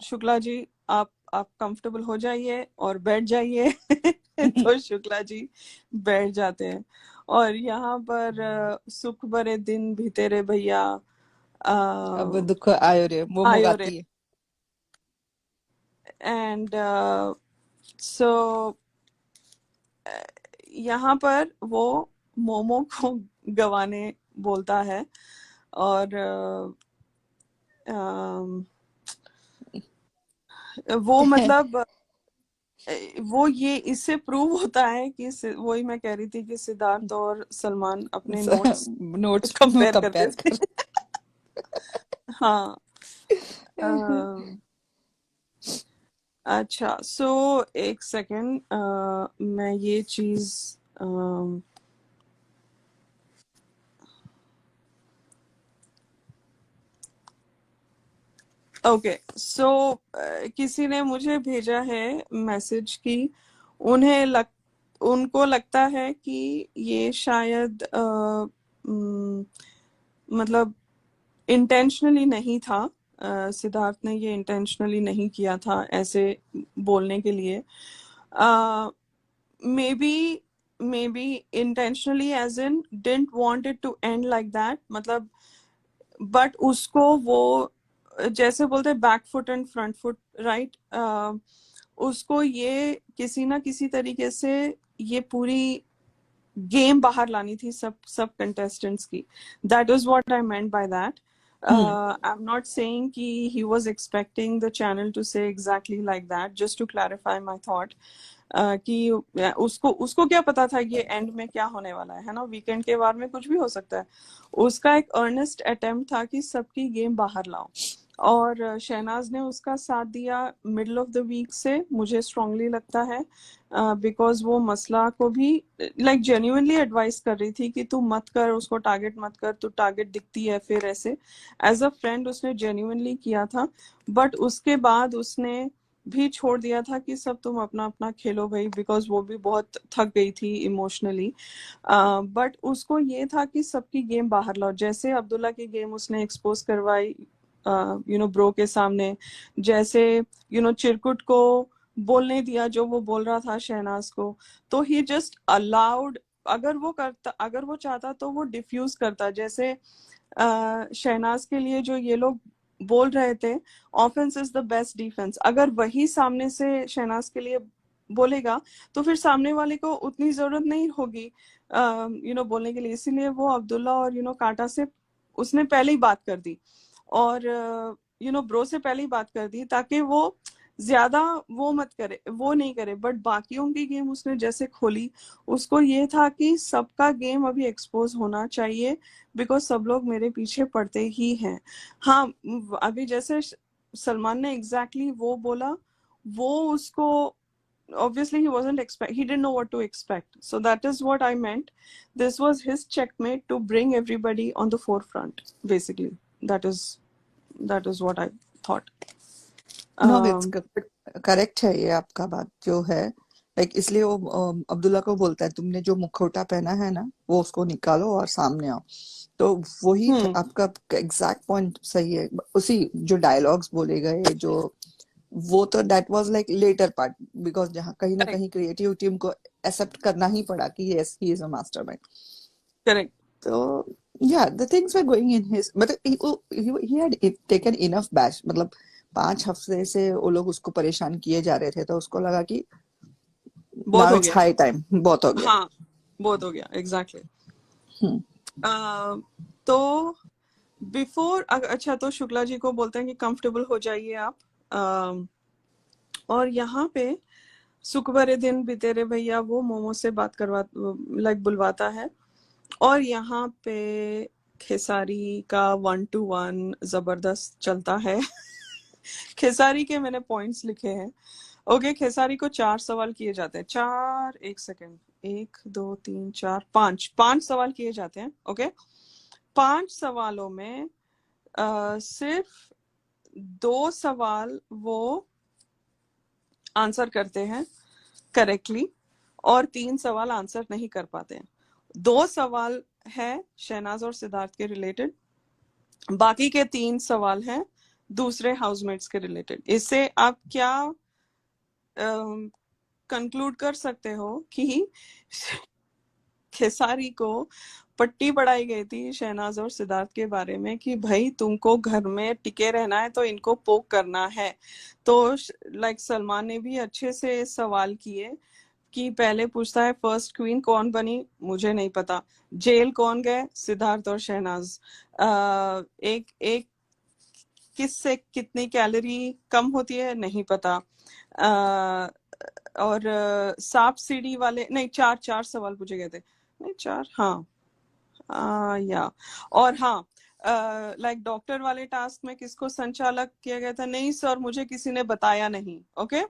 शुक्ला जी आप कंफर्टेबल हो जाइए और बैठ जाइए। तो शुक्ला जी बैठ जाते हैं और यहाँ पर सुख भरे दिन बीते रे भैया
अब दुख आयो रे वो
आयो रे,
गाती है।
एंड सो यहाँ पर वो मोमो को गवाने बोलता है और वो मतलब वो ये इससे प्रूव होता है कि वही मैं कह रही थी कि सिद्धार्थ और सलमान अपने नोट्स
नोट्स
कंपेयर करते
कंपेयर
थे।
कर।
हाँ, अच्छा, सो एक सेकेंड, मैं ये चीज ओके, सो किसी ने मुझे भेजा है मैसेज की उनको लगता है कि ये शायद मतलब इंटेंशनली नहीं था, सिद्धार्थ ने ये इंटेंशनली नहीं किया था ऐसे बोलने के लिए, may be intentionally as in didn't want it to end like that, मतलब बट उसको वो जैसे बोलते हैं back foot and front foot, right, उसको ये किसी ना किसी तरीके से ये पूरी गेम बाहर लानी थी सब कंटेस्टेंट्स की। That is what I meant by that. I am not saying कि he was expecting the channel to say exactly like that, just to clarify my thought कि उसको क्या पता था ये एंड में क्या होने वाला है ना, वीकेंड के बारे में कुछ भी हो सकता है। उसका एक अर्नेस्ट अटेम्प्ट था कि सबकी गेम बाहर लाओ और शहनाज ने उसका साथ दिया मिडल ऑफ द वीक से, मुझे स्ट्रांगली लगता है, बिकॉज वो मसला को भी लाइक जेन्युइनली एडवाइस कर रही थी कि तू मत कर, उसको टारगेट मत कर, तू टारगेट दिखती है फिर ऐसे। एज अ फ्रेंड उसने जेन्युइनली किया था, बट उसके बाद उसने भी छोड़ दिया था कि सब तुम अपना अपना खेलो भाई, बिकॉज वो भी बहुत थक गई थी इमोशनली। बट उसको ये था कि सबकी गेम बाहर लाओ, जैसे अब्दुल्ला की गेम उसने एक्सपोज करवाई ब्रो के सामने, जैसे चिरकुट को बोलने दिया जो वो बोल रहा था शहनाज को, तो ही जस्ट अलाउड, अगर वो चाहता तो वो डिफ्यूज करता, जैसे शहनाज के लिए जो ये लोग बोल रहे थे offence is the best defence, अगर वही सामने से शहनाज के लिए बोलेगा तो फिर सामने वाले को उतनी जरूरत नहीं होगी बोलने के लिए, इसीलिए वो अब्दुल्ला और कांटा से उसने पहले ही बात कर दी और ब्रो से पहले ही बात कर दी ताकि वो ज्यादा वो मत करे, वो नहीं करे। बट बाकियों की गेम उसने जैसे खोली, उसको ये था कि सबका गेम अभी एक्सपोज होना चाहिए बिकॉज सब लोग मेरे पीछे पड़ते ही हैं। हाँ, अभी जैसे सलमान ने एग्जैक्टली वो बोला, वो उसको obviously he didn't know what to expect, so that is what I meant. This was his checkmate to bring everybody on the forefront, basically. That is what I thought.
No it's correct है ये आपका बात जो है, like इसलिए वो अब्दुल्ला को बोलता है तुमने जो मुखौटा पहना है ना वो उसको निकालो और सामने आओ। तो वही आपका एग्जैक्ट पॉइंट सही है। उसी जो डायलॉग्स बोले गए जो वो तो that was like later part, because जहाँ कहीं ना कहीं क्रिएटिव टीम को एक्सेप्ट करना ही पड़ा कि yes he is a mastermind.
Correct.
तो yeah, the things were going in his, मतलब he had taken enough bash, मतलब 5 हफ्ते से वो लोग उसको परेशान किए जा रहे थे, तो उसको लगा कि
बहुत
now
हो
it's
गया।
high time, बहुत हो गया।
हाँ, बहुत हो गया, एग्जैक्टली। तो बिफोर, अच्छा, तो शुक्ला जी को बोलते हैं कि कंफर्टेबल हो जाइए आप, और यहाँ पे सुख भरे दिन बीते रे भैया वो मोमो से बात करवा लाइक बुलवाता है, और यहाँ पे खेसारी का 1-to-1 जबरदस्त चलता है। खेसारी के मैंने पॉइंट्स लिखे हैं। ओके, खेसारी को 4 सवाल किए जाते हैं, 4, एक सेकेंड, 1 2 3 4 5 सवाल किए जाते हैं। ओके, 5 सवालों में सिर्फ 2 सवाल वो आंसर करते हैं, करेक्टली और 3 सवाल आंसर नहीं कर पाते हैं। 2 सवाल है शहनाज और सिद्धार्थ के रिलेटेड, बाकी के 3 सवाल हैं दूसरे हाउसमेट्स के रिलेटेड। इससे आप क्या कंक्लूड कर सकते हो कि खेसारी को पट्टी पढ़ाई गई थी शहनाज और सिद्धार्थ के बारे में कि भाई तुमको घर में टिके रहना है तो इनको पोक करना है। तो लाइक सलमान ने भी अच्छे से सवाल किए कि पहले पूछता है फर्स्ट क्वीन कौन बनी, मुझे नहीं पता। जेल कौन गए, सिद्धार्थ और शहनाज। एक एक किससे कितनी कैलोरी कम होती है, नहीं पता। और सांप सीढ़ी वाले, नहीं 4 सवाल पूछे गए थे, नहीं 4, हाँ या। और हाँ लाइक डॉक्टर वाले टास्क में किसको संचालक किया गया था, नहीं सर मुझे किसी ने बताया नहीं। ओके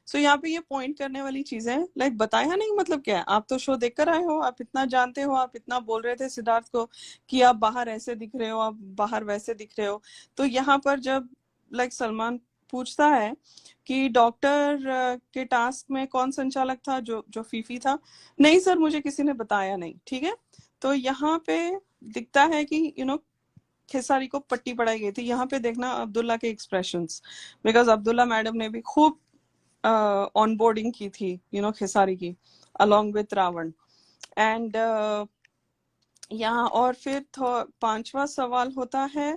सो यहाँ पे ये पॉइंट करने वाली चीज है, लाइक बताया नहीं मतलब क्या है, आप तो शो देख कर आए हो, आप इतना जानते हो, आप इतना बोल रहे थे सिद्धार्थ को कि आप बाहर ऐसे दिख रहे हो, आप बाहर वैसे दिख रहे हो। तो यहाँ पर जब लाइक सलमान पूछता है कि डॉक्टर के टास्क में कौन संचालक था, जो फीफी था, नहीं सर मुझे किसी ने बताया नहीं। ठीक है, तो यहाँ पे दिखता है कि खेसारी को पट्टी पढ़ाई गई थी। यहाँ पे देखना अब्दुल्ला के एक्सप्रेशंस, बिकॉज अब्दुल्ला मैडम ने भी खूब ऑनबोर्डिंग की थी खेसारी की अलोंग विथ रावण। एंड यहाँ और फिर 5वां सवाल होता है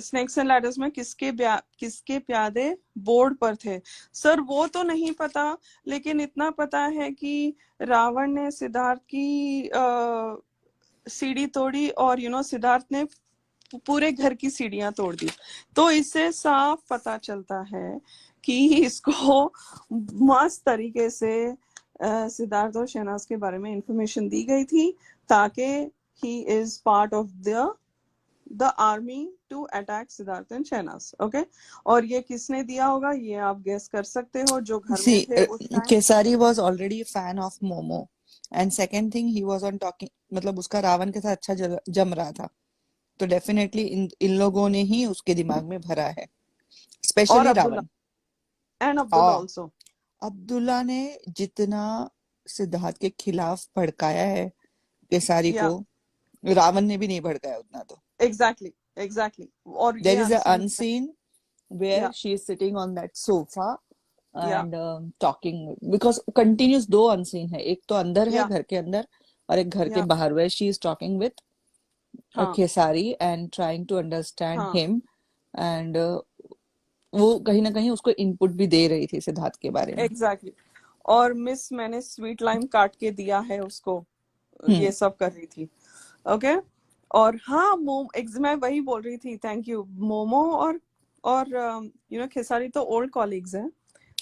स्नेक्स एंड लैडर्स में किसके प्यादे बोर्ड पर थे। सर वो तो नहीं पता, लेकिन इतना पता है कि रावण ने सिद्धार्थ की सीढ़ी तोड़ी और सिद्धार्थ ने पूरे घर की सीढ़ियां तोड़ दी। तो इससे साफ पता चलता है कि इसको मस्त तरीके से सिद्धार्थ और शहनाज के बारे में इंफॉर्मेशन दी गई थी ताकि he is part of the army to attack Siddharth and Shehnaz. Okay, और ये किसने दिया होगा ये आप गेस कर सकते हो जो घर में थे उस time.
Khesari was already a fan of momo and second thing he was on talking, मतलब उसका रावण के साथ अच्छा जम रहा था, तो डेफिनेटली इन लोगों ने ही उसके दिमाग में भरा है,
और
स्पेशली
अब्दुल्ला
रावण।
एंड अब्दुल्ला
हाँ,
आल्सो।
अब्दुल्ला ने जितना सिद्धार्थ के खिलाफ भड़काया है केसारी
या
को, रावण ने भी नहीं भड़काया उतना। तो
एग्जैक्टली और ये
there is a
unseen
unseen where
या
she is sitting on that sofa
या
and talking, because continuous 2 unseen है, एक तो अंदर है
या
घर के अंदर और एक घर के
या
बाहर, where she is talking with
हाँ
Khesari and trying to understand
हाँ
him and वो कहीं ना कहीं उसको इनपुट भी दे रही थी सिद्धार्थ के बारे में।
एग्जैक्टली और मिस मैंने स्वीट लाइम काट के दिया है उसको, ये सब कर रही थी। ओके और हाँ मैं वही बोल रही थी, थैंक यू। मोमो और खेसारी तो ओल्ड कॉलीग्स हैं।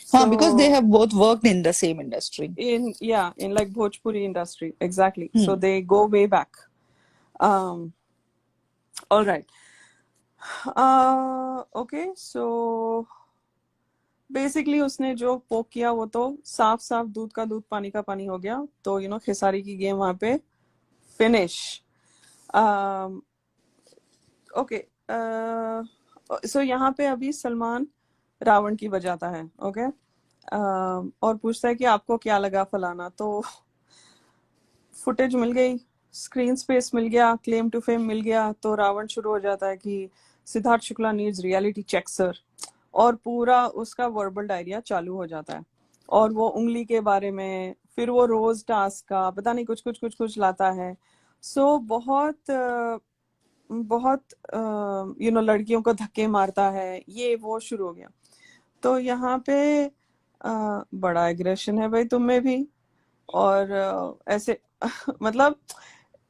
हाँ, because they
So
have both worked in the same industry.
in like Bhojpuri industry, exactly. So they go way back. All right. Okay, so basically उसने जो पोक किया वो तो साफ साफ दूध का दूध पानी का पानी हो गया। तो खेसारी की गेम वहां पे फिनिश। ओके सो यहाँ पे अभी सलमान रावण की बजाता है। ओके और पूछता है कि आपको क्या लगा फलाना। तो फुटेज मिल गई, स्क्रीन स्पेस मिल गया, क्लेम टू फेम मिल गया। तो रावण शुरू हो जाता है कि Siddharth Shukla needs reality check sir, और पूरा उसका वर्बल डायरिया चालू हो जाता है। और वो उंगली के बारे में, फिर वो रोज टास्क का पता नहीं कुछ कुछ कुछ कुछ लाता है। सो बहुत लड़कियों को धक्के मारता है, ये वो शुरू हो गया। तो यहाँ पे बड़ा एग्रेशन है भाई तुम में भी। और ऐसे मतलब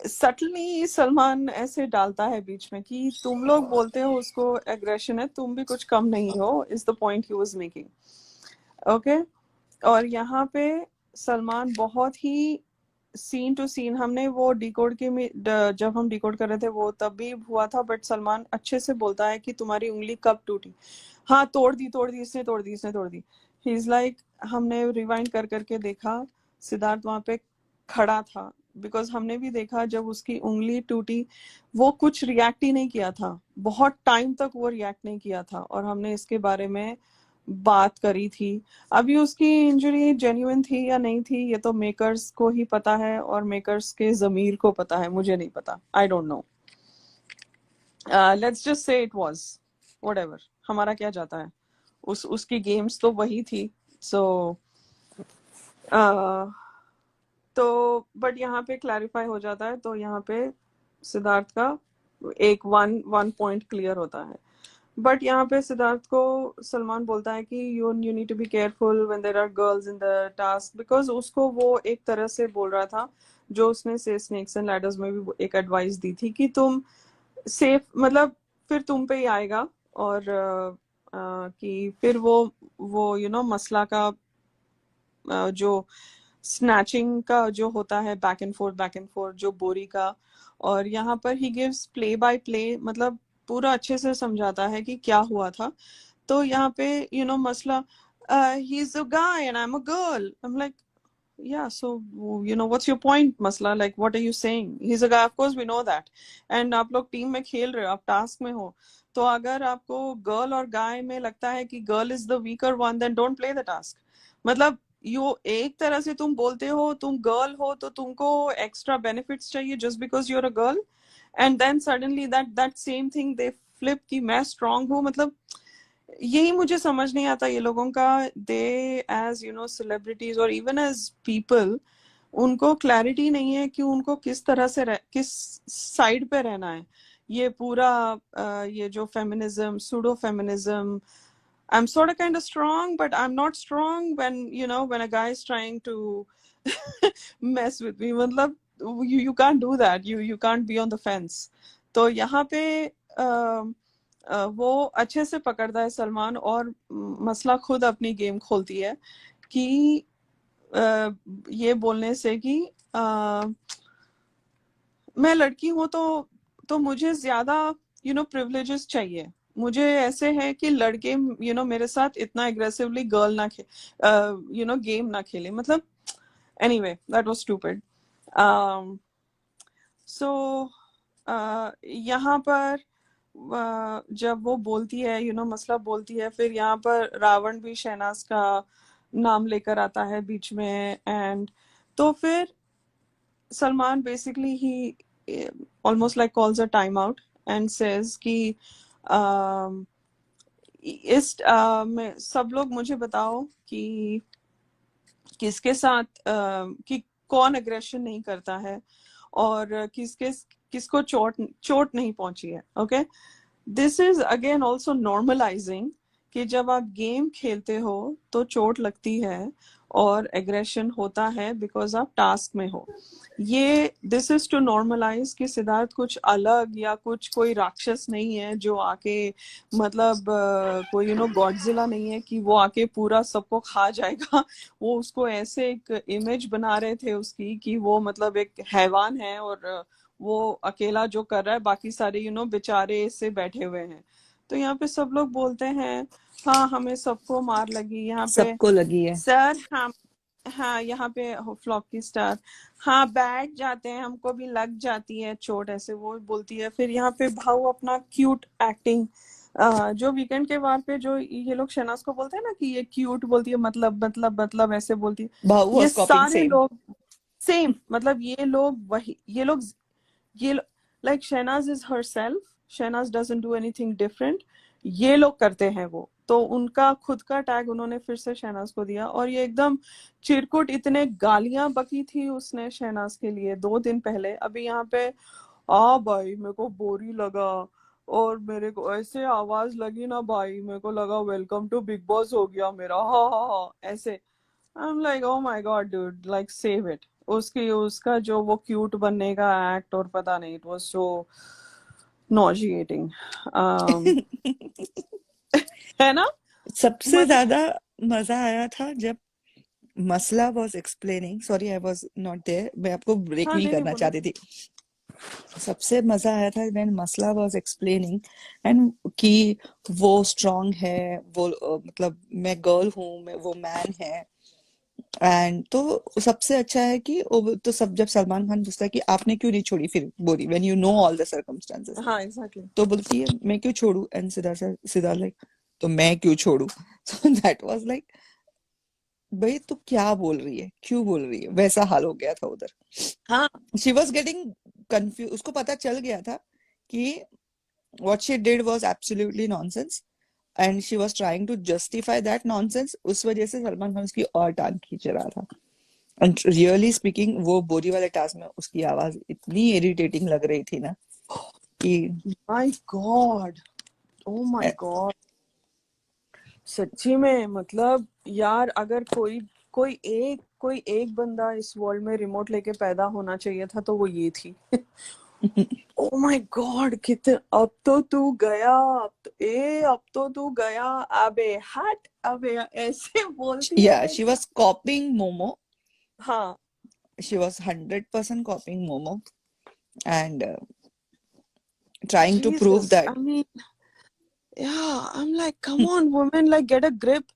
सटली सलमान ऐसे डालता है बीच में कि तुम लोग बोलते हो उसको एग्रेशन है, तुम भी कुछ कम नहीं हो, is the point he was making. Okay और यहाँ पे सलमान बहुत ही सीन टू सीन, हमने वो डिकोड के में जब हम डिकोड कर रहे थे वो तब भी हुआ था, बट सलमान अच्छे से बोलता है कि तुम्हारी उंगली कब टूटी। हाँ तोड़ दी इसने तोड़ दी। ही इज लाइक हमने रिवाइंड कर करके देखा, सिद्धार्थ वहां पे खड़ा था, बिकॉज हमने भी देखा जब उसकी उंगली टूटी वो कुछ रिएक्ट ही नहीं किया था, बहुत टाइम तक वो रिएक्ट नहीं किया था। और हमने इसके बारे में बात करी थी। अभी उसकी इंजरी जेन्युइन थी या नहीं थी ये तो मेकर्स को ही पता है, और मेकर्स के जमीर को पता है, मुझे नहीं पता, आई don't no. Let's just say it was whatever, हमारा क्या जाता है, उसकी गेम्स तो वही थी। सो तो बट यहाँ पे क्लैरिफाई हो जाता है, तो यहाँ पे सिद्धार्थ का एक वन पॉइंट क्लियर होता है। बट यहाँ पे सिद्धार्थ को सलमान बोलता है कि you need to be careful when there are girls in the task, because उसको वो एक तरह से बोल रहा था जो उसने से स्नेक्स एंड लैडर्स में भी एक एडवाइस दी थी कि तुम सेफ, मतलब फिर तुम पे ही आएगा, और कि फिर वो मसला का जो स्नैचिंग का जो होता है बैक एंड फोर्थ जो बोरी का, और यहाँ पर he gives play by play, मतलब पूरा अच्छे से समझाता है कि क्या हुआ था। तो यहाँ पे मसला, he is a guy and I am a girl, I am like yeah, so what's your point, masla, like what are you saying, he's a guy, of course we know that, and आप लोग team में खेल रहे हो, आप task में हो, तो अगर आपको गर्ल और गाय में लगता है कि girl is the weaker one, then don't play the task. मतलब एक तरह से तुम बोलते हो तुम गर्ल हो तो तुमको एक्स्ट्रा बेनिफिट्स चाहिए just because you are a girl, and then suddenly that same thing they flip कि मैं स्ट्रांग हूँ। मतलब यही मुझे समझ नहीं आता ये लोगों का, दे एज सेलिब्रिटीज और इवन एज पीपल, उनको क्लैरिटी नहीं है कि उनको किस तरह से किस साइड पे रहना है। ये पूरा ये जो feminism, pseudo feminism, I'm sort of kind of strong, but I'm not strong when a guy is trying to mess with me. मतलब you can't do that. You can't be on the fence. तो यहाँ पे वो अच्छे से पकड़ता है सलमान, और मसला खुद अपनी गेम खोलती है कि ये बोलने से कि मैं लड़की हूँ तो मुझे ज्यादा प्रिविलेजेस चाहिए, मुझे ऐसे है कि लड़के मेरे साथ इतना एग्रेसिवली गर्ल ना गेम ना खेले। मतलब एनीवे दैट वाज स्टूपिड। सो यहाँ पर जब वो बोलती है मसला बोलती है, फिर यहाँ पर रावण भी शहनाज का नाम लेकर आता है बीच में, एंड तो फिर Salman basically he almost like calls a timeout and says कि इस में सब लोग मुझे बताओ कि किसके साथ कि कौन अग्रेशन नहीं करता है और किसको चोट नहीं पहुंची है। Okay, this is again also normalising कि जब आप गेम खेलते हो तो चोट लगती है और एग्रेशन होता है बिकॉज आप टास्क में हो। ये दिस इज टू नॉर्मलाइज कि सिद्धार्थ कुछ अलग या कोई राक्षस नहीं है जो आके मतलब कोई गॉडजिला नहीं है कि वो आके पूरा सबको खा जाएगा। वो उसको ऐसे एक इमेज बना रहे थे उसकी कि वो मतलब एक हैवान है और वो अकेला जो कर रहा है, बाकी सारे बेचारे से बैठे हुए हैं। तो यहाँ पे सब लोग बोलते हैं हाँ हमें सबको मार लगी यहाँ पे,
सबको लगी है
सर हाँ यहाँ पे फ्लॉप की स्टार हाँ बैठ जाते हैं, हमको भी लग जाती है चोट, ऐसे वो बोलती है। फिर यहाँ पे भाऊ अपना क्यूट एक्टिंग, जो वीकेंड के वार पे जो ये लोग शहनाज को बोलते हैं ना कि ये क्यूट बोलती है, मतलब ऐसे बोलती है।
भाऊ
ये
was copying
सारे
same
लोग सेम, मतलब ये like Shehnaaz is her self, Shehnaaz doesn't do anything different, ये लोग करते हैं वो। तो उनका खुद का टैग उन्होंने फिर से शहनाज को दिया, और ये एकदम चिरकुट इतने गालियां बकी थी उसने शहनाज के लिए 2 दिन पहले। अभी यहाँ पे भाई मेरे को बोरी लगा और मेरे को ऐसे आवाज लगी ना भाई, मेरे को लगा वेलकम टू बिग बॉस हो गया मेरा, हा ऐसे। I am like oh my God dude, like save it. उसका जो वो क्यूट बनने का एक्ट और पता नहीं, इट वाज सो नॉजिएटिंग है ना।
सबसे
मतलब
ज्यादा मजा आया था जब मसला was explaining, sorry I was not there, मैं आपको ब्रेक
हाँ
नहीं
नहीं
करना
बोलो।
चाहती थी। सबसे मजा आया था when मसला was explaining and कि वो strong है, वो मतलब मैं गर्ल हूँ, वो मैन है, एंड तो सबसे अच्छा है कि तो सब जब सलमान खान पूछता है कि आपने क्यों नहीं छोड़ी फिर बोरी when you know all the circumstances,
हाँ एग्जैक्टली।
तो बोलती है मैं क्यों छोड़ू, एंड सीधा लाइक तो मैं क्यों छोड़ू? सो दैट वाज लाइक, भाई तू क्या बोल रही है, क्यों बोल रही है, वैसा हाल हो गया था उधर।
हाँ
शी वॉज गेटिंग कंफ्यूज, उसको पता चल गया था कि what she did was absolutely nonsense and she was trying to justify that nonsense। उस वजह से सलमान खान उसकी और टांग खींच रहा था। एंड रियली स्पीकिंग, वो बोरी वाले टास्क में उसकी आवाज इतनी इरिटेटिंग लग रही थी ना कि
my God, O my God, सच्ची में मतलब यार अगर कोई एक बंदा इस वर्ल्ड में रिमोट लेके पैदा होना चाहिए था तो वो ये थी। ओ माय गॉड, कितने, अब तो तू गया, अब तो तू गया, अबे हट, अबे ऐसे बोलती
yeah,
है
she
कि
was copying Momo।
हाँ
She was 100% copying Momo and trying to prove
Jesus,
that।
I mean yeah, I'm like, come on women, like get a grip।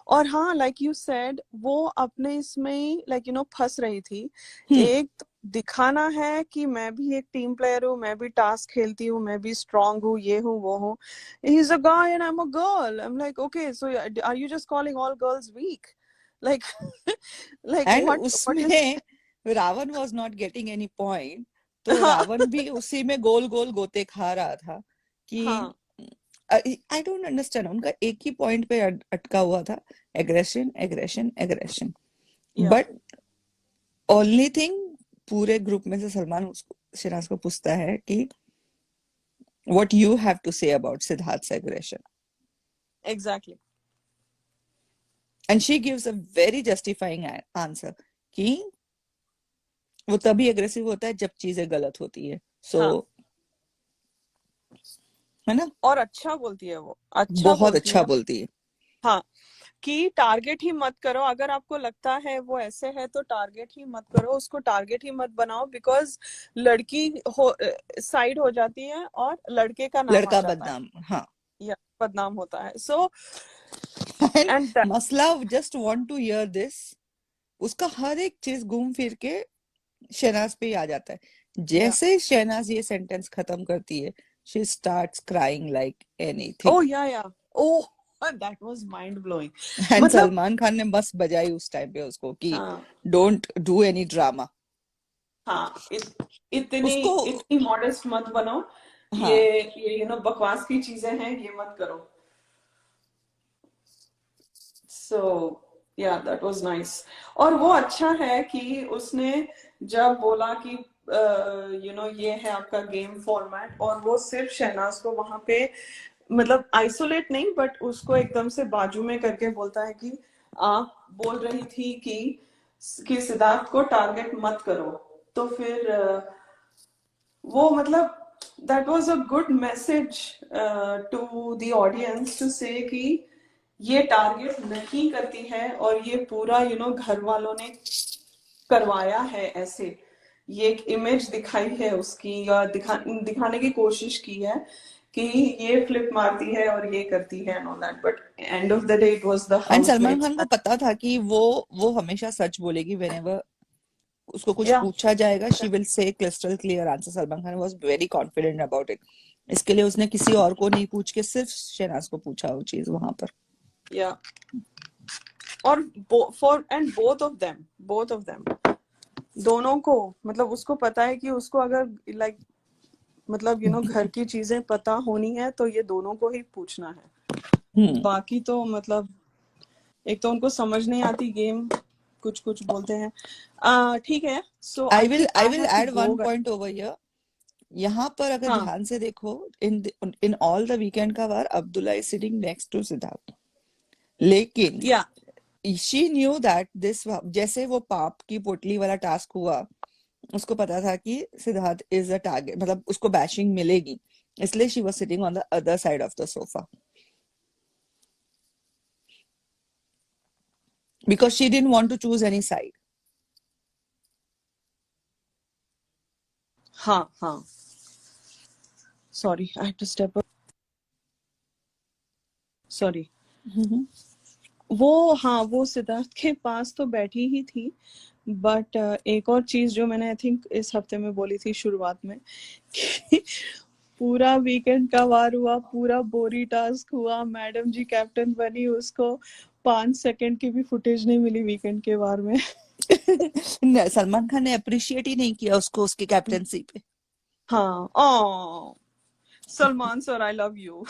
और हाँ, like you said, वो अपने इसमें like you know फंस रही थी। एक तो दिखाना है कि मैं भी एक टीम प्लेयर हूँ, मैं भी टास्क खेलती हूँ, मैं भी स्ट्रांग हूँ, ये हूँ वो हूँ। He's a guy and I'm a girl। I'm like, okay, so are you just calling all girls weak? Like like
and
what is
उसमें Ravan was not getting any point, तो
हाँ
रावण भी उसी में गोल गोल गोते खा रहा था कि
हाँ
आई डोंट अंडरस्टैंड। उनका एक ही पॉइंट पे अटका हुआ था, aggression aggression aggression.
yeah
but only thing, पूरे ग्रुप में से सलमान उसको, शहनाज को पूछता है कि what you have to say about Sidharth aggression,
exactly
and she gives a very justifying answer कि वो तभी एग्रेसिव होता है जब चीजें गलत होती है। सो
हाँ,
है ना,
और अच्छा बोलती है, वो अच्छा
बहुत
बोलती
अच्छा
है।
बोलती है।
हाँ, कि टारगेट ही मत करो, अगर आपको लगता है वो ऐसे है तो टारगेट ही मत करो, उसको टारगेट ही मत बनाओ, बिकॉज लड़की हो साइड हो जाती है और लड़के का नाम आ
लड़का
जाता है
बदनाम, हाँ।
या बदनाम होता है। सो
एंड
एंड
मसला just want to hear this, उसका हर एक चीज घूम फिर के शहनाज पे ही आ जाता है।
या
जैसे शहनाज ये सेंटेंस खत्म करती है, she starts crying like anything.
Oh yeah oh that was mind blowing.
And
मतलब
सलमान खान ने मस्त बजाई उस टाइम पे उसको कि
हाँ
डोंट डू एनी ड्रामा।
हाँ, इतनी
उसको,
इतनी मॉडेस्ट मत बनो,
हाँ,
ये यू नो बकवास की चीजें हैं, ये मत करो। सो या दैट वाज नाइस। और वो अच्छा है कि उसने जब बोला कि यू नो ये है आपका गेम फॉर्मेट, और वो सिर्फ शहनाज को वहां पे मतलब आइसोलेट नहीं बट उसको एकदम से बाजू में करके बोलता है कि आप बोल रही थी कि सिद्धार्थ को टारगेट मत करो, तो फिर वो मतलब that was a good message to the audience to say कि ये टारगेट नहीं करती है, और ये पूरा यू नो घर वालों ने करवाया है ऐसे, ये एक इमेज दिखाई है उसकी, या दिखाने की कोशिश की है कि ये फ्लिप मारती है और ये करती है and all that, but end of the day it was the
end Salman
housemates.
Khan को पता था कि वो हमेशा सच बोलेगी। व्हेनेवर उसको कुछ
या
पूछा जाएगा, she will say crystal clear answer. Salman Khan was very confident about it. इसके लिए उसने किसी और को नहीं पूछ के सिर्फ शहनाज को पूछा वो चीज वहां पर।
या और for and both of them दोनों को, मतलब उसको पता है कि उसको अगर लाइक मतलब यू नो घर की चीजें पता होनी है तो ये दोनों को ही पूछना है। बाकी तो मतलब एक तो उनको समझ नहीं आती गेम, कुछ कुछ बोलते हैं। ठीक है, so
I
I
will
think
I
I
will
have to
add
go
one point over here. यहाँ पर अगर
हाँ
ध्यान से देखो, in in all the weekend का वार Abdullah is sitting next to Siddharth, लेकिन
yeah
she knew that this, जैसे वो पाप की पोटली वाला टास्क हुआ, उसको पता था कि सिद्धार्थ इज अ टारगेट, मतलब उसको बैशिंग मिलेगी, इसलिए she was sitting on the other side of the sofa because she didn't want to choose any side.
हाँ हाँ, sorry I have to step, sorry. वो हाँ, वो सिद्धार्थ के पास तो बैठी ही थी, बट एक और चीज जो मैंने आई थिंक इस हफ्ते में बोली थी शुरुआत में कि पूरा वीकेंड का वार हुआ, पूरा बोरी टास्क हुआ, मैडम जी कैप्टन बनी, उसको 5 सेकंड की भी फुटेज नहीं मिली वीकेंड के वार में।
सलमान खान ने अप्रिशिएट ही नहीं किया उसको उसकी कैप्टनसी पे।
हाँ, oh Salman sir I love you.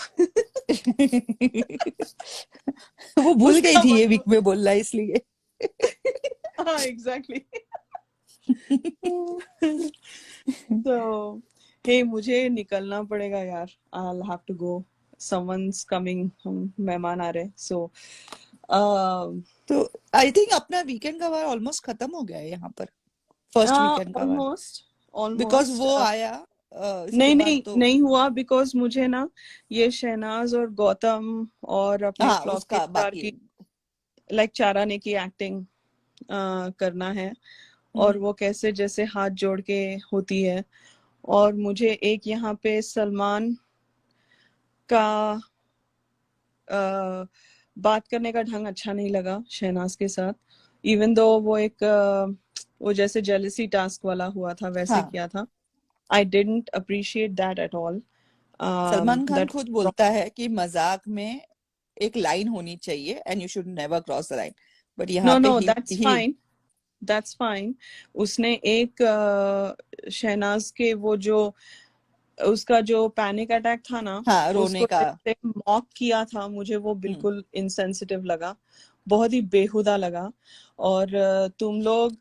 वो भूल गई
उसका
थी ये
मतलब
वीक में बोलना इसलिए।
हाँ एग्जैक्टली। तो हे मुझे निकलना पड़ेगा यार, I'll have to go, someone's coming, हम मेहमान आ रहे, so
तो आई थिंक अपना वीकेंड का वार ऑलमोस्ट खत्म हो गया है यहाँ पर, फर्स्ट वीकेंड का वार,
ऑलमोस्ट
बिकॉज
ऑलमोस्ट
वो आया इसके
नहीं
बाद
नहीं
तो
नहीं हुआ, बिकॉज मुझे ना ये शहनाज और गौतम और अपने
हाँ
फ्लॉप के
उसका
स्टार
बाकी।
की लाइक चाराने की एक्टिंग करना है, और वो कैसे जैसे हाथ जोड़ के होती है, और मुझे एक यहाँ पे सलमान का बात करने का ढंग अच्छा नहीं लगा शहनाज के साथ, इवन दो वो एक वो जैसे जेलसी टास्क वाला हुआ था वैसे
हाँ
किया था। I didn't appreciate that at all.
Salman Khan
that
खुद बोलता है कि मजाक में एक लाइन होनी चाहिए and you should never cross the line, but यहाँ
नो
पे
नो
ही
दैट्स फाइन। उसने एक शहनाज के वो जो उसका जो पैनिक अटैक था ना,
हाँ रोने
उसको
का।
जैसे मॉक किया था, मुझे वो बिल्कुल इनसेंसिटिव लगा, बहुत ही बेहुदा लगा। और तुम लोग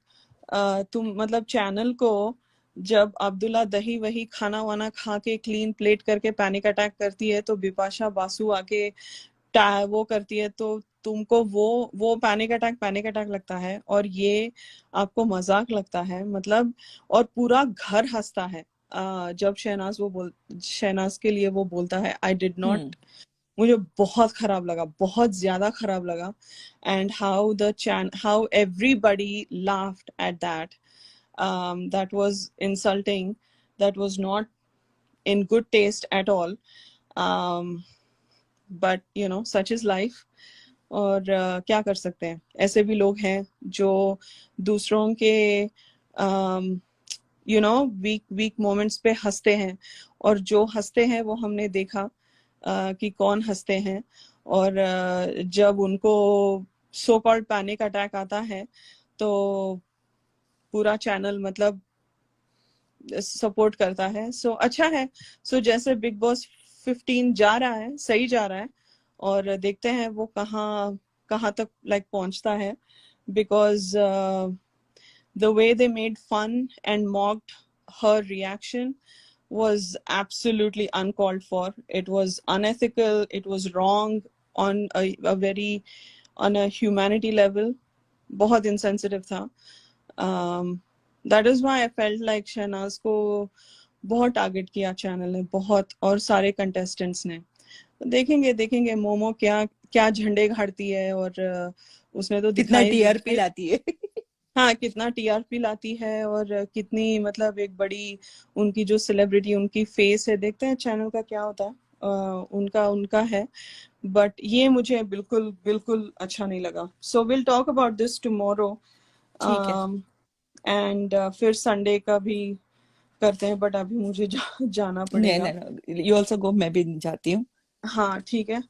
तुम मतलब चैनल को जब अब्दुल्ला दही वही खाना वाना खा के क्लीन प्लेट करके पैनिक अटैक करती है, तो बिपाशा बासु आके वो करती है, तो तुमको वो पैनिक अटैक लगता है, और ये आपको मजाक लगता है मतलब। और पूरा घर हंसता है जब शहनाज के लिए वो बोलता है आई डिड नॉट। मुझे बहुत खराब लगा, बहुत ज्यादा खराब लगा। And how everybody laughed at that, that was insulting, that was not in good taste at all. um, but you know such is life, और क्या कर सकते हैं, ऐसे भी लोग हैं जो दूसरों के you know weak weak moments पे हंसते हैं, और जो हंसते हैं वो हमने देखा कि कौन हंसते हैं। और जब उनको सो कॉल्ड पैनिक अटैक आता है तो पूरा चैनल मतलब सपोर्ट करता है। सो अच्छा है। सो जैसे बिग बॉस 15 जा रहा है, सही जा रहा है, और देखते हैं वो कहाँ कहाँ तक लाइक पहुंचता है, because the way they made fun and mocked her reaction was absolutely uncalled for. It was unethical, it was wrong on a very on a humanity level, बहुत insensitive था। That is why I felt like शहनाज को बहुत target किया channel ने, बहुत, और सारे कंटेस्टेंट्स ने। देखेंगे देखेंगे मोमो क्या क्या झंडे गाड़ती है, और उसने तो
कितना
दिखाई दिया
टीआरपी
है।
लाती है।
हाँ कितना टीआरपी लाती है, और कितनी मतलब एक बड़ी उनकी जो सेलिब्रिटी उनकी फेस है। देखते हैं चैनल का क्या होता है, उनका उनका है, बट ये मुझे बिल्कुल बिल्कुल अच्छा नहीं लगा। So will talk about this tomorrow,
ठीक है।
एंड फिर संडे का भी करते हैं, बट अभी मुझे जाना
नहीं
पड़ेगा।
नहीं, यू ऑल्सो गो, मैं भी जाती हूँ।
हाँ ठीक है।